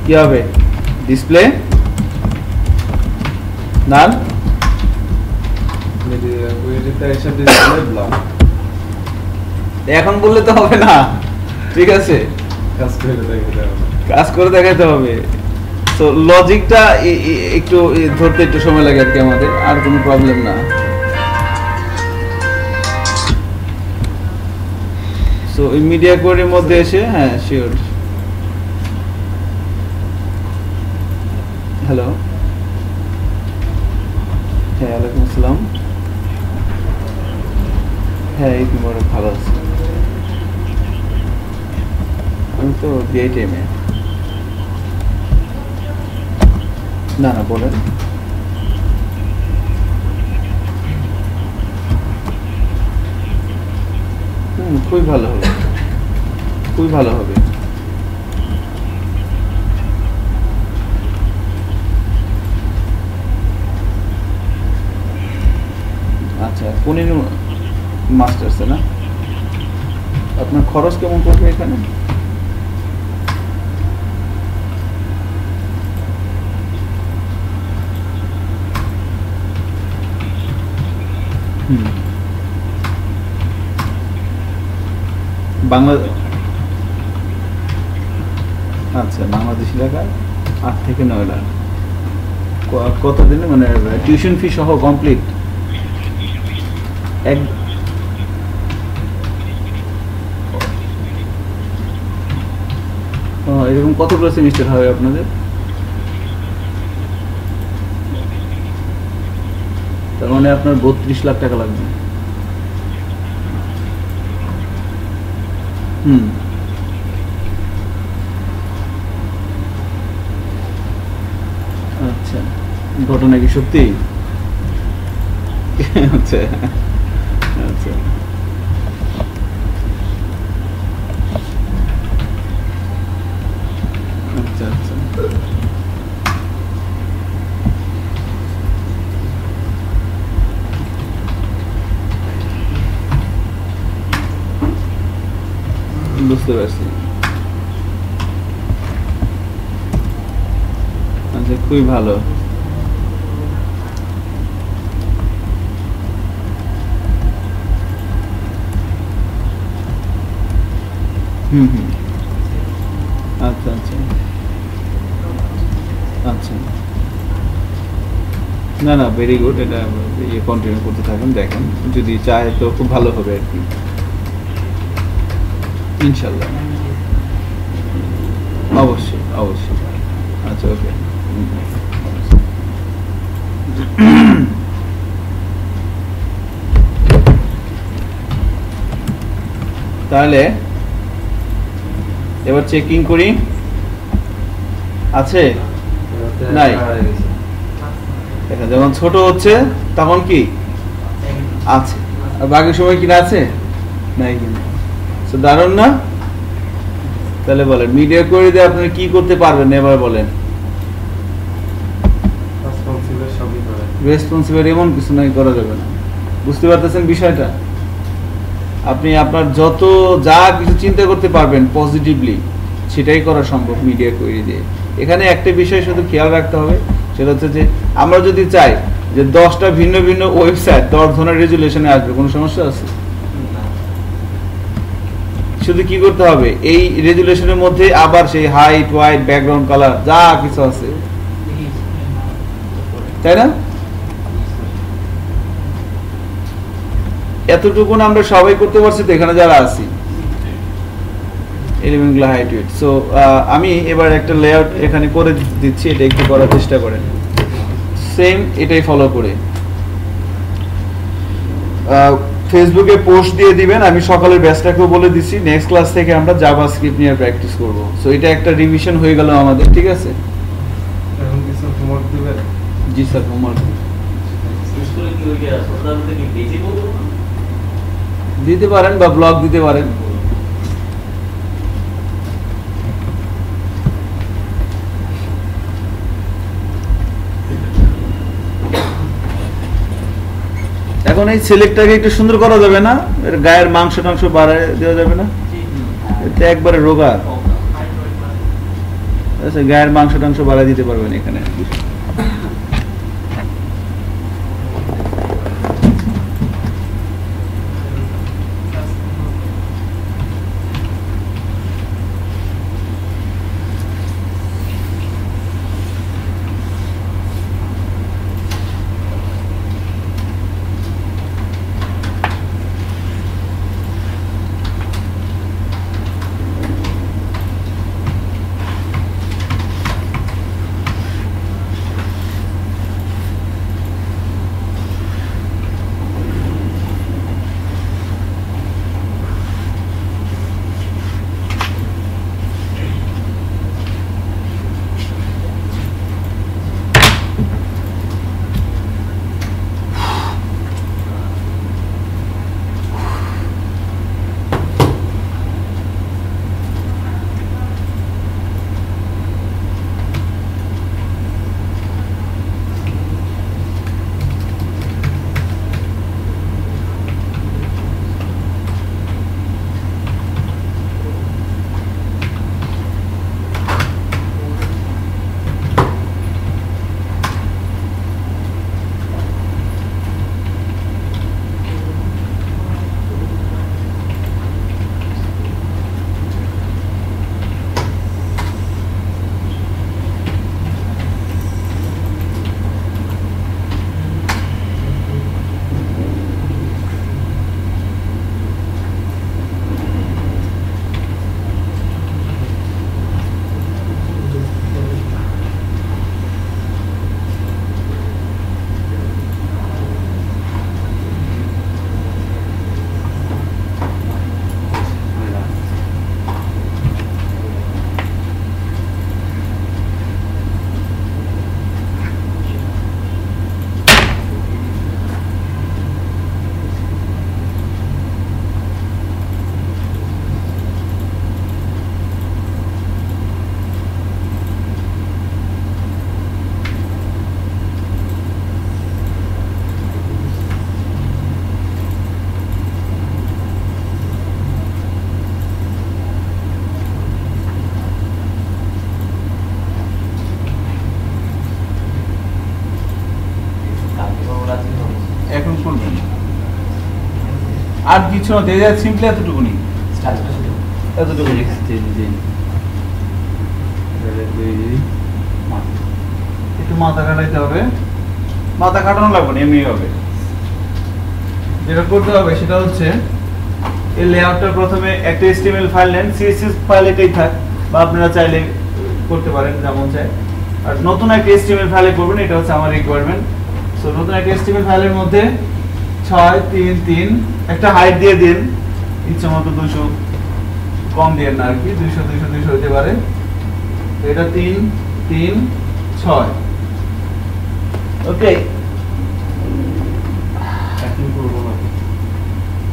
কি হবে? ডিসপ্লে নান, এখন বললে তো হবে না, ঠিক আছে? কাজ করে দেখাতে হবে। তো লজিকটা একটু ধরতে একটু সময় লাগে আর কি আমাদের, আর কোনো প্রবলেম না। সো এই মিডিয়া কোডের মধ্যে এসে, হ্যাঁ শিওর। হ্যালো, হ্যাঁ ওয়ালাইকুম আসসালাম। হ্যাঁ এই তোমার ভালো আছে। আমি তো বিআই টাইমে। না না বলেন। খুবই ভালো হবে, খুবই ভালো হবে। আচ্ছা কোন মাস্টার্সে না? আপনার খরচ কেমন পড়বে এখানে? আচ্ছা বাংলাদেশি টাকায় 8 থেকে 9 লাখ। কত দিনে মানে টিউশন ফি সহ কমপ্লিট? এরকম কতগুলো সেমিস্টার হবে আপনাদের? তার মানে আপনার 32 লাখ টাকা লাগবে। আচ্ছা ঘটনা কি সত্যি? আচ্ছা আচ্ছা আচ্ছা আচ্ছা বুঝতে পারছি। আচ্ছা খুবই ভালো। আচ্ছা আচ্ছা আচ্ছা না না ভেরি গুড, এটা কন্টিনিউ করতে থাকুন, দেখেন যদি চায় তো খুব ভালো হবে আর কি। ইনশাআল্লাহ অবশ্যই অবশ্যই। আচ্ছা ওকে। তাহলে এবার চেকিং করি, আছে নাই? যখন ছোট হচ্ছে তখন কি আছে, আর বাকি সময় কিনা আছে নাই কিনা। দারুণ না? তাহলে বলেন মিডিয়া কোয়েরি দিয়ে আপনারা কি করতে পারবেন এবার বলেন। রেসপন্সিবল এমন কিছু নাই করা যাবে না, বুঝতে পারতেছেন বিষয়টা? আপনি আপনার যত যা কিছু চিন্তা করতে পারবেন পজিটিভলি সেটাই করা সম্ভব মিডিয়া কোয়েরি দিয়ে। এখানে একটা বিষয় শুধু খেয়াল রাখতে হবে, সেটা হচ্ছে যে আমরা যদি চাই যে 10টা ভিন্ন ভিন্ন ওয়েবসাইট 10 ধরনের রেজুলেশনে আসবে, কোনো সমস্যা আছে? শুধু কি করতে হবে, এই রেজুলেশনের মধ্যে আবার সেই হাইট ওয়াইট ব্যাকগ্রাউন্ড কালার যা কিছু আছে, তাই না? এতটুকু আমরা সবাই করতে পারছি তো এখানে যারা আছি, এলিমেন্টগুলো হাইট ওয়েট। সো আমি এবার একটা লেআউট এখানে করে দিচ্ছি, এটা একটু করার চেষ্টা করেন, সেম এটাই ফলো করে। ফেসবুকে পোস্ট দিয়ে দিবেন, আমি সকালের ব্যাচটাকেও বলে দিচ্ছি নেক্সট ক্লাস থেকে আমরা জাভাস্ক্রিপ্ট নিয়ে প্র্যাকটিস করব। সো এটা একটা রিভিশন হয়ে গেল আমাদের, ঠিক আছে? এখন কিছু হোমওয়ার্ক দিবেন? জি স্যার, হোমওয়ার্ক দিতে পারেন বা ব্লগ দিতে পারেন। এখন এই সিলেক্টটাকে একটু সুন্দর করা যাবে না? এর গায়ের মাংস টাংস বাড়ায় দেওয়া যাবে না? এটা একবারে রোগা, আচ্ছা গায়ের মাংস টাংস বাড়ায় দিতে পারবেন এখানে। এখন করবেন আর কিছু না, দিয়ে যায় সিম্পলি এতটুকুনি, এতটুকুনি। একটু মাথা কাটাইতে হবে, মাথা কাটানো লাগবে না, এমনি হবে। যেটা করতে হবে সেটা হচ্ছে এই লেআউটটা প্রথমে একটা HTML ফাইল নেন, CSS ফাইল এটাই থাক, বা আপনারা চাইলে করতে পারেন যেমন চাই। আর নতুন একটা HTML ফাইলে করবেন, এটা হচ্ছে আমার রিকোয়ারমেন্ট। সো নতুন একটা HTML ফাইলের মধ্যে 6 3 3 একটা হাইট দিয়ে দিন, ইচ্ছা মতো 200 কম দিয়ে না আর কি, 200 200 200 হতে পারে। তো এটা 3 3 6, ওকে। এখন করবো না।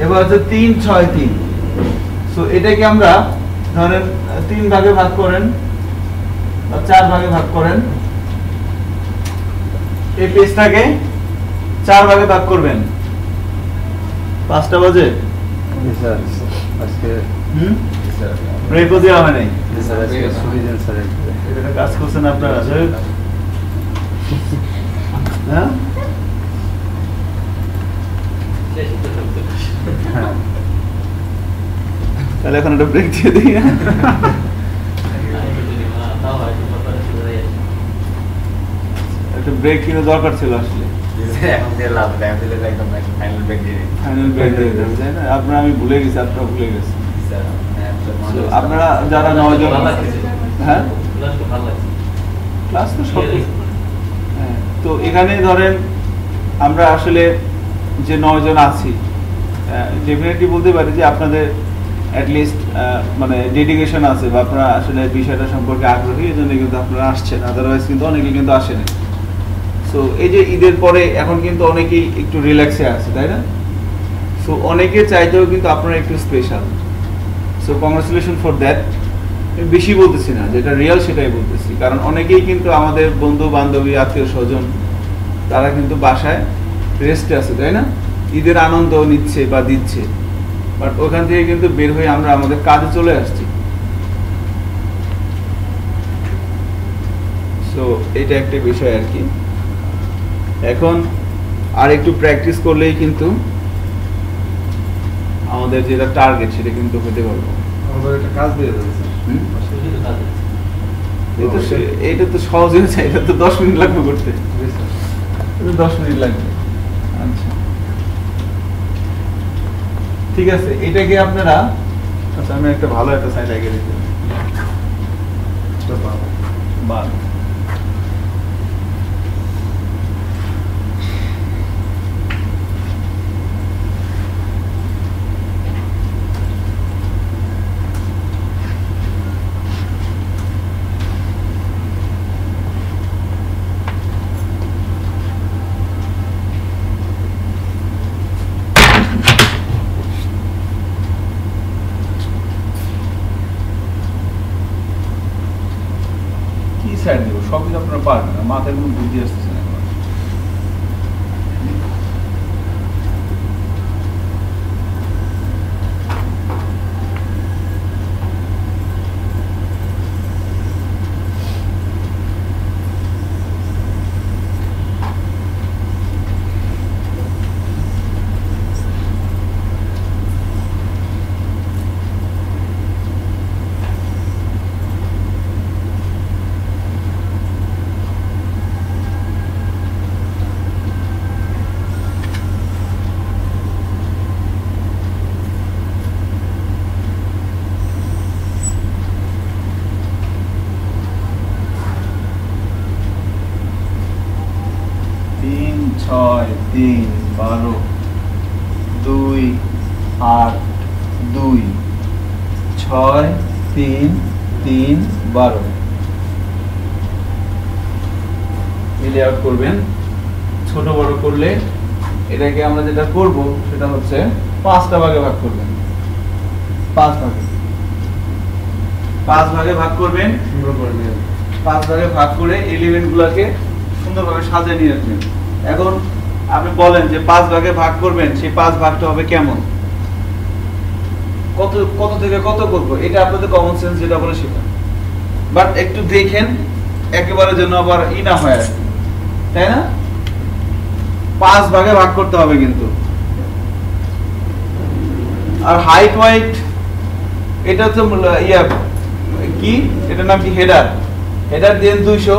এবার হচ্ছে 3 6 3। সো এটাকে আমরা ধরেন 3 ভাগে ভাগ করেন বা 4 ভাগে ভাগ করেন। এই পেজটাকে 4 ভাগে ভাগ করবেন। 5টা বাজে জি স্যার, আজকে জি স্যার, ব্রেকও দেওয়া হয় নাই। জি স্যার, আজকে ছুটি দেন স্যার। এটা কাজ করছেন আপনারা, হ্যাঁ? হ্যাঁ, তাহলে এখন একটা ব্রেক দিয়ে দিই। একটা ব্রেক কিন্তু দরকার ছিল আসলে, এখন দিয়ে লাভ নেই, আমি দিলে একদম ফাইনাল ব্রেক দিয়ে দিই। ফাইনাল ব্রেক দিয়ে দেবো, তাই না? আপনারা, আমি ভুলে গেছি, আপনারা ভুলে গেছেন। স্যার, হ্যাঁ, So, আপনারা যারা 9 জন, হ্যাঁ ক্লাস তো সব, হ্যাঁ। তো এখানে ধরেন আমরা আসলে যে 9 জন আছি, ডেফিনেটলি বলতে পারি যে আপনাদের অ্যাটলিস্ট মানে ডেডিকেশন আছে, বা আপনারা আসলে বিষয়টা সম্পর্কে আগ্রহী, এই জন্য কিন্তু আপনারা আসছেন, আদারওয়াইজ কিন্তু অনেকে কিন্তু আসেনি। সো এই যে ঈদের পরে এখন কিন্তু অনেকেই একটু রিল্যাক্সে আছে, তাই না? সো অনেকে চাইতেও কিন্তু আপনারা একটু special. So congratulation for that. বেশি বলতেছি না, যেটা রিয়েল সেটাই বলতেছি, কারণ অনেকেই কিন্তু আমাদের বন্ধু বান্ধবী আত্মীয় স্বজন তারা কিন্তু বাসায় রেস্টে আছে, তাই না? ঈদের আনন্দ নিচ্ছে বা দিচ্ছে, বাট ওখান থেকে কিন্তু বের হয়ে আমরা আমাদের কাজে চলে আসছি। সো এটা একটা বিষয় আর কি। এখন আর একটু প্র্যাকটিস করলেই কিন্তু আমাদের যেটা টার্গেট সেটা কিন্তু হতে পারবো। আমাদের একটা কাজ দিয়ে দেবে স্যার। এটা তো সহজ হয়েছে, এটা তো 10 মিনিট লাগবে করতে, জি স্যার। এটা 10 মিনিট লাগবে। আচ্ছা ঠিক আছে, এটাকে আপনারা, আচ্ছা আমি একটা ভালো একটা সাইড আগে দিতে বাদ। সাইড দেবো, সব কিছু আপনারা পারবেন না, মাথায় কোনো বুদ্ধি আসতেছে না। ছয় 3 12 2 8 2 6 3 3 12 মিলে আউট করবেন। ছোট বড় করলে এটাকে আমরা যেটা করব সেটা হচ্ছে 5টা ভাগে ভাগ করবেন। 5 ভাগে ভাগ করবেন। সুন্দর করে নিয়ে 5 ভাগে ভাগ করে এলিমেন্ট গুলাকে সুন্দরভাবে সাজিয়ে নিয়ে আসবেন। এখন আপনি বলেন যে 5 ভাগে ভাগ করবেন, সেই 5 ভাগটা হবে কেমন, কত কত থেকে কত করব, এটা আপনাদের কমন সেন্স যেটা বলে সেটা, বাট একটু দেখেন একেবারে যেন আবার ই না হয়, তাই না? 5 ভাগে ভাগ করতে হবে কিন্তু। আর হাইট ওয়াইট এটা হচ্ছে ইয়া কি, এটার নাম কি, হেডার। হেডার দিবেন 200,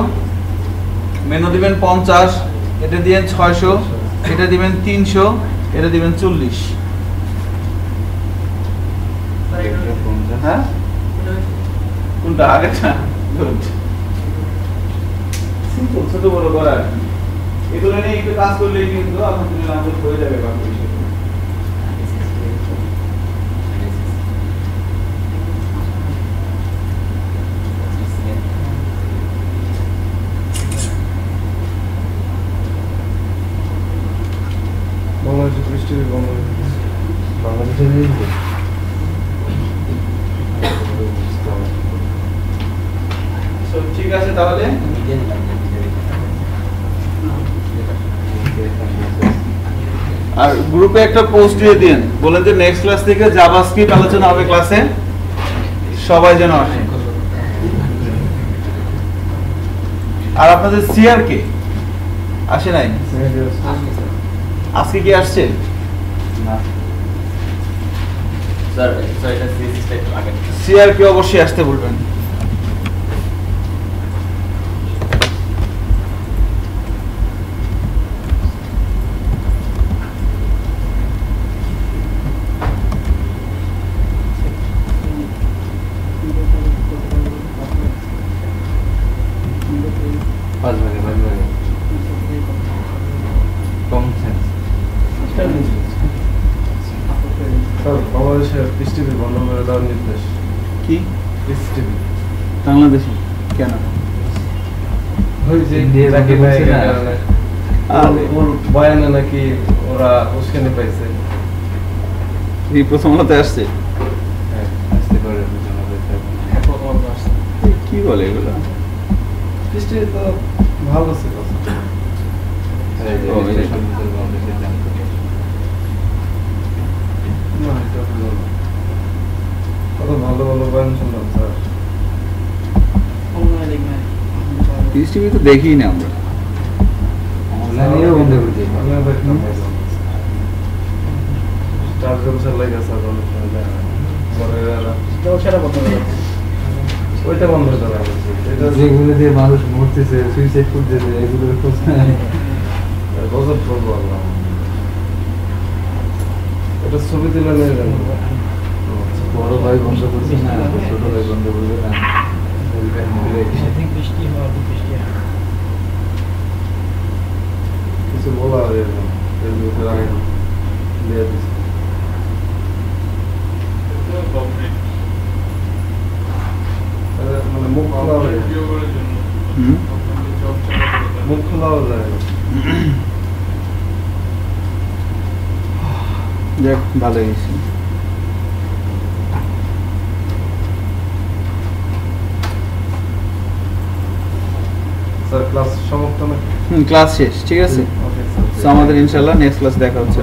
মেনু দিবেন 50, এটা দিবেন 600, এটা দিবেন 300, এটা দিবেন 40। হ্যাঁ কোনটা আগেটা? গুড, সিম্পল, ছোট বড় করা আর কি। এগুলো নিয়ে একটু কাজ করলেই কিন্তু আলহামদুলিল্লাহ আমাদের হয়ে যাবে বাকি বিষয়গুলো। বাংলাদেশের বৃষ্টি বাংলাদেশে So, ঠিক আছে তাহলে আর গ্রুপে একটা পোস্ট দিয়ে দিন, বলেন যে নেক্সট ক্লাস থেকে জাভাস্ক্রিপ্ট আলোচনা হবে ক্লাসে, সবাই যেন আসে। আর আপনাদের সিআর কে আসে নাই? আজকে কি আসছে? স্যার এটা সিএসএসটা একটু আগে সিআর কে অবশ্যই আসতে বলবেন। পাঁচ ভাগে কমন সেন্স। বাংলাদেশের পিস টিভি বন্ধ করে দেওয়ার নির্দেশ। কি পিস টিভি বাংলাদেশে কেন? ওই যে ইন্ডিয়া জাকির বলছে নায়কের না। কারণে আরে। ওর বয়ানে নাকি ওরা উস্কানি পাইছে। এই প্রথম আলোতে আসছে? হ্যাঁ, আসতে পারে আমাদের কি বলে এগুলো? পিস টিভি তো ভালো ছিল। না, এটা ভালো না। কত ভালো ভালো বয়ান শুনলাম স্যার। পিস টিভি তো দেখি না আমরা। অনলাইনেও বন্ধ করে দিই। আমিও দেখলাম ভালো। স্টার জলসার লাগে স্যার অনেক সময় যায় না। পরে এরা ওইটা বন্ধ করে দেওয়া হয়েছে। এটা যেগুলো দিয়ে মানুষ মরতেছে, সুইসাইড করতেছে, এগুলোর খোঁজ নাই। বছর পড়বো আল্লাহ। এটা ছবি তুলে নিয়ে যাবো। বড় ভাই বন্ধ করছে না, ছোট ভাই বন্ধ করবে না। কিছু বলা হয়ে গেল ফেসবুকের আগে দিয়ে দিচ্ছে। মানে মুখ খোলা হয়ে হুম? মুখ খোলাও যায় না। যাক, ভালো হয়েছে। স্যার ক্লাস সমাপ্ত নাকি? ক্লাস শেষ, ঠিক আছে। Okay sir. So, আমাদের ইনশাল্লাহ নেক্সট ক্লাস দেখা হচ্ছে।